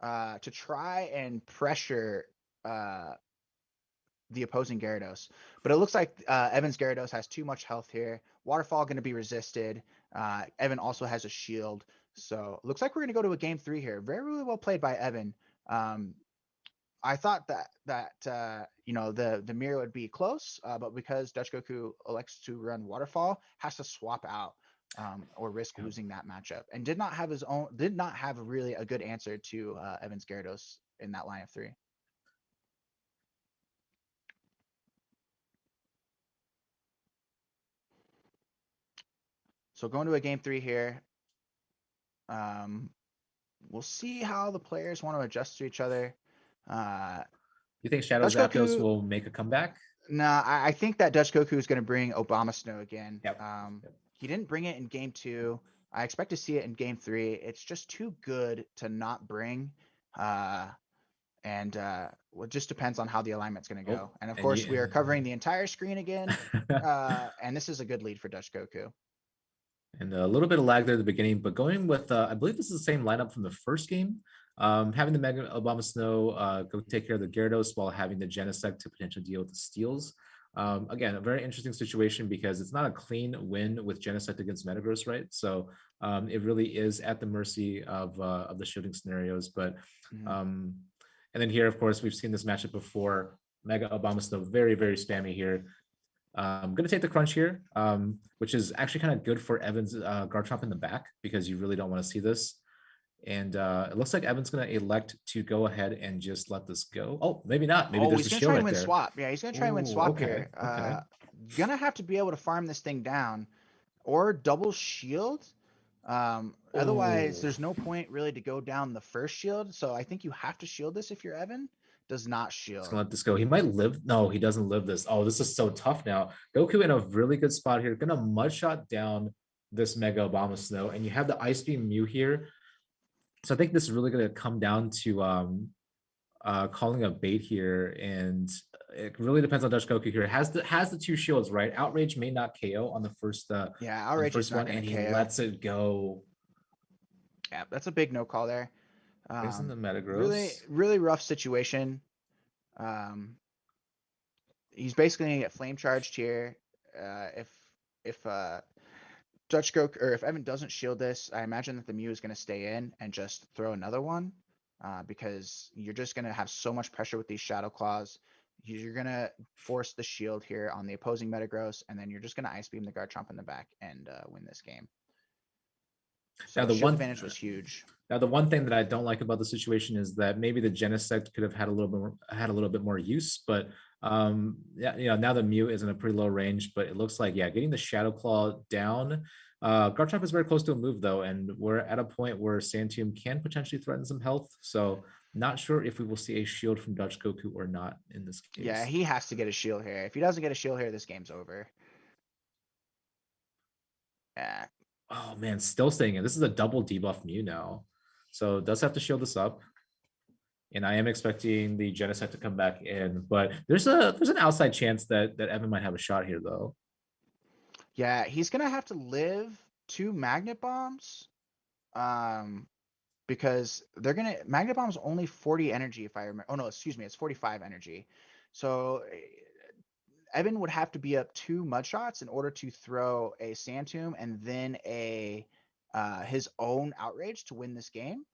to try and pressure uh, the opposing Gyarados. But it looks like Evan's Gyarados has too much health here. Waterfall going to be resisted. Evan also has a shield. So it looks like we're going to go to a game 3 here. Very, really well played by Evan. I thought that the mirror would be close, but because Dutch Goku elects to run Waterfall, has to swap out or risk losing that matchup, and did not have really a good answer to Evan's Gyarados in that line of 3. So going to a game 3 here. We'll see how the players want to adjust to each other. You think Shadow Dutch Zapdos Goku, will make a comeback? nah, I think that Dutch Goku is going to bring Obama Snow again. Yep. He didn't bring it in game 2. I expect to see it in game 3. It's just too good to not bring. And well, it just depends on how the alignment's going to go. Oh, And of and course, you. we are covering the entire screen again. And this is a good lead for Dutch Goku. And a little bit of lag there at the beginning, but going with, I believe this is the same lineup from the first game. Having the Mega Obama Snow go take care of the Gyarados while having the Genesect to potentially deal with the steals. Again, a very interesting situation because it's not a clean win with Genesect against Metagross, right? So it really is at the mercy of the shielding scenarios. But and then here, of course, we've seen this matchup before. Mega Obama Snow, very, very spammy here. I'm going to take the crunch here, which is actually kind of good for Evan's Garchomp in the back because you really don't want to see this. And it looks like Evan's going to elect to go ahead and just let this go. Oh, maybe not. Maybe there's he's a gonna shield try right and win there. swap. Yeah, he's gonna try and win swap okay, here. Okay. Gonna have to be able to farm this thing down or double shield. Otherwise, there's no point really to go down the first shield. So I think you have to shield this if you're Evan. Does not Just shield. gonna let this go. He might live. No, he doesn't live this. Oh, this is so tough now. Goku in a really good spot here. Gonna mud shot down this Mega Obama Snow, and you have the Ice Beam Mew here. So I think this is really gonna come down to calling a bait here, and it really depends on Dutch Goku here. Has the two shields, right? Outrage may not KO on the first Yeah, on the outrage is first not one, gonna and he KO. lets it go. Yeah, that's a big no call there. Isn't the Really, Metagross? really rough situation. He's basically gonna get flame charged here. If Dutch Goku or if Evan doesn't shield this, I imagine that the Mew is gonna stay in and just throw another one, because you're just gonna have so much pressure with these Shadow Claws. You're gonna force the shield here on the opposing Metagross, and then you're just gonna Ice Beam the Garchomp in the back and win this game. So Now the shield one advantage was huge. Now, the one thing that I don't like about the situation is that maybe the Genesect could have had a little bit more use, but yeah, now the Mew is in a pretty low range, but it looks like, yeah, getting the Shadow Claw down. Garchomp is very close to a move though, and we're at a point where Santium can potentially threaten some health. So not sure if we will see a shield from Dutch Goku or not in this case. Yeah, he has to get a shield here. If he doesn't get a shield here, this game's over. Yeah. Oh man, still staying in. This is a double debuff Mew now. So does have to shield this up. And I am expecting the Genesect to come back in, but there's an outside chance that Evan might have a shot here though. Yeah, he's gonna have to live 2 Magnet Bombs. Because they're gonna Magnet Bomb's only 40 energy if I remember. Oh no, excuse me, it's 45 energy. So Evan would have to be up 2 mud shots in order to throw a Sand Tomb and then a his own outrage to win this game.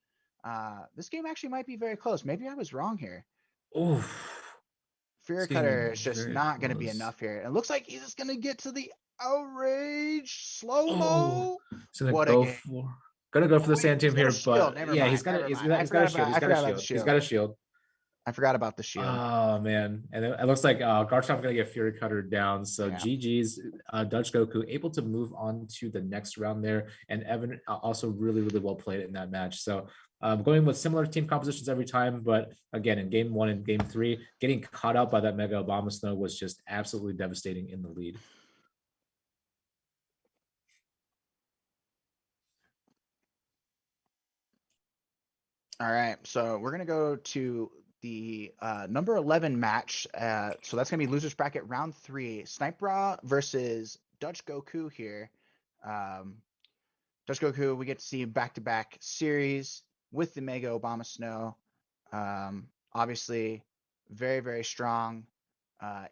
This game actually might be very close. Maybe I was wrong here. Oh, Fury Cutter is just not going to be enough here. It looks like he's just going to get to the outrage slow mo. What a game! Gonna go for the Sand Tomb He's got here, a shield. but Never yeah, mind. he's got Never mind. a shield. He's got a shield. The He's shield. got a shield. I forgot about the shield. Oh man, and it looks like Garchomp gonna get Fury Cutter down. So Yeah. GG's Dutch Goku able to move on to the next round there, and Evan also really well played in that match. So going with similar team compositions every time, but again in game 1 and game 3, getting caught out by that Mega Obama Snow was just absolutely devastating in the lead. All right, so we're gonna go to the number 11 match. So that's gonna be losers bracket round 3. Snipe Raw versus Dutch Goku here. Dutch Goku, we get to see back-to-back series with the Mega Obama Snow. Obviously, very strong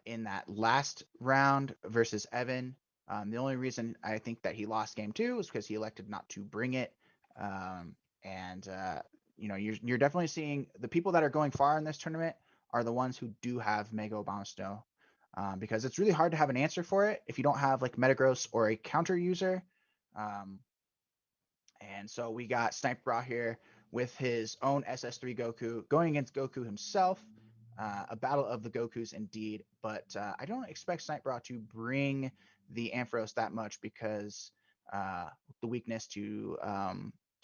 in that last round versus Evan. The only reason I think that he lost game 2 is because he elected not to bring it. You're definitely seeing the people that are going far in this tournament are the ones who do have Mega Obama Snow, because it's really hard to have an answer for it if you don't have like Metagross or a counter user. And so we got Snipe Raw here with his own SS3 Goku going against Goku himself. A battle of the Gokus indeed, but I don't expect Snipe Raw to bring the Ampharos that much because the weakness to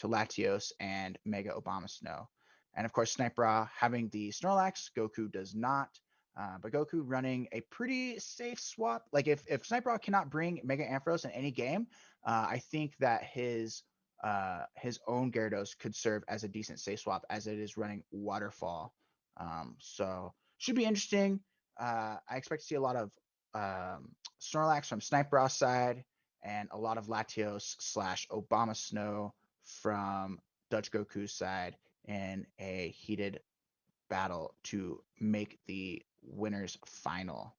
Latios and Mega Obama Snow. And of course, Snipe Raw having the Snorlax, Goku does not. But Goku running a pretty safe swap. Like if Snipe Raw cannot bring Mega Ampharos in any game, I think that his own Gyarados could serve as a decent safe swap as it is running Waterfall. So should be interesting. I expect to see a lot of Snorlax from Snipe Raw side and a lot of Latios / Obama Snow from Dutch Goku's side in a heated battle to make the winners final.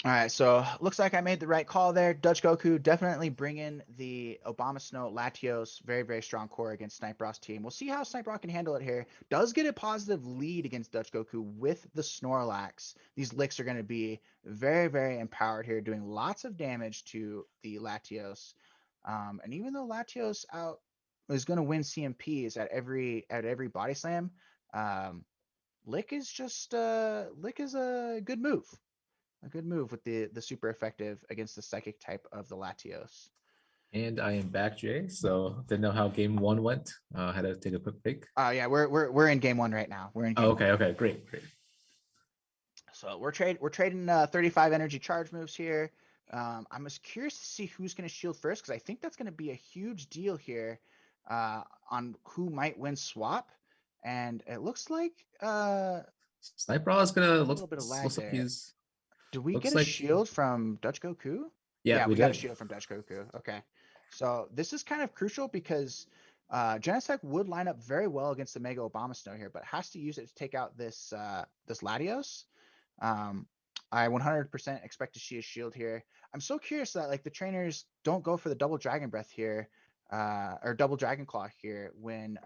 All right, so looks like I made the right call there. Dutch Goku definitely bringing the Obama Snow Latios, very, very strong core against Snipe Ross team. We'll see how Snipe Ross can handle it here. Does get a positive lead against Dutch Goku with the Snorlax. These licks are going to be very, very empowered here, doing lots of damage to the Latios. And even though Latios out is going to win CMPs at every body slam, Lick is just Lick is a good move. A good move with the super effective against the psychic type of the Latios. And I am back, Jay. So didn't know how game one went. Had to take a quick break. Yeah, we're in game one right now. We're in game okay, one. okay, great. So we're trading 35 energy charge moves here. I'm just curious to see who's going to shield first because I think that's going to be a huge deal here on who might win swap. And it looks like Snipe Raw is gonna a little bit of lag looks like there. he's Do we looks get a like shield from Dutch Goku? yeah, We got a did. shield from Dutch Goku. Okay. So this is kind of crucial because Genesect would line up very well against the Mega Obama Snow here, but has to use it to take out this this Latios. I 100% expect to see a shield here. I'm so curious that like the trainers don't go for the double Dragon Breath here, or double Dragon Claw here when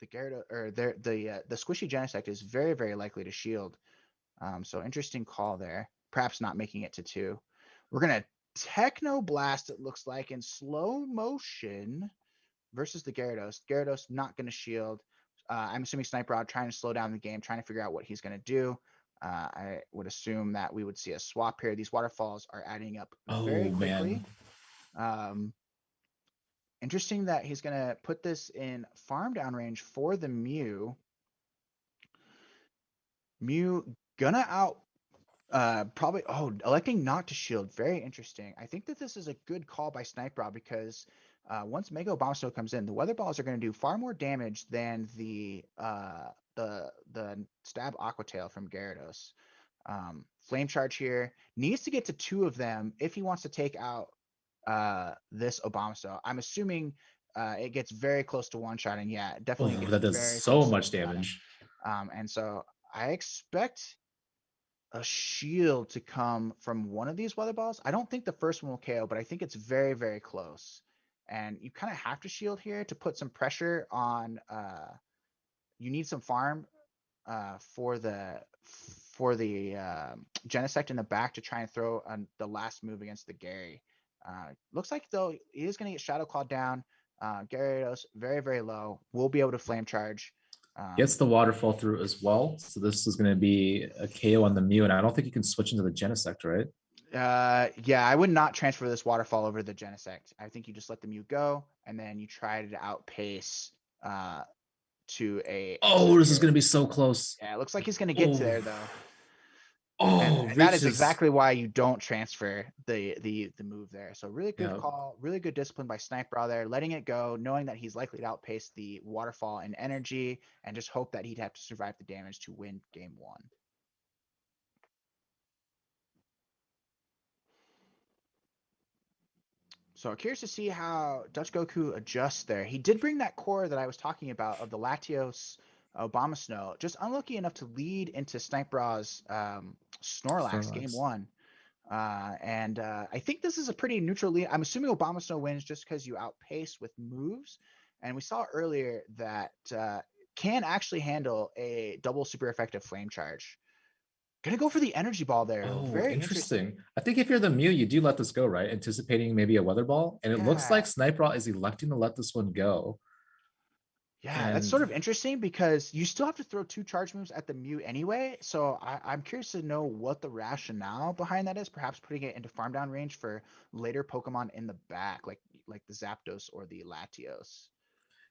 the Gyarados or the squishy Genesect is very, very likely to shield. So interesting call there. Perhaps not making it to 2. We're going to Techno Blast, it looks like, in slow motion versus the Gyarados. Gyarados not going to shield. I'm assuming Snipe Rod trying to slow down the game, trying to figure out what he's going to do. I would assume that we would see a swap here. These waterfalls are adding up very quickly. Interesting that he's going to put this in farm down range for the Mew. Mew gonna out probably electing not to shield. Very interesting. I think that this is a good call by Snipe Rod because once Mega Bomb Snow comes in, the weather balls are going to do far more damage than the stab Aqua Tail from Gyarados. Flame Charge here needs to get to 2 of them if he wants to take out this Obama Snow. I'm assuming it gets very close to one shot, and yeah, definitely that does so much damage. And so I expect a shield to come from one of these weather balls. I don't think the first one will KO, but I think it's very, very close. And you kind of have to shield here to put some pressure on. You need some farm for the Genesect in the back to try and throw the last move against the Gary. Looks like though he is going to get Shadow Claw down. Gyarados very, very low. We'll be able to flame charge. Gets the waterfall through as well. So this is going to be a KO on the Mew, and I don't think you can switch into the Genesect, right? Yeah, I would not transfer this waterfall over the Genesect. I think you just let the Mew go, and then you try to outpace to a. This is going to be so close. Yeah, it looks like he's going to get to there though. And that is exactly why you don't transfer the move there. So really good call, really good discipline by Snipe Raw there, letting it go, knowing that he's likely to outpace the waterfall in energy, and just hope that he'd have to survive the damage to win game 1. So curious to see how Dutch Goku adjusts there. He did bring that core that I was talking about of the Latios Obama Snow, just unlucky enough to lead into Snipe Raw's Snorlax game 1. And I think this is a pretty neutral lead. I'm assuming Obama Snow wins just because you outpace with moves. And we saw earlier that can actually handle a double super effective flame charge. Gonna go for the energy ball there. Very interesting. I think if you're the Mew, you do let this go, right? Anticipating maybe a weather ball. And it looks like Snipe Raw is electing to let this one go. Yeah, that's sort of interesting because you still have to throw 2 charge moves at the Mew anyway. So I'm curious to know what the rationale behind that is. Perhaps putting it into farm down range for later Pokemon in the back, like the Zapdos or the Latios.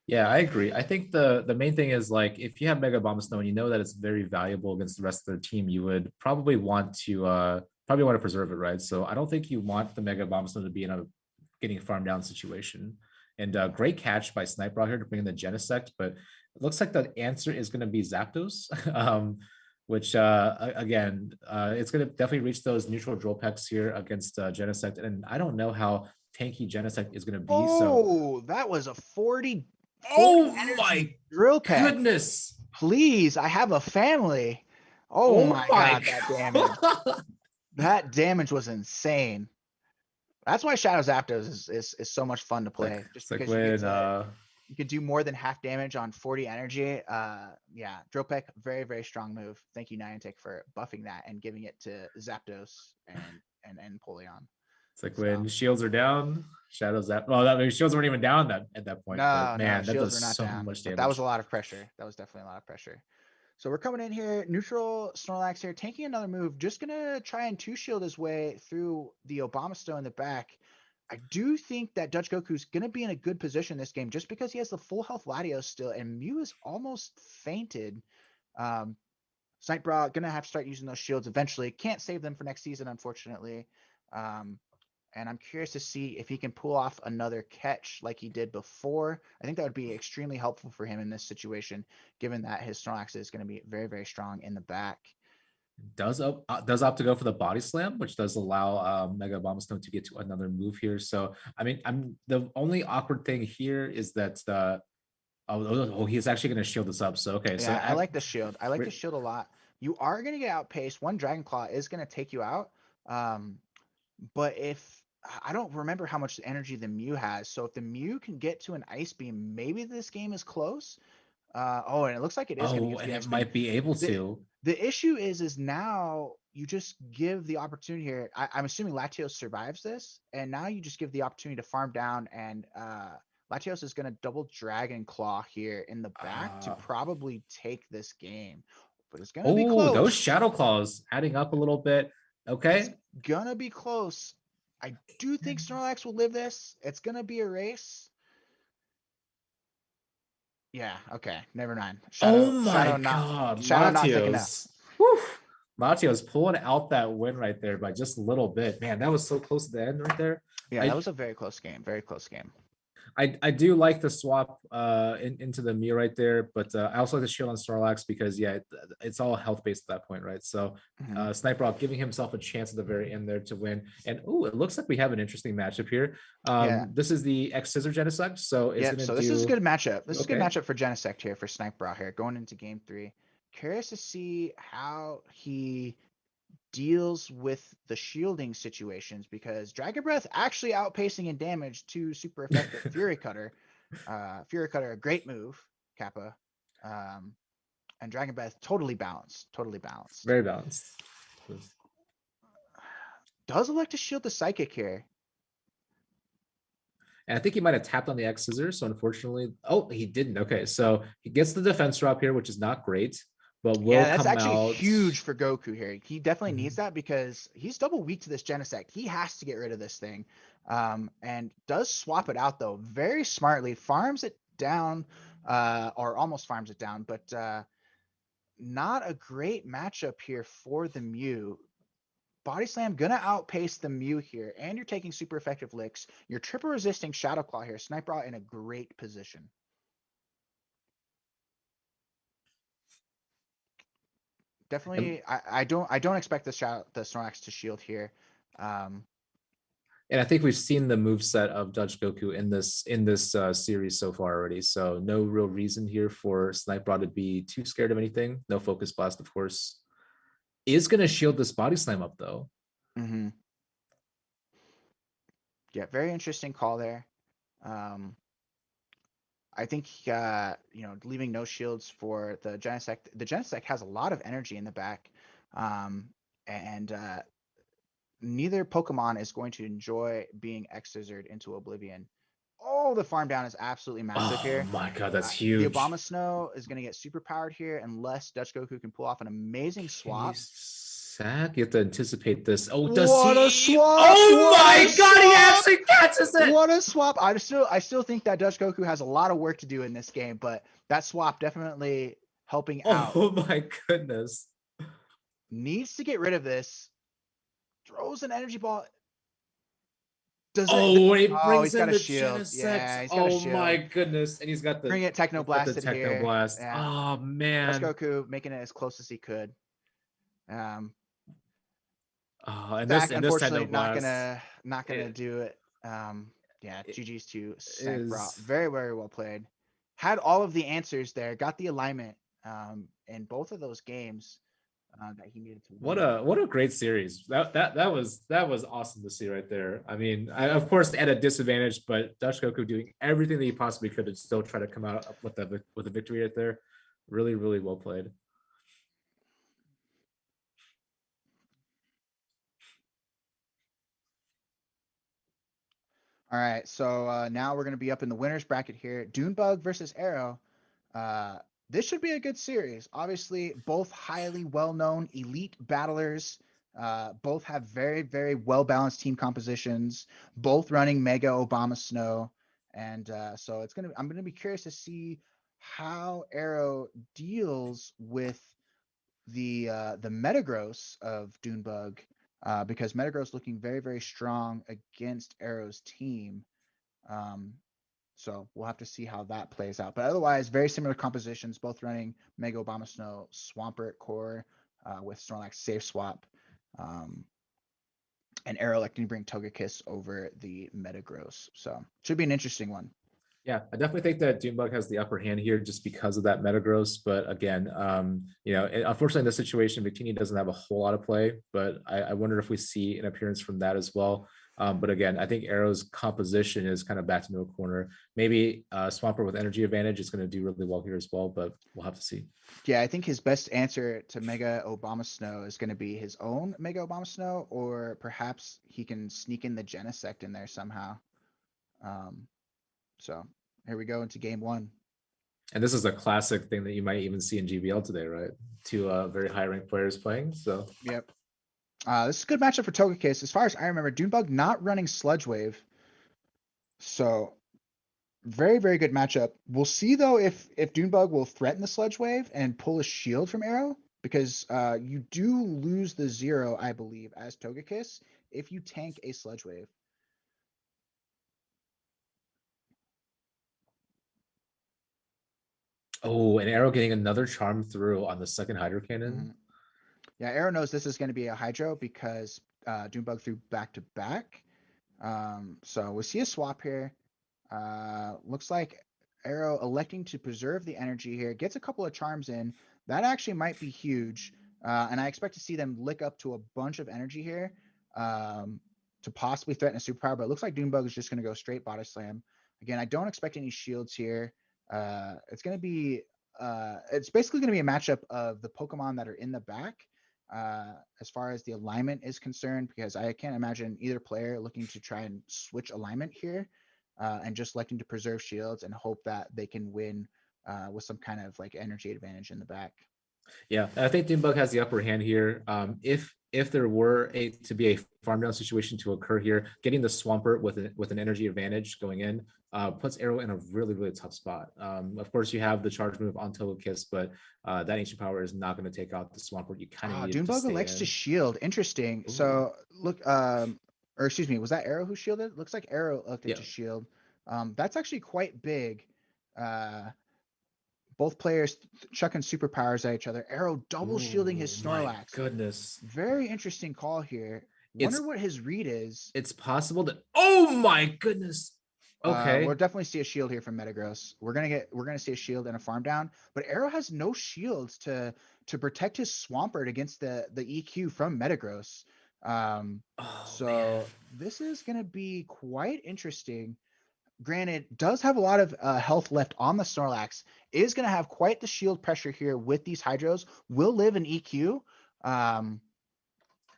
Yeah, I agree. I think the main thing is like if you have Mega Bomb Snow and you know that it's very valuable against the rest of the team, you would probably want to preserve it, right? So I don't think you want the Mega Bomb Snow to be in a getting farm down situation. And great catch by Snipe Raw here to bring in the Genesect, but it looks like the answer is going to be Zapdos, which again, it's going to definitely reach those neutral drill pecks here against Genesect, and I don't know how tanky Genesect is going to be. So that was a 40. Oh my drill peck. Goodness! Please, I have a family. Oh my god, that damage. That damage was insane. That's why Shadow Zapdos is so much fun to play. Just It's like because you get when to you can do more than half damage on 40 energy. Yeah, Drill Peck, very, very strong move. Thank you, Niantic, for buffing that and giving it to Zapdos and Polion. it's like So, when shields are down, shadows that well, that shields weren't even down that at that point. But no, man, that shields does were not so down. much But that was damage. a lot of pressure. That was definitely a lot of pressure. So we're coming in here, neutral Snorlax here, taking another move, just gonna try and two-shield his way through the Obama Stone in the back. I do think that Dutch Goku's gonna be in a good position this game, just because he has the full health Latios still, and Mew is almost fainted. Snipe gonna have to start using those shields eventually. Can't save them for next season, unfortunately. And I'm curious to see if he can pull off another catch like he did before. I think that would be extremely helpful for him in this situation, given that his Snorlax is going to be very, very strong in the back. Does opt to go for the body slam, which does allow Mega Bomb Stone to get to another move here. So I mean, I'm the only awkward thing here is that he's actually going to shield this up. So okay, so Yeah, I like the shield. I like the shield a lot. You are going to get outpaced. One Dragon Claw is going to take you out. But if I don't remember how much energy the Mew has, so if the Mew can get to an Ice Beam, maybe this game is close. Oh, and it looks like it is going to get to and the it Ice Beam. might be able to. The issue is now you just give the opportunity here. I'm assuming Latios survives this, and now you just give the opportunity to farm down, and Latios is going to double Dragon Claw here in the back to probably take this game. But it's going to be close. Those Shadow Claws adding up a little bit. Okay. It's going to be close. I do think Snorlax will live this. It's going to be a race. Yeah, okay. Never mind. God. Shadow not thick enough. Latios. Latios pulling out that win right there by just a little bit. Man, that was so close to the end right there. Yeah, that was a very close game. Very close game. I do like the swap into the Mew right there, but I also like the shield on Snorlax because yeah, it's all health based at that point, right? So Snipe giving himself a chance at the very end there to win. And it looks like we have an interesting matchup here. This is the X Scissor Genesect, so it's gonna so this is a good matchup. This is a good matchup for Genesect here for Snipe here going into game 3. Curious to see how he deals with the shielding situations, because Dragon Breath actually outpacing in damage to super effective Fury Cutter. Fury Cutter, a great move, Kappa. And Dragon Breath totally balanced. Very balanced. Does elect to shield the Psychic here. And I think he might have tapped on the X Scissors, so unfortunately, he didn't. Okay, so he gets the defense drop here, which is not great. But that's actually huge for Goku here. He definitely needs that because he's double weak to this Genesect. He has to get rid of this thing. And does swap it out though very smartly. Farms it down, or almost farms it down, but not a great matchup here for the Mew. Body Slam gonna outpace the Mew here, and you're taking super effective licks. You're triple resisting Shadow Claw here. Snipe in a great position. Definitely, I don't expect the Snorlax to shield here. And I think we've seen the moveset of Dutch Goku in this series so far already. So no real reason here for Snipe to be too scared of anything. No Focus Blast, of course. Is going to shield this Body Slam up though. Yeah, very interesting call there. I think leaving no shields for the Genesect. The Genesect has a lot of energy in the back, and neither Pokemon is going to enjoy being X-Scissored into oblivion. Oh, the farm down is absolutely massive here. Oh my god, that's huge. The Obama Snow is going to get super powered here unless Dutch Goku can pull off an amazing swap. You have to anticipate this. Oh, what a swap! Oh my god, he actually catches it! What a swap! I still think that Dutch Goku has a lot of work to do in this game, but that swap definitely helping out. Oh my goodness! Needs to get rid of this. Throws an energy ball. He's got a shield. Yeah, he's got a shield. My goodness! And he's got the bring it Techno Blasted here. Blast. Yeah. Oh man! Dutch Goku making it as close as he could. Unfortunately, not gonna do it. GG's to Snipe. Very, very well played. Had all of the answers there. Got the alignment in both of those games. that he needed to What win. a great series. That was awesome to see right there. I mean, of course at a disadvantage, but Dutch Goku doing everything that he possibly could to still try to come out with a victory right there. Really, really well played. All right, so now we're gonna be up in the winners bracket here. Dunebug versus Arrow. This should be a good series. Obviously, both highly well-known elite battlers. Both have very, very well-balanced team compositions. Both running Mega Obama Snow, and so I'm gonna be curious to see how Arrow deals with the Metagross of Dunebug, because Metagross looking very, very strong against Arrow's team. Um, so we'll have to see how that plays out. But otherwise, very similar compositions, both running Mega Obama Snow, Swampert core with Snorlax Safe Swap, and Arrow electing to bring Togekiss over the Metagross. So should be an interesting one. Yeah, I definitely think that Dunebug has the upper hand here just because of that Metagross. But again, unfortunately in this situation, Victini doesn't have a whole lot of play, but I wonder if we see an appearance from that as well. But again, I think Arrow's composition is kind of backed into a corner. Maybe Swampert with energy advantage is going to do really well here as well, but we'll have to see. Yeah, I think his best answer to Mega Obama Snow is going to be his own Mega Obama Snow, or perhaps he can sneak in the Genesect in there somehow. So here we go into game one. And this is a classic thing that you might even see in GBL today, right? Two very high ranked players playing. So yep. This is a good matchup for Togekiss. As far as I remember, Dunebug not running Sludge Wave. So very, very good matchup. We'll see though if Dunebug will threaten the Sludge Wave and pull a shield from Arrow, because you do lose the 0, I believe, as Togekiss if you tank a Sludge Wave. oh, and Arrow getting another charm through on the second Hydro Cannon. Mm-hmm. Yeah, Arrow knows this is going to be a Hydro because Dunebug threw back to back. So we see a swap here. Looks like Arrow electing to preserve the energy here, gets a couple of charms in. That actually might be huge. And I expect to see them lick up to a bunch of energy here to possibly threaten a superpower, but it looks like Dunebug is just going to go straight body slam. Again, I don't expect any shields here. It's going to be, it's basically going to be a matchup of the Pokemon that are in the back as far as the alignment is concerned, because I can't imagine either player looking to try and switch alignment here. And just electing to preserve shields and hope that they can win with some kind of like energy advantage in the back. Yeah, I think Dunebug has the upper hand here. If there were to be a farm down situation to occur here, getting the Swampert with an energy advantage going in puts Arrow in a really, really tough spot. Of course, you have the charge move on Togekiss, but that ancient power is not going to take out the Swampert. You kind of need Dunebug to stay elects in. to shield. Interesting. Ooh. So look, or excuse me, was that Arrow who shielded? Looks like Arrow elected to shield. That's actually quite big. Both players chucking superpowers at each other. Arrow double shielding his Snorlax. My goodness. Very interesting call here. Wonder what his read is. It's possible that. Oh my goodness. Okay. We'll definitely see a shield here from Metagross. We're gonna see a shield and a farm down, but Arrow has no shields to protect his Swampert against the EQ from Metagross. So this is gonna be quite interesting. Granted, does have a lot of health left on the Snorlax. Is going to have quite the shield pressure here with these Hydros. Will live in EQ.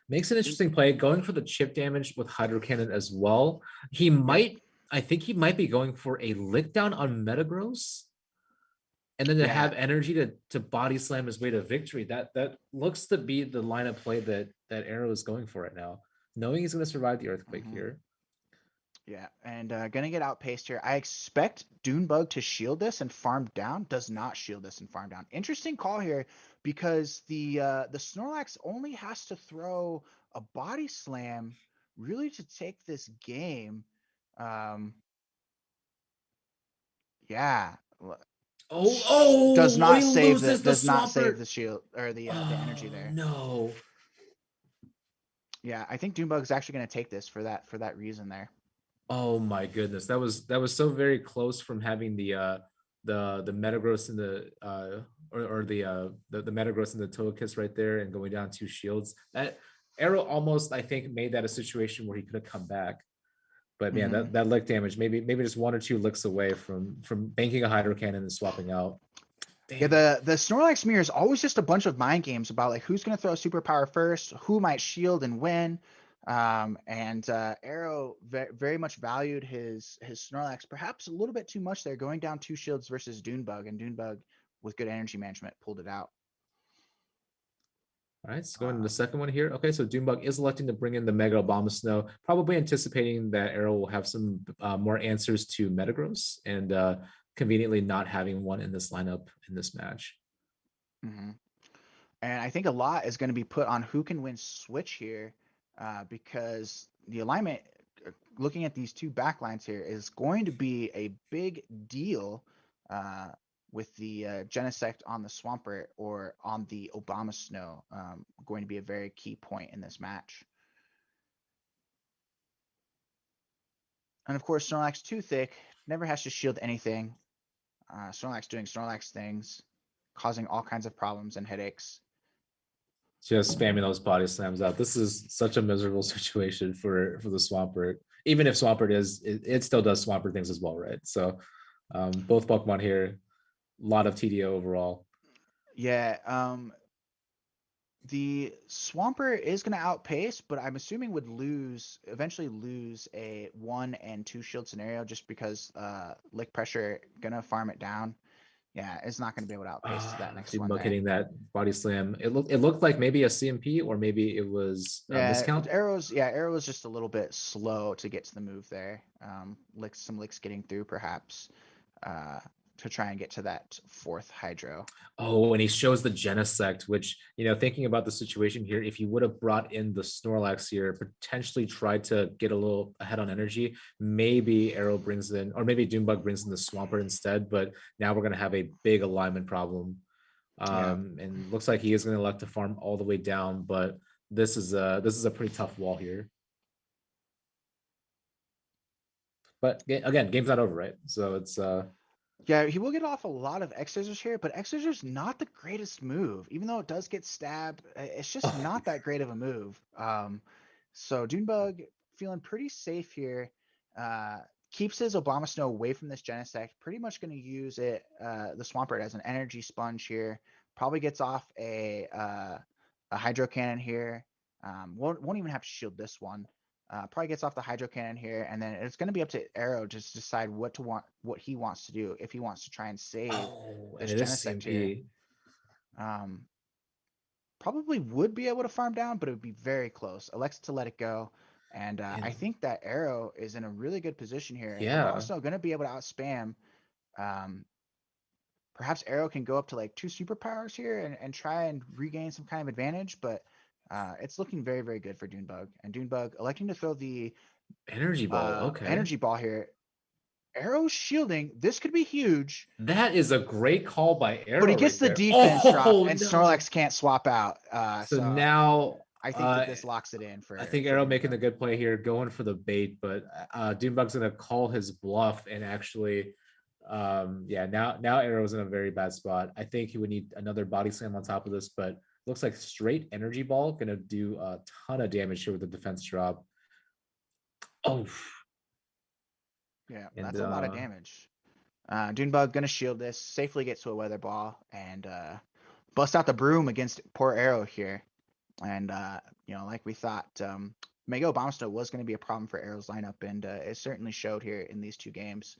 Makes an interesting play, going for the chip damage with Hydro Cannon as well. He might, I think he might be going for a lick down on Metagross. And then to have energy to body slam his way to victory. That looks to be the line of play that Arrow is going for right now. Knowing he's going to survive the Earthquake here. Yeah, and gonna get outpaced here. I expect Dunebug to shield this and farm down. Does not shield this and farm down. Interesting call here, because the Snorlax only has to throw a body slam really to take this game. Yeah. Does not save the shield or the energy there. No. Yeah, I think Dunebug is actually going to take this for that reason there. Oh my goodness, that was so very close from having the Metagross in the or the Metagross and the Togekiss right there, and going down 2 shields. That arrow almost, I think, made that a situation where he could have come back. But man, that lick damage, maybe just 1 or 2 licks away from banking a Hydro Cannon and swapping out. Damn. Yeah, the Snorlax mirror is always just a bunch of mind games about like who's gonna throw a superpower first, who might shield and when. Arrow very much valued his Snorlax, perhaps a little bit too much there, going down 2 shields versus Dunebug, and Dunebug with good energy management pulled it out. All right, let's go into the second one here. Okay, so Dunebug is electing to bring in the Mega Abomasnow, probably anticipating that Arrow will have some more answers to Metagross, and conveniently not having one in this lineup in this match. And I think a lot is going to be put on who can win Switch here, because the alignment, looking at these 2 backlines here, is going to be a big deal with the Genesect on the Swampert or on the Abomasnow, going to be a very key point in this match. And of course, Snorlax too thick, never has to shield anything. Snorlax doing Snorlax things, causing all kinds of problems and headaches. Just spamming those body slams out. This is such a miserable situation for the Swampert. Even if Swampert it still does Swampert things as well, right? So both Pokemon here, a lot of TDO overall. Yeah, the Swampert is going to outpace, but I'm assuming would eventually lose a 1 and 2 shield scenario just because lick pressure gonna farm it down. Yeah, it's not gonna be able to outpace that next one there. Hitting that body slam. It looked like maybe a CMP, or maybe it was a miscount. Arrow was just a little bit slow to get to the move there. Some licks getting through perhaps to try and get to that 4th Hydro. Oh, and he shows the Genesect, which, thinking about the situation here, if you would have brought in the Snorlax here, potentially tried to get a little ahead on energy, maybe Arrow brings in, or maybe Dunebug brings in the Swampert instead, but now we're going to have a big alignment problem. And looks like he is going to elect to farm all the way down, but this is a pretty tough wall here. But again, game's not over, right? So it's yeah, he will get off a lot of X Scissors here, but X Scissors not the greatest move. Even though it does get stabbed, it's just not that great of a move. So Dunebug feeling pretty safe here. Keeps his Abomasnow away from this Genesect. Pretty much going to use it, the Swampert, as an energy sponge here. Probably gets off a Hydro Cannon here. Won't even have to shield this one. Probably gets off the Hydro Cannon here, and then it's going to be up to Arrow just to decide what he wants to do, if he wants to try and save this Genesect here. Probably would be able to farm down, but it would be very close. Elects to let it go, and I think that Arrow is in a really good position here. Yeah, also going to be able to outspam. Perhaps Arrow can go up to like 2 superpowers here and try and regain some kind of advantage, but it's looking very, very good for Dunebug. And Dunebug electing to throw the energy ball. Energy ball here. Arrow shielding. This could be huge. That is a great call by Arrow. But he gets the defense drop, and Snorlax can't swap out. So now I think that this locks it in for. I think Arrow making the good play here, going for the bait, but Dunebug's gonna call his bluff and actually. Now Arrow's in a very bad spot. I think he would need another body slam on top of this, but looks like straight energy ball gonna do a ton of damage here with the defense drop. Oh, yeah, that's a lot of damage. Dunebug gonna shield this, safely get to a weather ball, and bust out the broom against poor Arrow here. And like we thought, Mega Abomasnow was going to be a problem for Arrow's lineup, and it certainly showed here in these 2 games.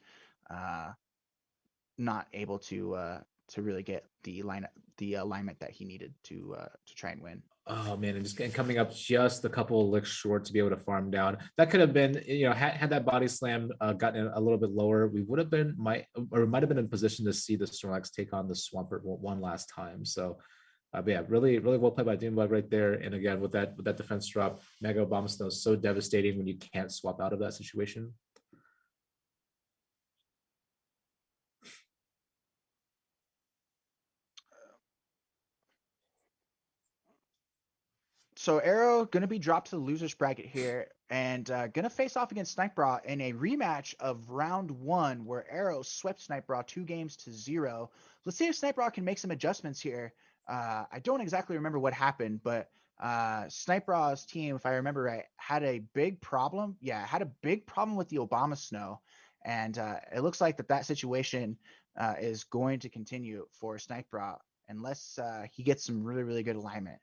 Not able to really get the alignment that he needed to try and win. Oh man, and coming up just a couple of licks short to be able to farm down. That could have been, had that body slam gotten a little bit lower, we would have been might have been in position to see the Snorlax take on the Swampert one last time. So but yeah, really, really well played by Dunebug right there. And again, with that defense drop, Mega Abomasnow is so devastating when you can't swap out of that situation. So Arrow gonna be dropped to the losers bracket here, and gonna face off against Snipe Raw in a rematch of round 1, where Arrow swept Snipe Raw 2-0. Let's see if Snipe Raw can make some adjustments here. I don't exactly remember what happened, but Snipe Raw's team, if I remember right, had a big problem. Yeah, had a big problem with the Obama Snow, and it looks like that situation is going to continue for Snipe Raw unless he gets some really good alignment.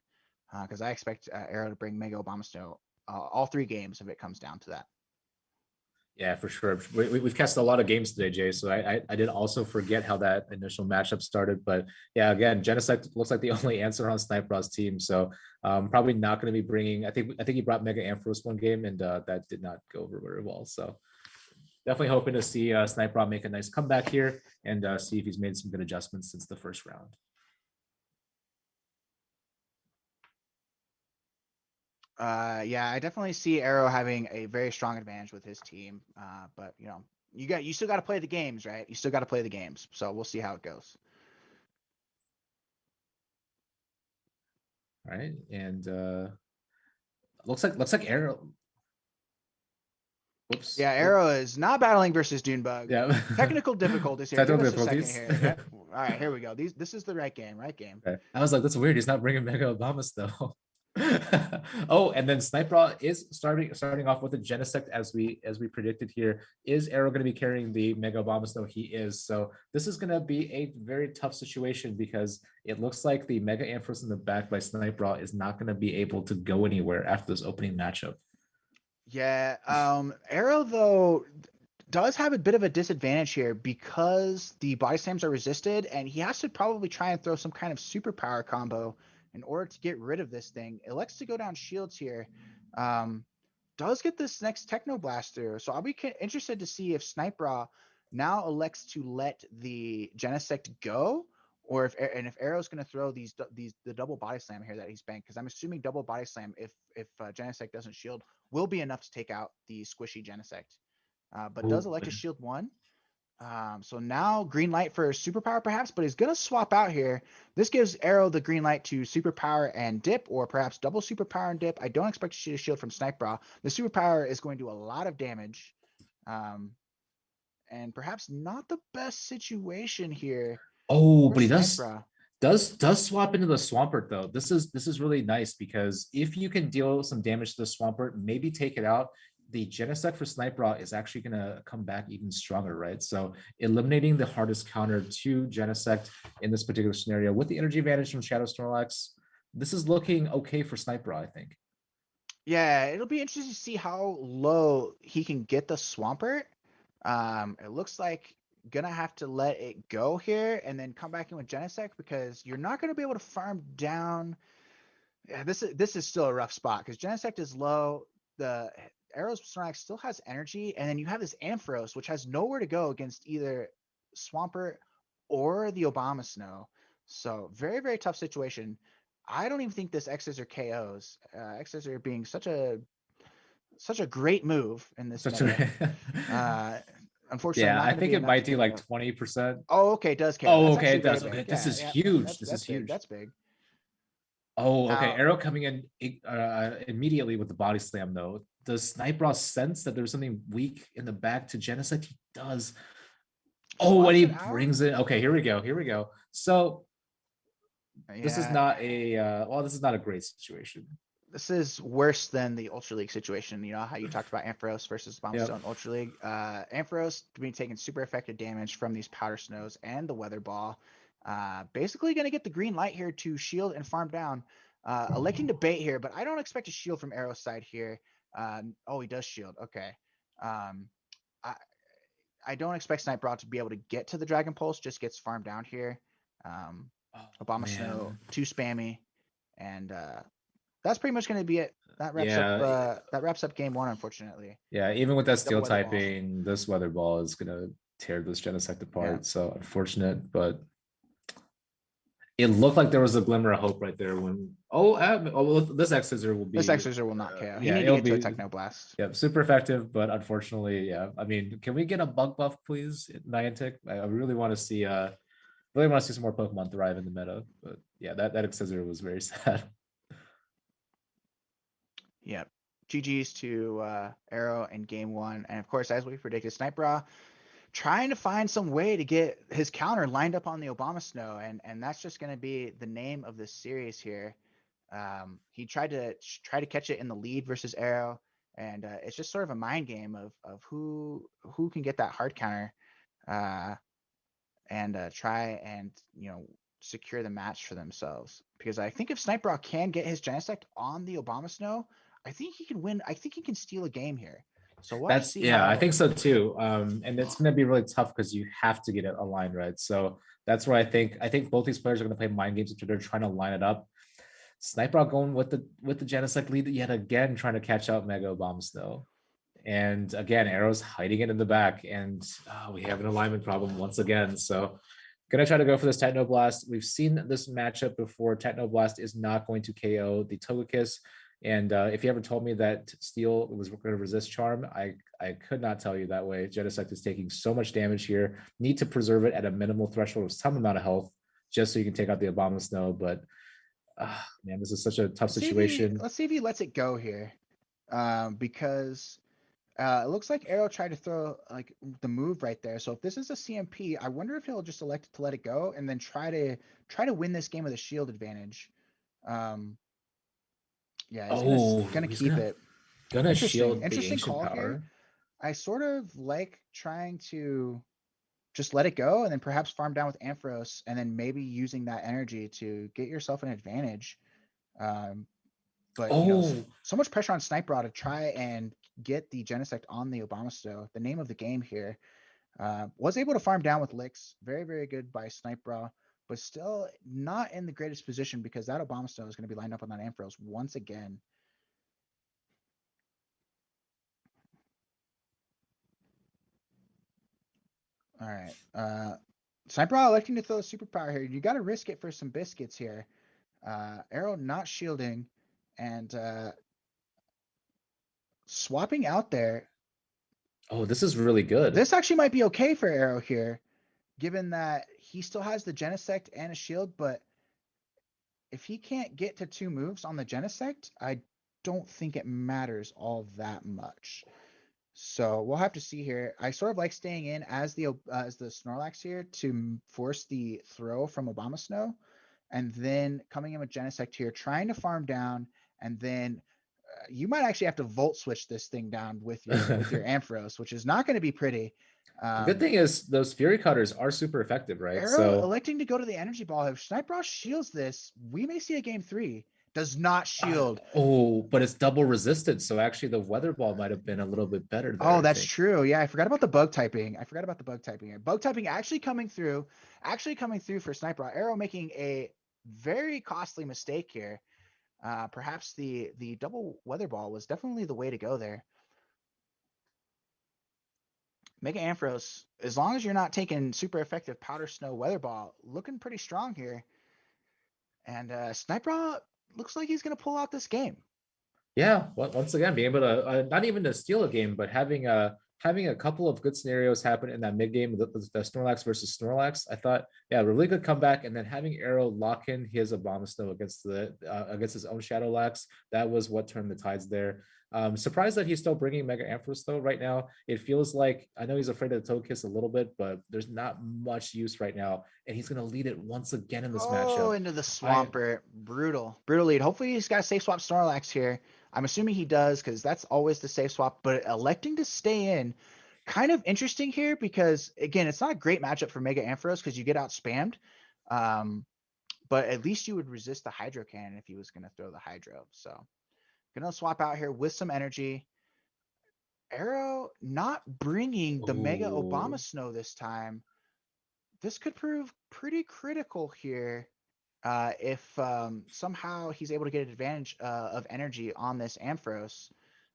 Because I expect Arrow to bring Mega Obama Snow all 3 games if it comes down to that. Yeah, for sure. We've cast a lot of games today, Jay. So I did also forget how that initial matchup started. But yeah, again, Genesect looks like the only answer on Snipe Raw's team. So probably not going to be bringing. I think he brought Mega Ampharos one game, and that did not go over very well. So definitely hoping to see Snipe Raw make a nice comeback here and see if he's made some good adjustments since the first round. Yeah, I definitely see Arrow having a very strong advantage with his team. But you still got to play the games, right? You still got to play the games. So we'll see how it goes. All right, and looks like Arrow. Whoops. Yeah, Arrow is not battling versus Dunebug. Yeah. Technical difficulties here. Technical Give us a second difficulties. here. Yep. All right, here we go. This is the right game. Okay. I was like, that's weird. He's not bringing Mega Obamas though. Oh, and then Snipe Raw is starting off with a Genesect as we predicted here. Is Arrow going to be carrying the Mega Obamas? No, he is. So this is going to be a very tough situation because it looks like the Mega Ampharos in the back by Snipe Raw is not going to be able to go anywhere after this opening matchup. Yeah, Arrow though does have a bit of a disadvantage here because the body slams are resisted, and he has to probably try and throw some kind of superpower combo in order to get rid of this thing. Elects to go down shields here. Does get this next Techno Blast through, so I'll be interested to see if Snipe Raw now elects to let the Genesect go, or if Arrow's going to throw the double body slam here that he's banked, because I'm assuming double body slam if Genesect doesn't shield will be enough to take out the squishy Genesect. But does elect to shield 1. So now green light for superpower perhaps, but he's going to swap out here. This gives Arrow the green light to superpower and dip, or perhaps double superpower and dip. I don't expect to shoot a shield from Snipe Raw. The superpower is going to do a lot of damage. And perhaps not the best situation here. Oh, but he does swap into the Swampert though. This is really nice because if you can deal some damage to the Swampert, maybe take it out, the Genesect for Snipe Raw is actually going to come back even stronger, right? So eliminating the hardest counter to Genesect in this particular scenario with the energy advantage from Shadow Snorlax, this is looking okay for Snipe Raw, I think. Yeah, it'll be interesting to see how low he can get the Swampert. It looks like gonna have to let it go here and then come back in with Genesect, because you're not gonna be able to farm down. Yeah, this is still a rough spot because Genesect is low. The Arrow's Snorlax still has energy, and then you have this Ampharos, which has nowhere to go against either Swampert or the Obama Snow. So very tough situation. I don't even think this X's or KOs. X's are being such a great move in this meta. Unfortunately, yeah, I think it might do like 20%. Oh, okay, it does KO. Oh, okay, it does. Okay, this is huge. This is huge. That's big. Oh, okay. Arrow coming in immediately with the body slam, though. Does Snipe Raw sense that there's something weak in the back to Genesect? He does. Oh, and he brings it. Okay, here we go. So this is not a this is not a great situation. This is worse than the Ultra League situation. You know how you talked about Ampharos versus Bombstone Ultra League. Ampharos to be taking super effective damage from these powder snows and the weather ball. Basically going to get the green light here to shield and farm down. Electing to bait here, but I don't expect a shield from Arrow's side here. Oh, he does shield. Okay. I don't expect Snipe Raw to be able to get to the Dragon Pulse. Just gets farmed down here. Obama Snow, too spammy, and that's pretty much going to be it. That wraps up game 1, unfortunately. Yeah, even with that steel typing, this weather ball is going to tear this Genesect apart. Yeah. So unfortunate, but it looked like there was a glimmer of hope right there when this X-Scissor will be. This X-Scissor will not KO. He needs to get to a Techno Blast. Yeah, super effective, but unfortunately, yeah. I mean, can we get a bug buff, please, Niantic? I really want to see some more Pokemon thrive in the meta. But yeah, that X-Scissor was very sad. Yep. GG's to Arrow in game 1. And of course, as we predicted, Snipe trying to find some way to get his counter lined up on the Obama Snow. And that's just going to be the name of this series here. He tried to catch it in the lead versus Arrow. And it's just sort of a mind game of who can get that hard counter and try and, secure the match for themselves. Because I think if Snipe can get his Genesect on the Obama Snow, I think he can win. I think he can steal a game here. So we'll have to see I how. think so too. And it's going to be really tough because you have to get it aligned right. So that's where I think both these players are going to play mind games if they're trying to line it up. Sniper going with the Genesect lead yet again, trying to catch out Mega Bomb Snow. And again, Arrow's hiding it in the back, and we have an alignment problem once again. So gonna try to go for this Technoblast. We've seen this matchup before. Technoblast is not going to KO the Togekiss. And if you ever told me that Steel was going to resist Charm, I could not tell you that way. Genesect is taking so much damage here. Need to preserve it at a minimal threshold of some amount of health just so you can take out the Obama Snow. But man, this is such a tough situation. Let's see if he lets it go here, because it looks like Arrow tried to throw like the move right there. So if this is a CMP, I wonder if he'll just elect to let it go and then try to win this game with a shield advantage. Yeah, he's gonna keep it. Gonna shield the Interesting ancient call power. here. I sort of like trying to just let it go and then perhaps farm down with Ampharos and then maybe using that energy to get yourself an advantage. But so much pressure on Snipe to try and get the Genesect on the Obama Snow. The name of the game here. Was able to farm down with licks. Very, very good by Snipe but still not in the greatest position because that Obama Snow is going to be lined up on that Ampharos once again. All right. Sniper electing to throw a superpower here. You got to risk it for some biscuits here. Arrow not shielding and swapping out there. Oh, this is really good. This actually might be okay for Arrow here, given that he still has the Genesect and a shield, but if he can't get to 2 moves on the Genesect, I don't think it matters all that much. So we'll have to see here. I sort of like staying in as the Snorlax here to force the throw from Obama Snow, and then coming in with Genesect here, trying to farm down, and then you might actually have to volt switch this thing down with your Ampharos, which is not going to be pretty. The good thing is those Fury Cutters are super effective, right? Arrow electing to go to the Energy Ball. If Snipe shields this, we may see a game 3. Does not shield. But it's double resisted, so actually the Weather Ball might have been a little bit better there. Oh, that's true. Yeah, I forgot about the bug typing. Here. Bug typing actually coming through for Sniper. Arrow making a very costly mistake here. Perhaps the double Weather Ball was definitely the way to go there. Mega Ampharos, as long as you're not taking super effective Powder Snow Weather Ball, looking pretty strong here. And Sniper looks like he's going to pull out this game. Yeah, once again, being able to not even to steal a game, but having a couple of good scenarios happen in that mid game, the Snorlax versus Snorlax. I thought, yeah, really good comeback, and then having Arrow lock in his Obama Snow against his own Shadowlax, that was what turned the tides there. Surprised that he's still bringing Mega Ampharos though. Right now, it feels like, I know he's afraid of the Togekiss a little bit, but there's not much use right now, and he's gonna lead it once again in this matchup. Oh, into the Swampert, brutal lead. Hopefully he's got a safe swap Snorlax here. I'm assuming he does because that's always the safe swap, but electing to stay in, kind of interesting here because again, it's not a great matchup for Mega Ampharos because you get out spammed. But at least you would resist the Hydro Cannon if he was going to throw the Hydro. So gonna swap out here with some energy. Arrow not bringing the Mega Obama Snow this time. This could prove pretty critical here. If somehow he's able to get an advantage of energy on this Ampharos.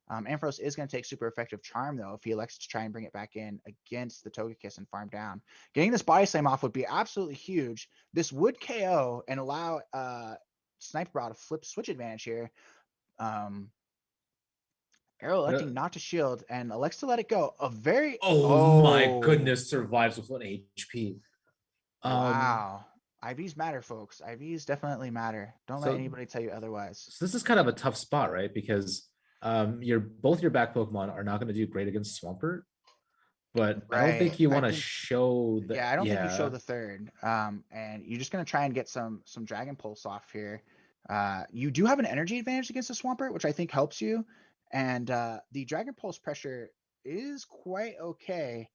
Ampharos is going to take super effective Charm, though, if he elects to try and bring it back in against the Togekiss and farm down. Getting this Body Slam off would be absolutely huge. This would KO and allow Snipe to flip switch advantage here. Arrow electing not to shield and elects to let it go. My goodness, survives with 1 HP. Wow. IVs matter, folks. IVs definitely matter. Don't let anybody tell you otherwise. So this is kind of a tough spot, right? Because both your back Pokemon are not going to do great against Swampert, but I don't think Right. you I want to think show that. yeah, I don't think you show the third. And you're just gonna try and get some Dragon Pulse off here. You do have an energy advantage against the Swampert, which I think helps you. And the Dragon Pulse pressure is quite okay.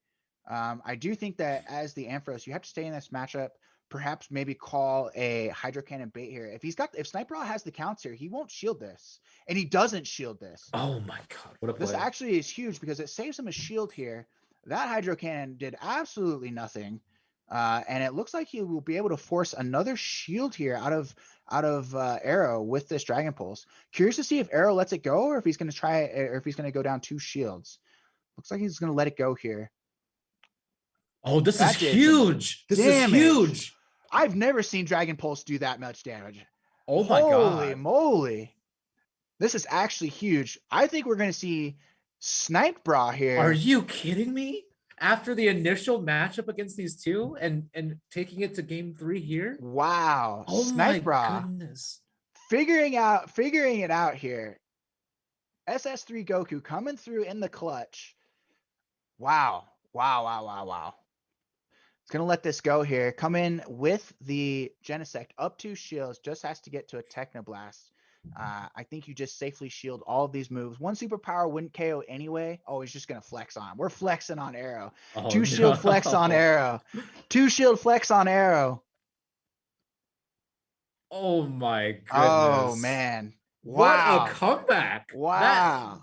I do think that as the Ampharos, you have to stay in this matchup. Perhaps maybe call a Hydro Cannon bait here. If Sniper has the counts here, he won't shield this, and he doesn't shield this. Oh my god, what a This play! actually is huge because it saves him a shield here. That Hydro Cannon did absolutely nothing. And it looks like he will be able to force another shield here out of Arrow with this Dragon Pulse. Curious to see if Arrow lets it go or if he's going to try or if he's going to go down 2 shields. Looks like he's going to let it go here. Oh, this That is did some huge. This is damage. huge. I've never seen Dragon Pulse do that much damage. Oh my Holy god. moly. This is actually huge. I think we're going to see Snipe Bra here. Are you kidding me? After the initial matchup against these two and taking it to game 3 here? Wow. Oh Snipe my Bra. goodness. Figuring it out here. SS3 Goku coming through in the clutch. Wow. It's going to let this go here. Come in with the Genesect up 2 shields. Just has to get to a Technoblast. I think you just safely shield all of these moves. 1 superpower wouldn't KO anyway. Oh, he's just going to flex on him. We're flexing on Arrow. Oh, 2 shield flex on Arrow. 2 shield flex on Arrow. Oh my goodness. Oh, man. What Wow. a comeback. Wow.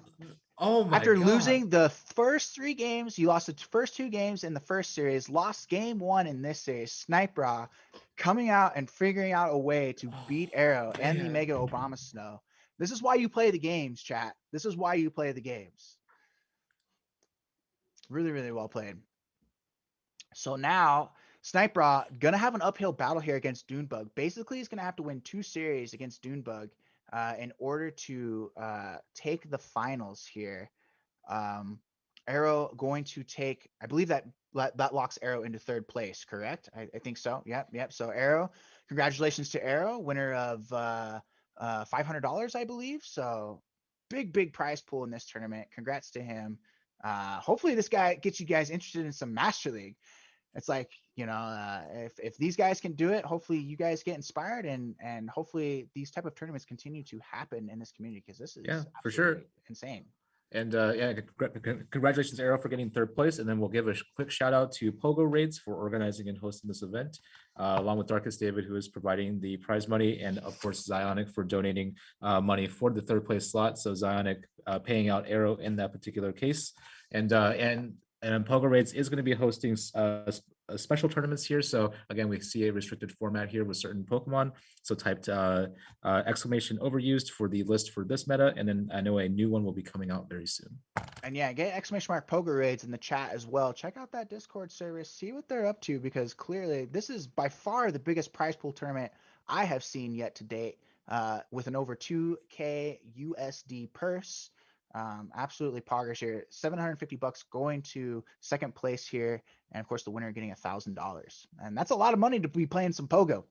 Oh my After god. losing the first 3 games, you lost the first 2 games in the first series, lost game 1 in this series. Snipe Bra coming out and figuring out a way to beat Arrow and the man. Mega Obama Snow. This is why you play the games, chat. This is why you play the games. Really, really well played. So now Snipe Bra gonna have an uphill battle here against Dunebug. Basically, he's gonna have to win 2 series against Dunebug in order to take the finals here. Arrow going to take, I believe that locks Arrow into 3rd place, correct? I think so. Yep. So Arrow, congratulations to Arrow, winner of $500, I believe. So big prize pool in this tournament. Congrats to him. Hopefully this guy gets you guys interested in some Master League. It's like, if these guys can do it, hopefully you guys get inspired and hopefully these type of tournaments continue to happen in this community because this is for sure insane. And congratulations, Arrow, for getting 3rd place. And then we'll give a quick shout out to Pogoraids for organizing and hosting this event, along with Darkest David, who is providing the prize money, and of course Zionic for donating money for the 3rd place slot. So Zionic paying out Arrow in that particular case, and Pogoraids is going to be hosting special tournaments here. So again, we see a restricted format here with certain Pokemon. So typed exclamation overused for the list for this meta, and then I know a new one will be coming out very soon. And yeah, get exclamation mark Pogoraids in the chat as well. Check out that Discord service, see what they're up to, because clearly this is by far the biggest prize pool tournament I have seen yet to date, with an over 2K USD purse. Absolutely poggers here. $750 going to 2nd place here, and of course the winner getting $1,000, and that's a lot of money to be playing some Pogo.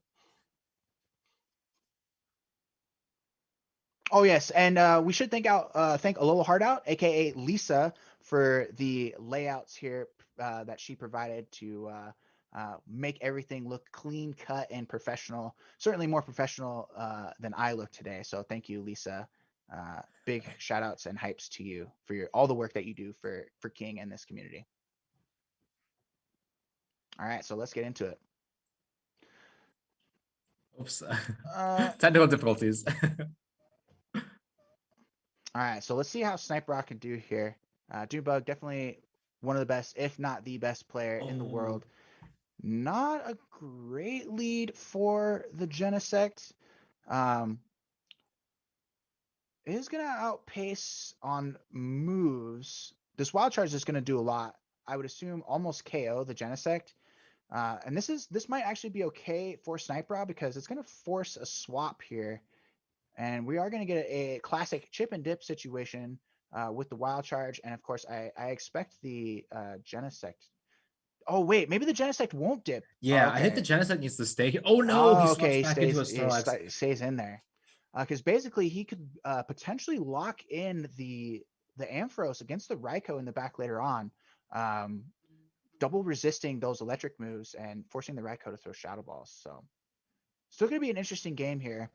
Oh yes, and we should thank Alola Heart out, aka Lisa, for the layouts here that she provided to make everything look clean cut and professional. Certainly more professional than I look today. So thank you, Lisa. Big shout outs and hypes to you for all the work that you do for King and this community. All right, so let's get into it. Oops. Technical difficulties. All right, so let's see how Snipe Bra can do here. Dunebug, definitely one of the best, if not the best player in the world. Not a great lead for the Genesect. Is going to outpace on moves. This Wild Charge is going to do a lot. I would assume almost KO the Genesect. And this might actually be okay for Snipe Bra because it's going to force a swap here. And we are going to get a classic chip and dip situation with the Wild Charge. And of course, I expect the Genesect. Oh, wait, maybe the Genesect won't dip. Yeah, okay. I think the Genesect needs to stay here. Oh, no, he swaps back into a Snorlax. He stays in there. because basically he could potentially lock in the Ampharos against the Raikou in the back later on, double resisting those electric moves and forcing the Raikou to throw Shadow Balls. So still going to be an interesting game here.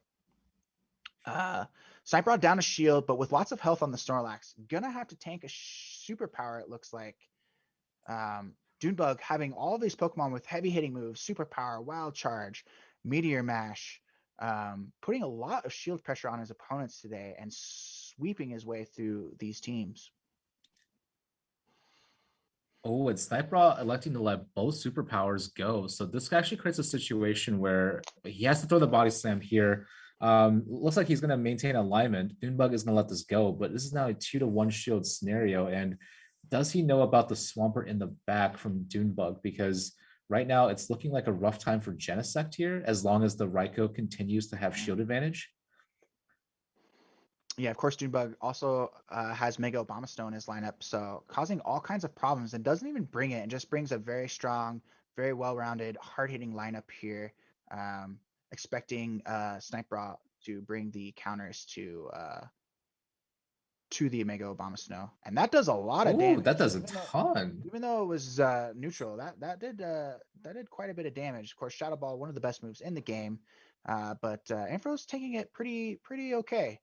Snipe down a shield, but with lots of health on the Snorlax, gonna have to tank a superpower. It looks like. Dunebug having all of these Pokemon with heavy hitting moves, superpower, wild charge, meteor mash, putting a lot of shield pressure on his opponents today and sweeping his way through these teams. Oh, and Snipe electing to let both superpowers go. So this actually creates a situation where he has to throw the body slam here. Looks like he's going to maintain alignment. Dunebug is going to let this go, but this is now a 2-to-1 shield scenario. And does he know about the Swampert in the back from Dunebug? Because right now it's looking like a rough time for Genesect here, as long as the Raikou continues to have shield advantage. Yeah, of course, Dunebug also has Mega Obama in his lineup, so causing all kinds of problems and doesn't even bring it and just brings a very strong, very well-rounded, hard-hitting lineup here, expecting Snipe to bring the counters to the Mega Obama Snow, and that does a lot of damage. That does a ton. Even though it was neutral, that did quite a bit of damage. Of course, Shadow Ball, one of the best moves in the game, but Ampharos taking it pretty okay.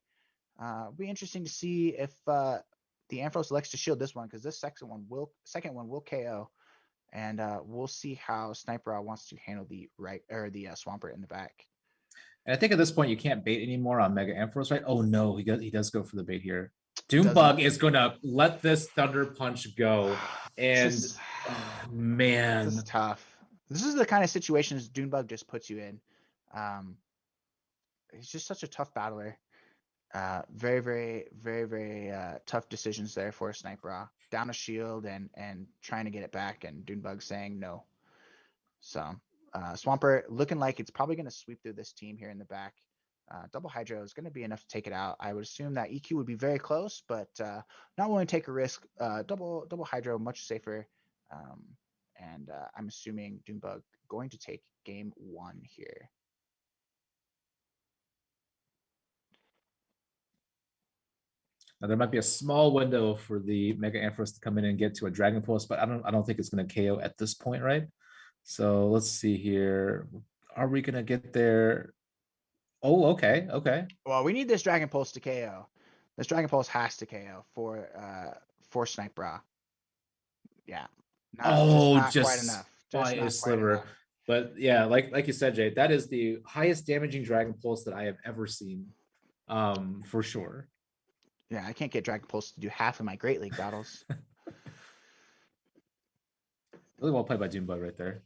It'll be interesting to see if the Ampharos elects to shield this one, because this second one will KO, and we'll see how Sniper wants to handle the Swampert in the back. And I think at this point you can't bait anymore on Mega Ampharos, right? Oh no, he does go for the bait here. Dunebug is gonna let this Thunder Punch go, and oh man, this is tough. This is the kind of situations Dunebug just puts you in. He's just such a tough battler. Very tough decisions there for Sniper. Down a shield and trying to get it back, and Dunebug saying no. So Swampert looking like it's probably going to sweep through this team here in the back. Double Hydro is going to be enough to take it out. I would assume that EQ would be very close, but not willing to take a risk. Double Hydro, much safer. And I'm assuming Dunebug going to take game 1 here. Now, there might be a small window for the Mega Ampharos to come in and get to a Dragon Pulse, but I don't think it's going to KO at this point, right? So let's see here. Are we going to get there? Oh, okay. Well, we need this Dragon Pulse to KO. This Dragon Pulse has to KO for Snipe Yeah. Just quite enough. By a sliver. But yeah, like you said, Jay, that is the highest damaging Dragon Pulse that I have ever seen, for sure. Yeah, I can't get Dragon Pulse to do half of my Great League battles. Really well played by Dunebug right there.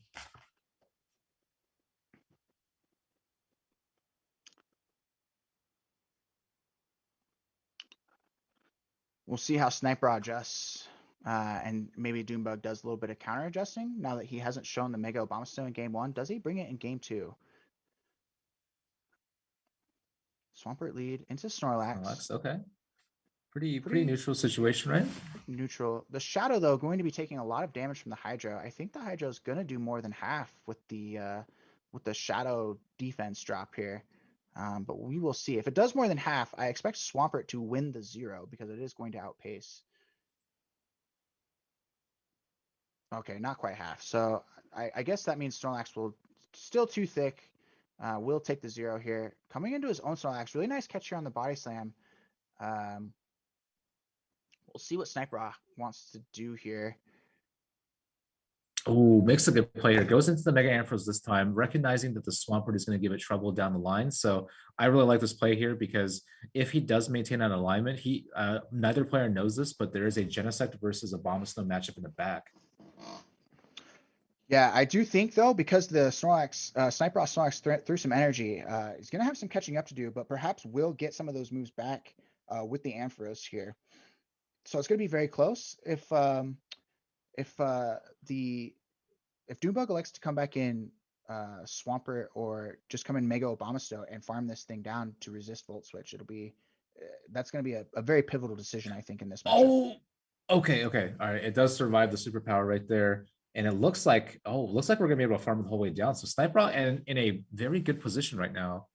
We'll see how Sniper adjusts. And maybe Dunebug does a little bit of counter adjusting now that he hasn't shown the Mega Obama Stone in game 1. Does he bring it in game 2? Swampert lead into Snorlax. Okay. Pretty neutral situation, right? Neutral. The Shadow, though, going to be taking a lot of damage from the Hydro. I think the Hydro is going to do more than half with the Shadow defense drop here. But we will see. If it does more than half, I expect Swampert to win the 0 because it is going to outpace. Okay, not quite half. So I guess that means Snorlax will still too thick. Will take the 0 here. Coming into his own Snorlax. Really nice catch here on the body slam. We'll see what Sniper wants to do here. Oh, makes a good play here. Goes into the Mega Ampharos this time, recognizing that the Swampert is going to give it trouble down the line. So I really like this play here because if he does maintain an alignment, neither player knows this, but there is a Genesect versus a Abomasnow matchup in the back. Yeah, I do think though, because the Snorlax, Sniper Snorlax threw some energy, he's going to have some catching up to do, but perhaps will get some of those moves back with the Ampharos here. So it's going to be very close. If Dunebug elects to come back in Swampert or just come in Mega Obamasto and farm this thing down to resist Volt Switch, that's going to be a very pivotal decision, I think, in this matchup. Oh, okay. All right. It does survive the superpower right there. And it looks like we're going to be able to farm the whole way down. So Sniper in a very good position right now.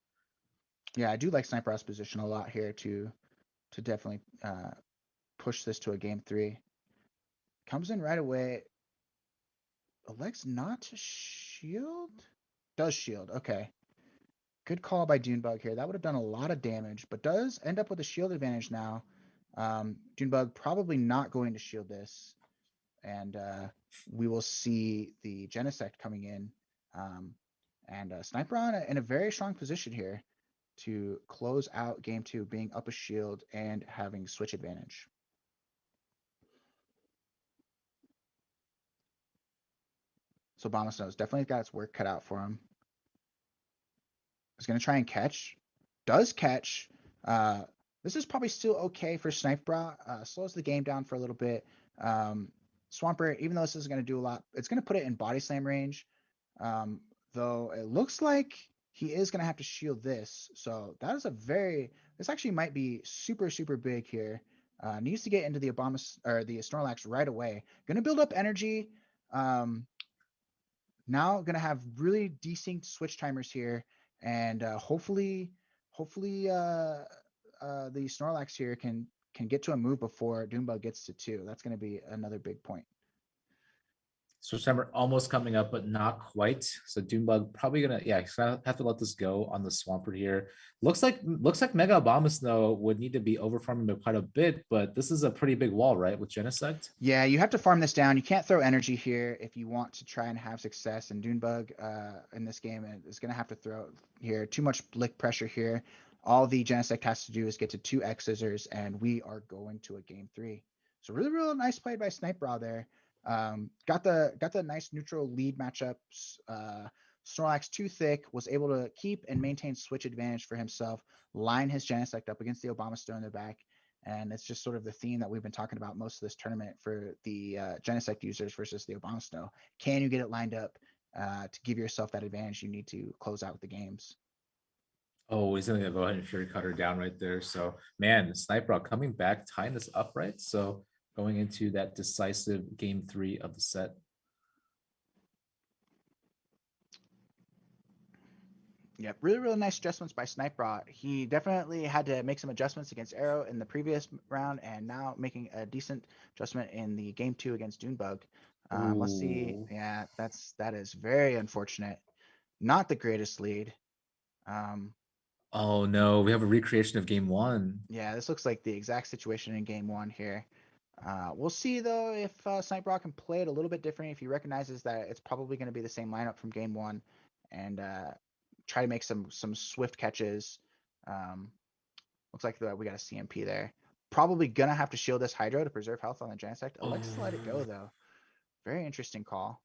Yeah, I do like Sniper's position a lot here to definitely push this to a game 3. Comes in right away. Elects not to shield? Does shield, okay. Good call by Dunebug here. That would have done a lot of damage, but does end up with a shield advantage now. Dunebug probably not going to shield this. And we will see the Genesect coming in. And Sniper in a very strong position here to close out game 2, being up a shield and having switch advantage. So Bombstone's definitely got its work cut out for him. Is going to try and catch. Does catch. This is probably still okay for Sniper. Slows the game down for a little bit. Swampert, even though this is going to do a lot, it's going to put it in body slam range. Though it looks like he is going to have to shield this. So that is this actually might be super, super big here. Needs to get into the the Snorlax right away. Going to build up energy. Now going to have really decent switch timers here. And hopefully the Snorlax here can get to a move before Dunebug gets to 2. That's going to be another big point. So September almost coming up, but not quite. So Dunebug probably gonna, yeah, have to let this go on the Swampert here. Looks like Mega Abomasnow would need to be overfarming by quite a bit, but this is a pretty big wall, right? With Genesect. Yeah, you have to farm this down. You can't throw energy here if you want to try and have success. And Dunebug in this game is going to have to throw here. Too much blick pressure here. All the Genesect has to do is get to 2 X scissors, and we are going to a game 3. So really, really nice play by Sniper there. Got the nice neutral lead matchups. Snorlax too thick, was able to keep and maintain switch advantage for himself, line his Genesect up against the Obama in the back. And it's just sort of the theme that we've been talking about most of this tournament for the Genesect users versus the Obama Snow. Can you get it lined up to give yourself that advantage you need to close out the games? Oh, he's gonna go ahead and Fury Cutter down right there. So man, Sniper coming back, tying this up right. So going into that decisive game 3 of the set. Yep, really, really nice adjustments by Sniper. He definitely had to make some adjustments against Arrow in the previous round, and now making a decent adjustment in the game 2 against Dunebug. Let's see. Ooh. Yeah, that is very unfortunate. Not the greatest lead. Oh no, we have a recreation of game 1. Yeah, this looks like the exact situation in game 1 here. We'll see though if Sniper can play it a little bit different, if he recognizes that it's probably going to be the same lineup from game 1, and try to make some swift catches. Looks like we got a CMP there. Probably gonna have to shield this Hydro to preserve health on the Genesect. Elects to let it go though. Very interesting call.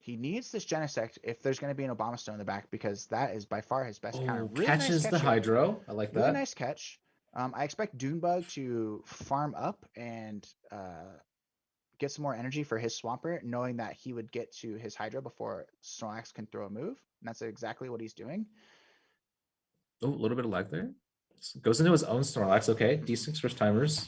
He needs this Genesect if there's going to be an Obama Stone in the back, because that is by far his best counter. Oh, Really nice catches catch the here. Hydro. I like Really that. nice catch. I expect Dunebug to farm up and get some more energy for his Swampert, knowing that he would get to his Hydro before Snorlax can throw a move. And that's exactly what he's doing. Oh, a little bit of lag there. Goes into his own Snorlax. Okay, D6 first timers.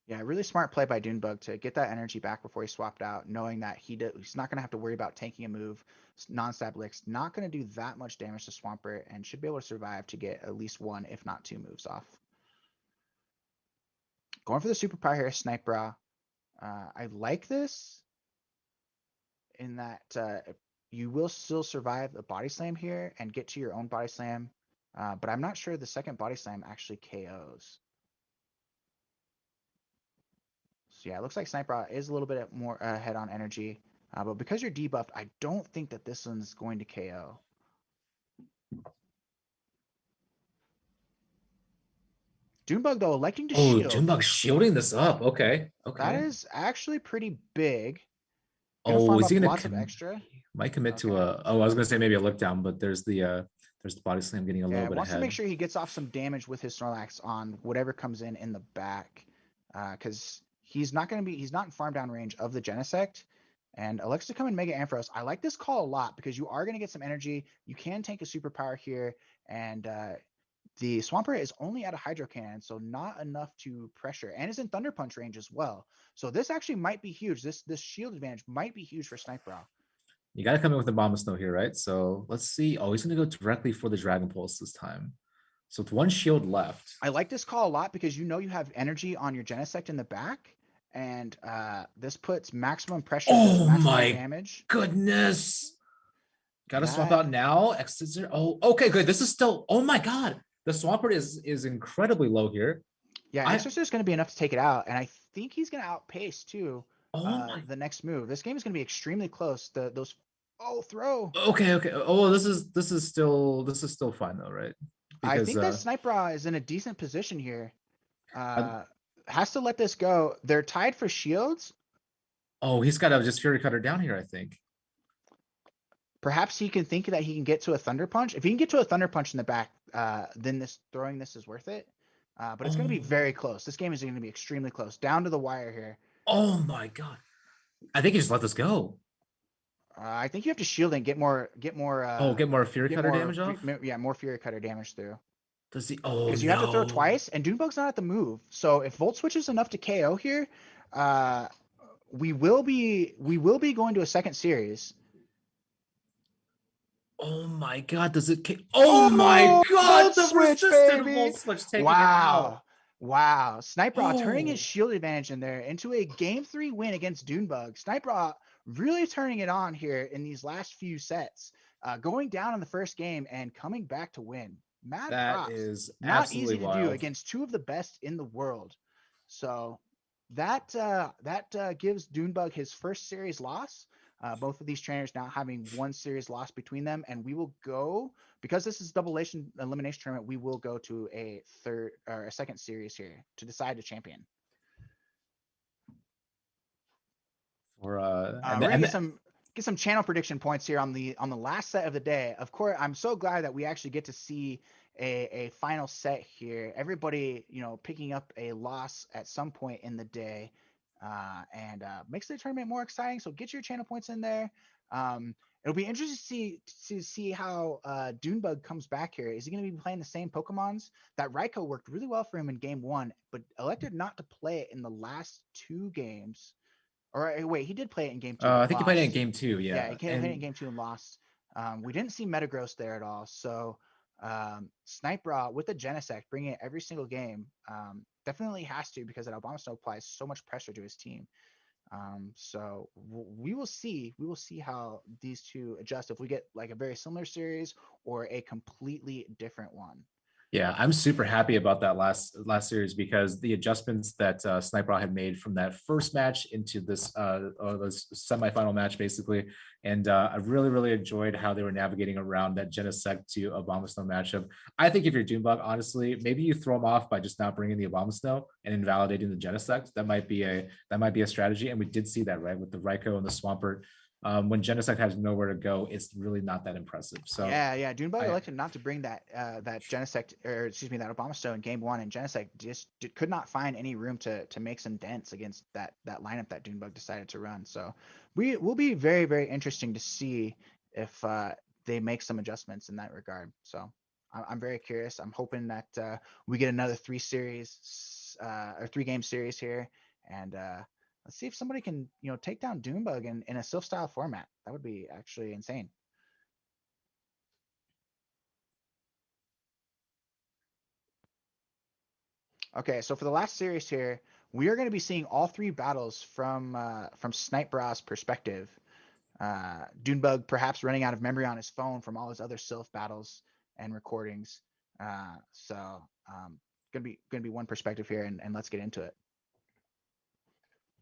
Yeah, really smart play by Dunebug to get that energy back before he swapped out, knowing that he's not going to have to worry about tanking a move. Non-stab licks, not going to do that much damage to Swampert, and should be able to survive to get at least 1, if not 2 moves off. Going for the superpower here, Sniper. I like this in that you will still survive the body slam here and get to your own body slam, but I'm not sure the second body slam actually KOs. So yeah, it looks like Sniper is a little bit more ahead on energy, but because you're debuffed, I don't think that this one's going to KO. Dunebug though electing to Oh, shield. Dunebug shielding this up. Okay, That okay. is actually pretty big. Gonna Oh, farm is he up gonna lots of extra. might commit to Okay. a? Oh, I was gonna say maybe a look down, but there's the body slam getting a Yeah, little bit wants to make ahead. sure he gets off some damage with his Snorlax on whatever comes in the back, because he's not in farm down range of the Genesect. And elects to come in Mega Ampharos. I like this call a lot because you are going to get some energy. You can tank a superpower here, and the Swampert is only at a Hydro Cannon, so not enough to pressure, and is in Thunder Punch range as well. So this actually might be huge. This shield advantage might be huge for Sniper. You got to come in with the Bomb of Snow here, right? So let's see. Oh, he's going to go directly for the Dragon Pulse this time. So with one shield left. I like this call a lot because you know you have energy on your Genesect in the back, and this puts maximum pressure, does Oh maximum my damage. goodness. Got to swap That- out now. X0. Oh, okay, good. This is still. Oh my God. The Swampert is incredibly low here. Yeah, Exorcist is going to be enough to take it out, and I think he's going to outpace too. Oh my. The next move. This game is going to be extremely close. Those throw. Okay. Oh, this is still fine though, right? I Because think that Sniper is in a decent position here. I- Has to let this go. They're tied for shields. oh, he's got to just Fury Cutter down here, I think. Perhaps he can think that he can get to a Thunder Punch. If he can get to a Thunder Punch in the back, then throwing this is worth it. But it's going to be very close. This game is going to be extremely close, down to the wire here. Oh my God. I think he just let this go. I think you have to shield and get more. Get more Fury Cutter damage off? Yeah, more Fury Cutter damage through. Does he? Oh, because you have to throw twice, and Dunebug's not at the move. So if Volt Switch is enough to KO here, we will be going to a second series. Oh my God! Does it? Oh my God! The Switch, resistant baby! Volt Switch taking it out. Wow. Sniper turning his shield advantage in there into a game 3 win against Dunebug. Sniper really turning it on here in these last few sets, going down in the first game and coming back to win. Mad props. That is not easy to wild. do against two of the best in the world. So that gives Dunebug his first series loss. Both of these trainers now having one series loss between them, and we will go, because this is double elimination tournament, we will go to a second series here to decide the champion. Or we're gonna get some channel prediction points here on the last set of the day. Of course, I'm so glad that we actually get to see a final set here. Everybody, picking up a loss at some point in the day. And makes the tournament more exciting. So get your channel points in there. It'll be interesting to see how Dunebug comes back here. Is he going to be playing the same Pokemons? That Raikou worked really well for him in game 1, but elected not to play it in the last 2 games. Or wait, he did play it in game 2. I think he played it in game 2. Yeah, he played it in game 2 and lost. We didn't see Metagross there at all. So Snipe with the Genesect, bringing it every single game, definitely has to, because that Abomasnow applies so much pressure to his team. So we will see how these two adjust, if we get like a very similar series or a completely different one. Yeah, I'm super happy about that last series, because the adjustments that Sniper had made from that first match into this semifinal match, basically, and I really enjoyed how they were navigating around that Genesect to Abomasnow matchup. I think if you're Dunebug, honestly, maybe you throw them off by just not bringing the Abomasnow and invalidating the Genesect. That might be a strategy, and we did see that, right, with the Raikou and the Swampert. When Genesect has nowhere to go, it's really not that impressive. So yeah, Dunebug elected not to bring that Genesect, or excuse me, that Abomasnow in game 1, and Genesect just could not find any room to make some dents against that lineup that Dunebug decided to run. So we will be very interesting to see if they make some adjustments in that regard. So I'm very curious. I'm hoping that we get another 3 game series here, and let's see if somebody can, take down Dunebug in a Sylph style format. That would be actually insane. Okay, so for the last series here, we are going to be seeing all 3 battles from Snipe's perspective. Dunebug perhaps running out of memory on his phone from all his other Sylph battles and recordings. So gonna be one perspective here, and let's get into it.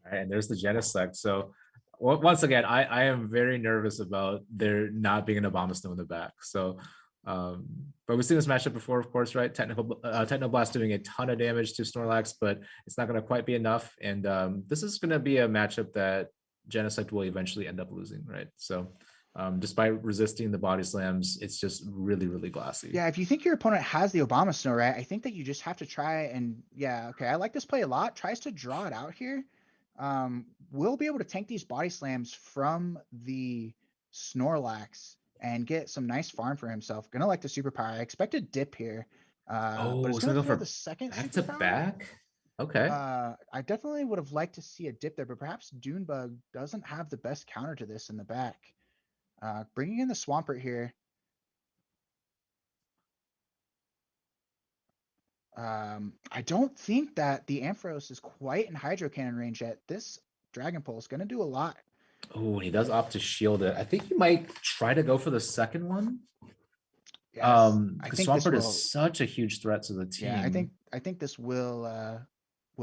All right, and there's the Genesect. So once again, I am very nervous about there not being an Abomasnow in the back. So, but we've seen this matchup before, of course, right? Technoblast doing a ton of damage to Snorlax, but it's not going to quite be enough. And this is going to be a matchup that Genesect will eventually end up losing, right? So, despite resisting the body slams, it's just really glassy. Yeah, if you think your opponent has the Abomasnow, right, I think that you just have to try and, okay, I like this play a lot. Tries to draw it out here. We'll be able to tank these body slams from the Snorlax and get some nice farm for himself. Gonna like the superpower. I expect a dip here. But it's gonna go for the second back to back. Okay. I definitely would have liked to see a dip there, but perhaps Dunebug doesn't have the best counter to this in the back. Bringing in the Swampert here. I don't think that the Ampharos is quite in Hydro Cannon range yet. This Dragon Pulse is going to do a lot. Oh, he does opt to shield it. I think he might try to go for the second one. Yes, I Because think this Swampert will. is such a huge threat to the team. Yeah, I think this will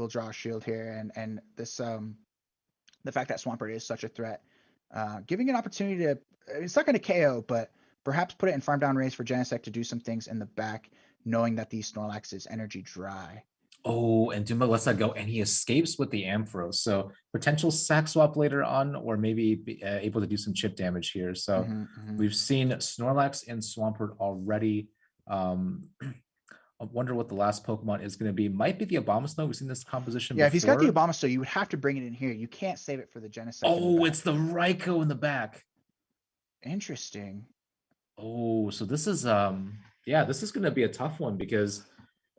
draw a shield here, and this the fact that Swampert is such a threat, giving an opportunity to. It's not going to KO, but perhaps put it in farm down range for Genesect to do some things in the back, knowing that the Snorlax is energy dry. Oh, and Dunebug lets that go, and he escapes with the Ampharos. So potential sack swap later on, or maybe be, able to do some chip damage here. So we've seen Snorlax and Swampert already. I wonder what the last Pokemon is going to be. Might be the Abomasnow. We've seen this composition Yeah, before. if he's got the Abomasnow, you would have to bring it in here. You can't save it for the Genesect. Oh, it's the Raikou in the back. Interesting. Oh, so this is yeah, this is going to be a tough one because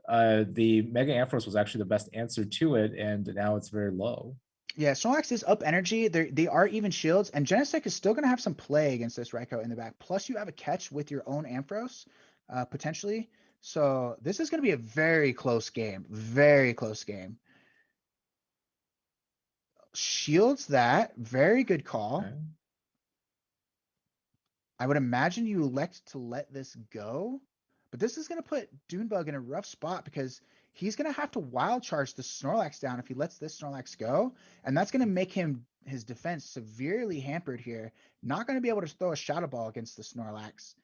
the Mega Ampharos was actually the best answer to it, and now it's very low. Yeah, Snorlax is up energy. They are even shields, and Genesect is still going to have some play against this Raikou in the back. Plus, you have a catch with your own Ampharos, potentially. So this is going to be a very close game. Very close game. Shields that. Very good call. Okay. I would imagine you elect to let this go, but this is going to put Dunebug in a rough spot because he's going to have to wild charge the Snorlax down if he lets this Snorlax go, and that's going to make his defense severely hampered here. Not going to be able to throw a Shadow Ball against the Snorlax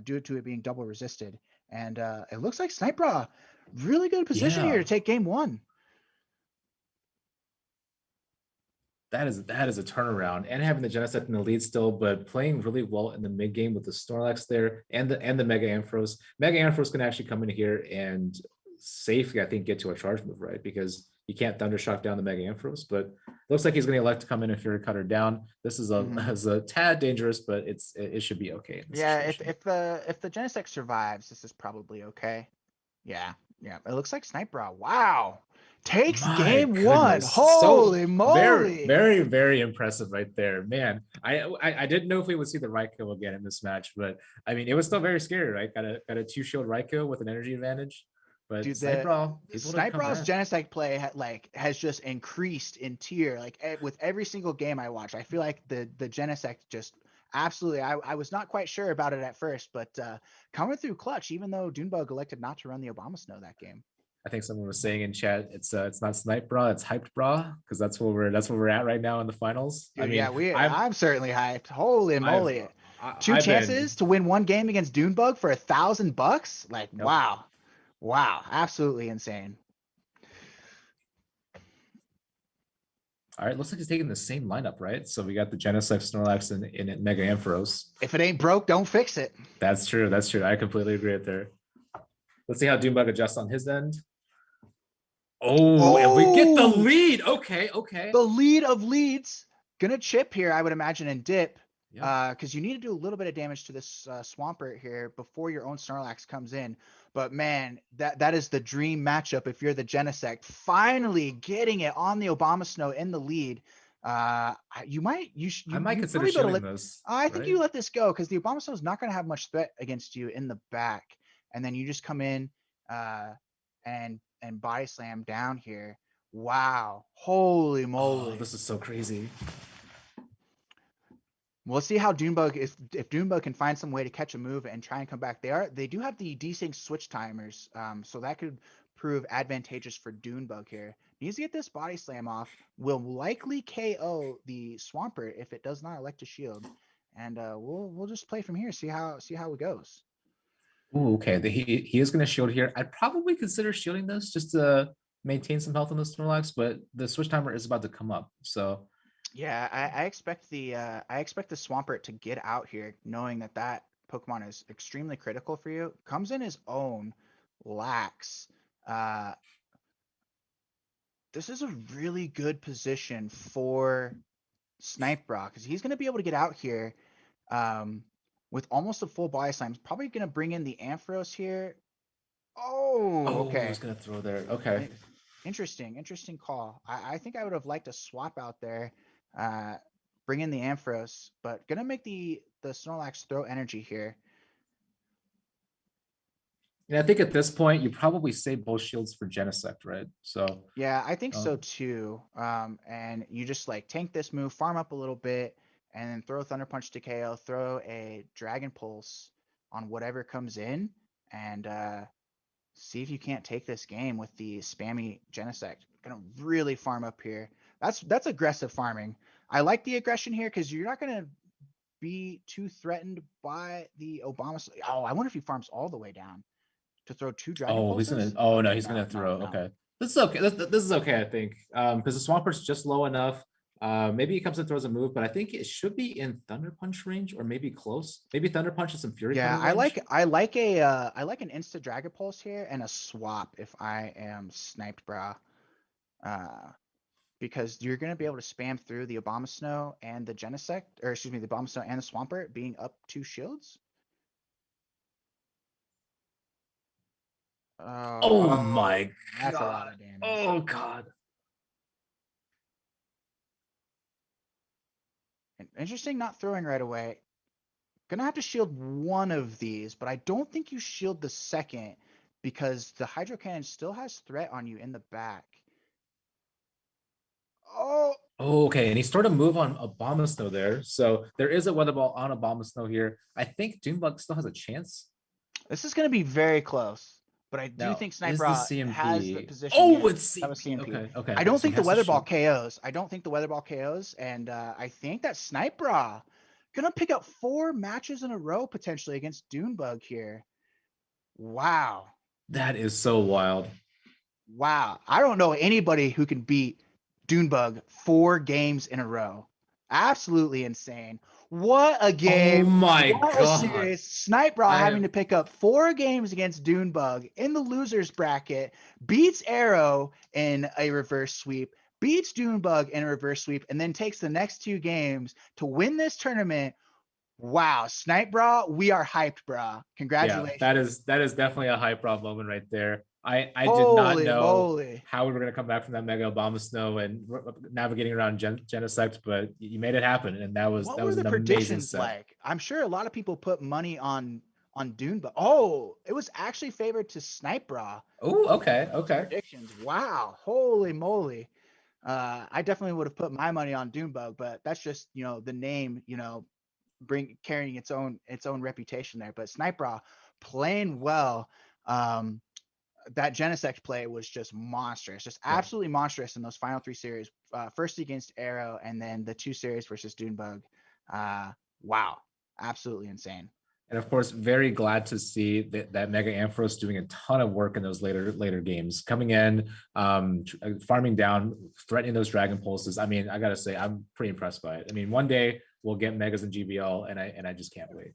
due to it being double resisted. And it looks like Snipe really good position here to take game one. That is a turnaround, and having the Genesect in the lead still, but playing really well in the mid game with the Snorlax there and the Mega Ampharos. Mega Ampharos can actually come in here and safely, I think, get to a charge move, right? Because you can't Thundershock down the Mega Ampharos, but looks like he's going to elect to come in and Fury Cutter down. This is a tad dangerous, but it should be okay. Yeah, if the Genesect survives, this is probably okay. Yeah. It looks like Snipe wow. Takes game one. Holy moly. Very impressive right there, man. I didn't know if we would see the Raikou again in this match, but I mean, it was still very scary, right? Got a 2-shield Raikou with an energy advantage. But dude, Snipe Raw's Genesect play has just increased in tier. Like with every single game I watch, I feel like the Genesect just absolutely. I was not quite sure about it at first, but coming through clutch, even though Dunebug elected not to run the Abomasnow that game. I think someone was saying in chat, it's not Snipe Bra, it's Hyped Bra, because that's where we're at right now in the finals. Dude, I mean, yeah, I'm certainly hyped. Holy moly! Two chances to win one game against Dunebug for $1,000. Like, yep. Wow, absolutely insane. All right, looks like he's taking the same lineup, right? So we got the Genesect, Snorlax, and Mega Ampharos. If it ain't broke, don't fix it. That's true. I completely agree with there. Let's see how Dunebug adjusts on his end. Oh, and we get the lead. Okay. The lead of leads. Gonna chip here, I would imagine, and dip. Because you need to do a little bit of damage to this Swampert here before your own Snorlax comes in. But man, that is the dream matchup if you're the Genesect. Finally getting it on the Abomasnow in the lead. I might consider shielding this. I think you let this go because the Abomasnow is not going to have much threat against you in the back, and then you just come in and body slam down here. Wow, holy moly! Oh, this is so crazy. We'll see how Dunebug if Dunebug can find some way to catch a move and try and come back. They do have the desync switch timers, so that could prove advantageous for Dunebug here. Needs to get this body slam off. Will likely KO the Swampert if it does not elect to shield, and we'll just play from here. See how it goes. Ooh, okay. He is going to shield here. I'd probably consider shielding this just to maintain some health on the Snorlax, but the switch timer is about to come up, so. Yeah, I expect the Swampert to get out here, knowing that Pokemon is extremely critical for you. Comes in his own, lax. This is a really good position for Snipe because he's going to be able to get out here with almost a full body slam. He's probably going to bring in the Ampharos here. Oh, okay. He's going to throw there. Okay. Interesting call. I think I would have liked to swap out there. bring in the Ampharos, but gonna make the Snorlax throw energy here. And I think at this point, you probably save both shields for Genesect, right? So Yeah, I think so Um, too. And you just like tank this move, farm up a little bit, and then throw Thunder Punch to KO, throw a Dragon Pulse on whatever comes in, and see if you can't take this game with the spammy Genesect. Gonna really farm up here. That's aggressive farming. I like the aggression here because you're not gonna be too threatened by the Obama. Oh, I wonder if he farms all the way down to throw 2 Dragon oh, he's gonna. Pulses. Oh no, he's No, gonna no, throw. no. Okay, this is okay. This is okay, I think, because the Swamper's just low enough. Maybe he comes and throws a move, but I think it should be in Thunder Punch range or maybe close. Maybe Thunder Punch is some Fury Yeah, Cutter range. I like an Insta Dragon Pulse here and a swap if I am sniped, brah. Because you're gonna be able to spam through the Abomasnow and the Genesect, or excuse me, the Abomasnow and the Swampert being up 2 shields. Oh my That's a lot god. of damage. Oh god. And interesting not throwing right away. Gonna have to shield one of these, but I don't think you shield the second because the Hydro Cannon still has threat on you in the back. Oh, Oh, okay, and he started to move on Abomasnow there. So there is a Weather Ball on Abomasnow here. I think Dunebug still has a chance. this is gonna be very close, but I do Now, think is the Sniper has the CMP? position. Oh, Yeah, it's that was CMP. CMP. Okay, okay, I okay. don't So he think the has to Weather Ball shield. KOs. I don't think the Weather Ball KOs, and I think that Sniper gonna pick up 4 matches in a row potentially against Dunebug here. Wow. That is so wild. Wow. I don't know anybody who can beat Dunebug 4 games in a row. Absolutely insane. What a Oh game. my What a god. series. Sniper I having have to pick up 4 games against Dunebug in the losers bracket, beats Arrow in a reverse sweep, beats Dunebug in a reverse sweep, and then takes the next 2 games to win this tournament. Wow. Snipe, brah, we are hyped, brah. Congratulations. that is definitely a high prop moment right there. I did not Holy know moly. how we were gonna come back from that Mega Abomasnow and navigating around Genesect, but you made it happen, and What that were was the an amazing predictions set. like? I'm sure a lot of people put money on Dune, but oh, it was actually favored to Snipe Bra. Oh, okay, okay. Predictions. Wow. Holy moly. I definitely would have put my money on Dunebug, but that's just, the name, carrying its own reputation there. But Snipe Bra playing well. That Genesect play was just monstrous, just Yeah. absolutely monstrous in those final 3 series. First against Arrow, and then the 2 series versus Dunebug. Wow, absolutely insane. And of course, very glad to see that Mega Ampharos doing a ton of work in those later games, coming in, farming down, threatening those Dragon Pulses. I mean, I gotta say, I'm pretty impressed by it. I mean, one day we'll get Megas in GBL, and I just can't wait.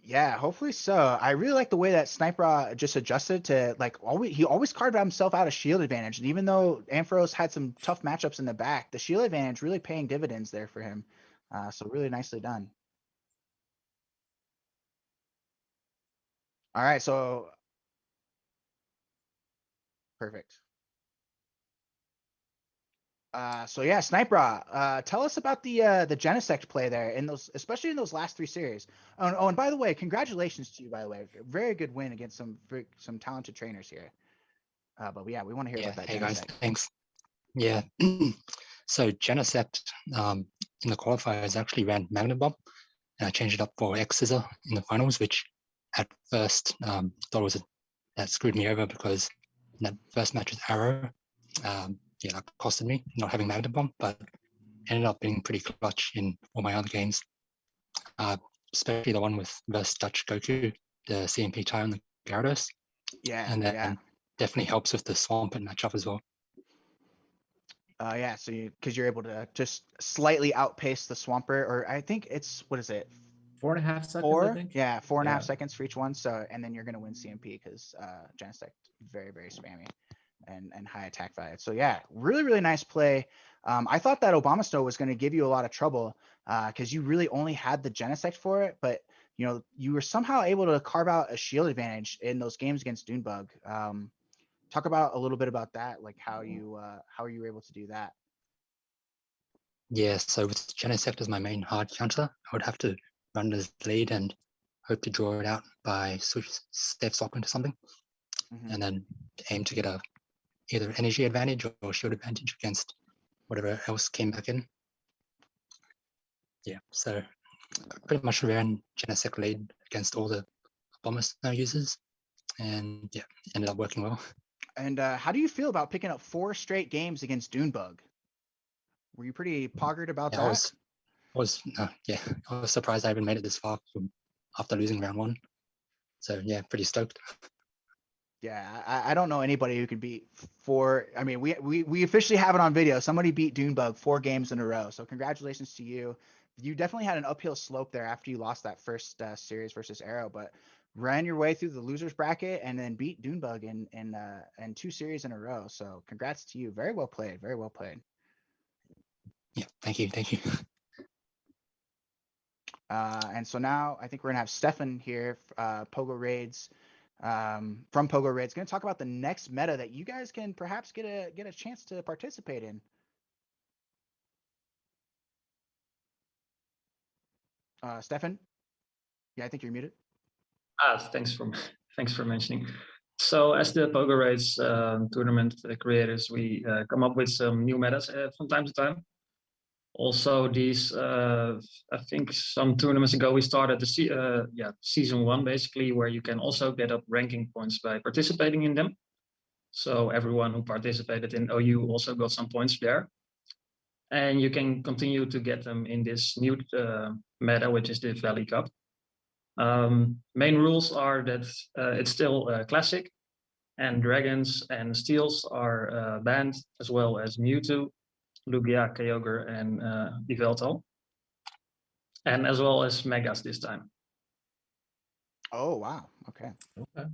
Yeah, hopefully so. I really like the way that Sniper just adjusted to he always carved himself out a shield advantage, and even though Ampharos had some tough matchups in the back, the shield advantage really paying dividends there for him. So really nicely done. All right, so perfect. So yeah, Sniper, tell us about the Genesect play there in those, especially in those last 3 series. Oh, and by the way, congratulations to you, by the way. Very good win against some talented trainers here. But yeah, we want to hear Yeah, about that hey guys, Genesect. thanks. Yeah, so Genesect in the qualifiers actually ran Magnum Bomb, and I changed it up for X Scissor in the finals, which at first thought that screwed me over because in that first match with Arrow, yeah, that costed me not having Magnum Bomb, but ended up being pretty clutch in all my other games, especially the one with versus Dutch Goku, the CMP tie on the Gyarados, Yeah, and then yeah. definitely helps with the Swampert matchup as well. Yeah, so because you're able to just slightly outpace the Swampert, or I think it's, what is it? 4.5 seconds, 4? I think. Yeah, 4.5 Yeah. seconds for each one. So, and then you're gonna win CMP because Genesect very, very spammy and high attack value. So yeah, really, really nice play. I thought that Obama was going to give you a lot of trouble because you really only had the Genesect for it, but you were somehow able to carve out a shield advantage in those games against Dunebug. Talk about a little bit about that, like how you were able to do that. Yeah, so with Genesect as my main hard counter, I would have to run this lead and hope to draw it out by safe swap into something, Mhm. and then aim to get a either energy advantage or shield advantage against whatever else came back in. Yeah, so pretty much ran Genesect lead against all the Bomber Snow users, and yeah, ended up working well. And how do you feel about picking up 4 straight games against Dunebug? Were you pretty poggered about Yeah, that? I was surprised I even made it this far after losing round 1. So yeah, pretty stoked. Yeah, I don't know anybody who could beat 4. I mean, we officially have it on video. Somebody beat Dunebug 4 games in a row. So congratulations to you. You definitely had an uphill slope there after you lost that first series versus Arrow, but ran your way through the losers bracket and then beat Dunebug in 2 series in a row. So congrats to you. Very well played. Very well played. Yeah, thank you. And so now I think we're gonna have Stefan here, Pogoraids, from Pogoraids, gonna talk about the next meta that you guys can perhaps get a chance to participate in. Stefan, yeah, I think you're muted. Thanks for thanks for mentioning. So as the Pogoraids tournament creators, we come up with some new metas from time to time. Also, these I think some tournaments ago we started the season 1 basically, where you can also get up ranking points by participating in them. So everyone who participated in OU also got some points there, and you can continue to get them in this new meta, which is the Valley Cup. Main rules are that it's still classic, and dragons and steels are banned, as well as Mewtwo, Lugia, Kyogre, and Yveltal, and as well as Megas this time. Oh wow, okay. Okay.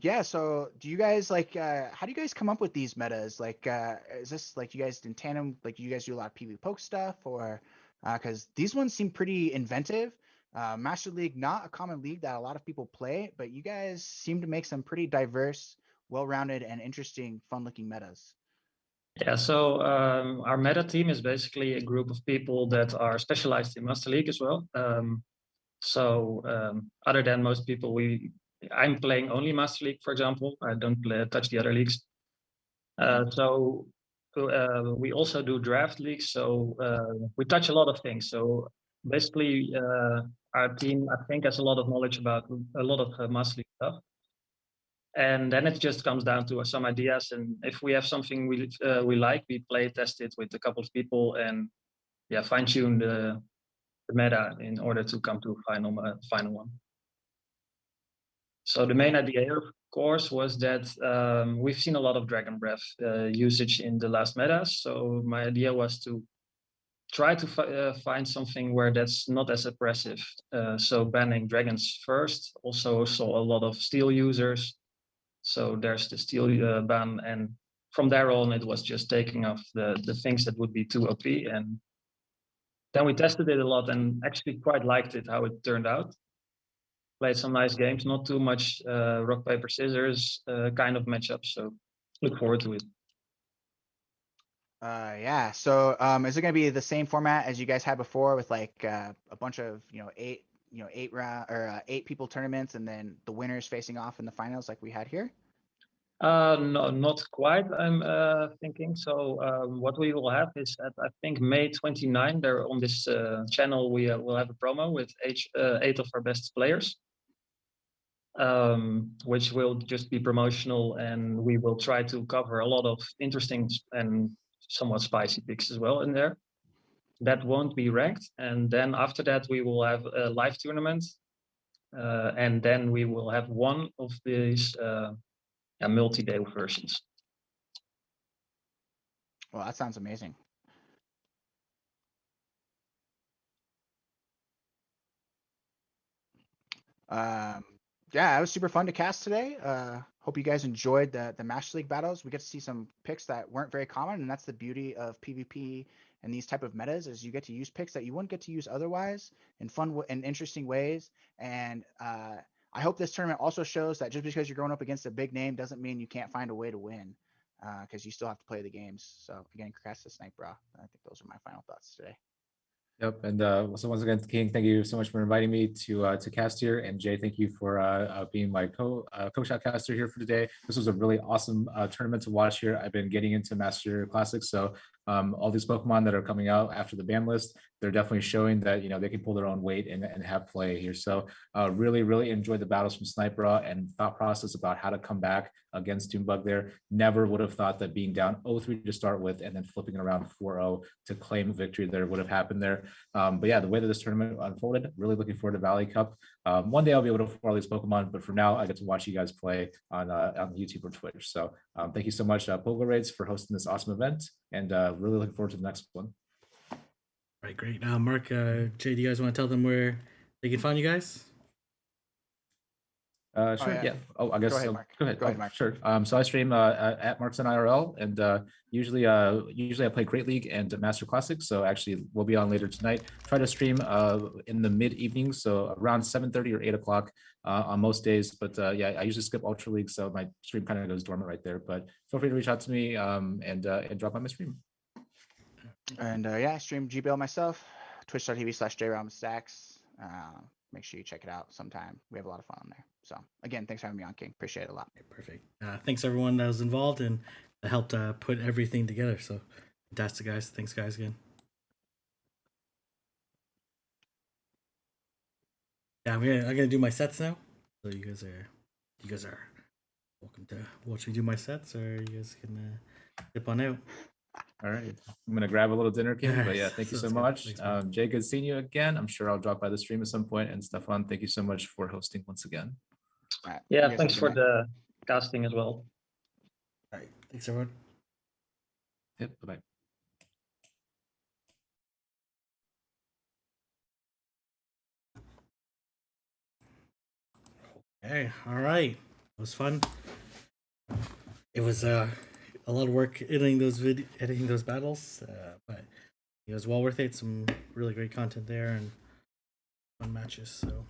Yeah, so do you guys like how do you guys come up with these metas? Like is this like you guys in tandem, like you guys do a lot of PvP poke stuff, or because these ones seem pretty inventive. Master League, not a common league that a lot of people play, but you guys seem to make some pretty diverse, well-rounded, and interesting, fun-looking metas. Yeah, so our meta team is basically a group of people that are specialized in Master League as well. Other than most people, I'm playing only Master League, for example. I don't touch the other leagues. We also do draft leagues, so we touch a lot of things. So basically, our team, I think, has a lot of knowledge about a lot of Master League stuff. And then it just comes down to some ideas, and if we have something we like, we play test it with a couple of people, and yeah, fine tune the meta in order to come to a final one. So the main idea, of course, was that we've seen a lot of Dragon Breath usage in the last metas. So my idea was to try to find something where that's not as oppressive. So banning dragons first. Also saw a lot of steel users. So there's the steel ban, and from there on, it was just taking off the things that would be too OP. And then we tested it a lot and actually quite liked it, how it turned out. Played some nice games, not too much rock, paper, scissors kind of matchup. So look forward to it. Yeah. So is it gonna be the same format as you guys had before with like a bunch of eight round or 8 people tournaments and then the winners facing off in the finals like we had here? No, not quite. I'm thinking. So what we will have is at I think May 29. There on this channel we will have a promo with 8 of our best players, which will just be promotional, and we will try to cover a lot of interesting and somewhat spicy picks as well in there. That won't be ranked, and then after that we will have a live tournament, and then we will have one of these multi-day versions. Well, that sounds amazing. Yeah, it was super fun to cast today. Hope you guys enjoyed the Master League battles. We get to see some picks that weren't very common, and that's the beauty of PvP and these type of metas is you get to use picks that you wouldn't get to use otherwise in fun and interesting ways. And I hope this tournament also shows that just because you're going up against a big name doesn't mean you can't find a way to win, because you still have to play the games. So again, congrats to Snipe, bro. I think those are my final thoughts today. Yep, and so once again, King, thank you so much for inviting me to cast here, and Jay, thank you for being my co-shot caster here for today. This was a really awesome tournament to watch here. I've been getting into Master Classics, so all these Pokemon that are coming out after the ban list, they're definitely showing that they can pull their own weight and have play here. So really enjoyed the battles from Sniper and thought process about how to come back against Dunebug there. Never would have thought that being down 0-3 to start with and then flipping it around 4-0 to claim victory there would have happened there. But yeah, the way that this tournament unfolded, really looking forward to Valley Cup. One day I'll be able to follow these Pokemon, but for now I get to watch you guys play on YouTube or Twitch. So thank you so much, Pogoraids, for hosting this awesome event, and really looking forward to the next one. All right, great. Mark, Jay, do you guys want to tell them where they can find you guys? Sure. yeah. Yeah. Oh, I guess. Go ahead, Mark. Go ahead. Go ahead, Oh, Mark. Sure. So I stream at Markson IRL, and usually I play Great League and Master Classic. So actually, we'll be on later tonight. Try to stream in the mid evening, so around 7:30 or 8 o'clock on most days. But yeah, I usually skip Ultra League, so my stream kind of goes dormant right there. But feel free to reach out to me and drop on my stream. And yeah, I stream GBL myself, twitch.tv/JRamStacks. Make sure you check it out sometime. We have a lot of fun on there. So again, thanks for having me on, King. Appreciate it a lot. Okay, perfect. Thanks everyone that was involved and that helped put everything together. So fantastic, guys. Thanks, guys, again. Yeah, I'm gonna do my sets now. So you guys are welcome to watch me do my sets, or you guys can dip on out. All right, I'm gonna grab a little dinner, King. But yeah, Alright, thank you so sounds good. much. Thanks, man. Jay, good seeing you again. I'm sure I'll drop by the stream at some point. And Stefan, thank you so much for hosting once again. All right. You Yeah, guys thanks have a for good night. the casting as well. All right, thanks everyone. Yep. Bye. Hey, all right. It was fun. It was a lot of work editing those battles, but it was well worth it. Some really great content there and fun matches. So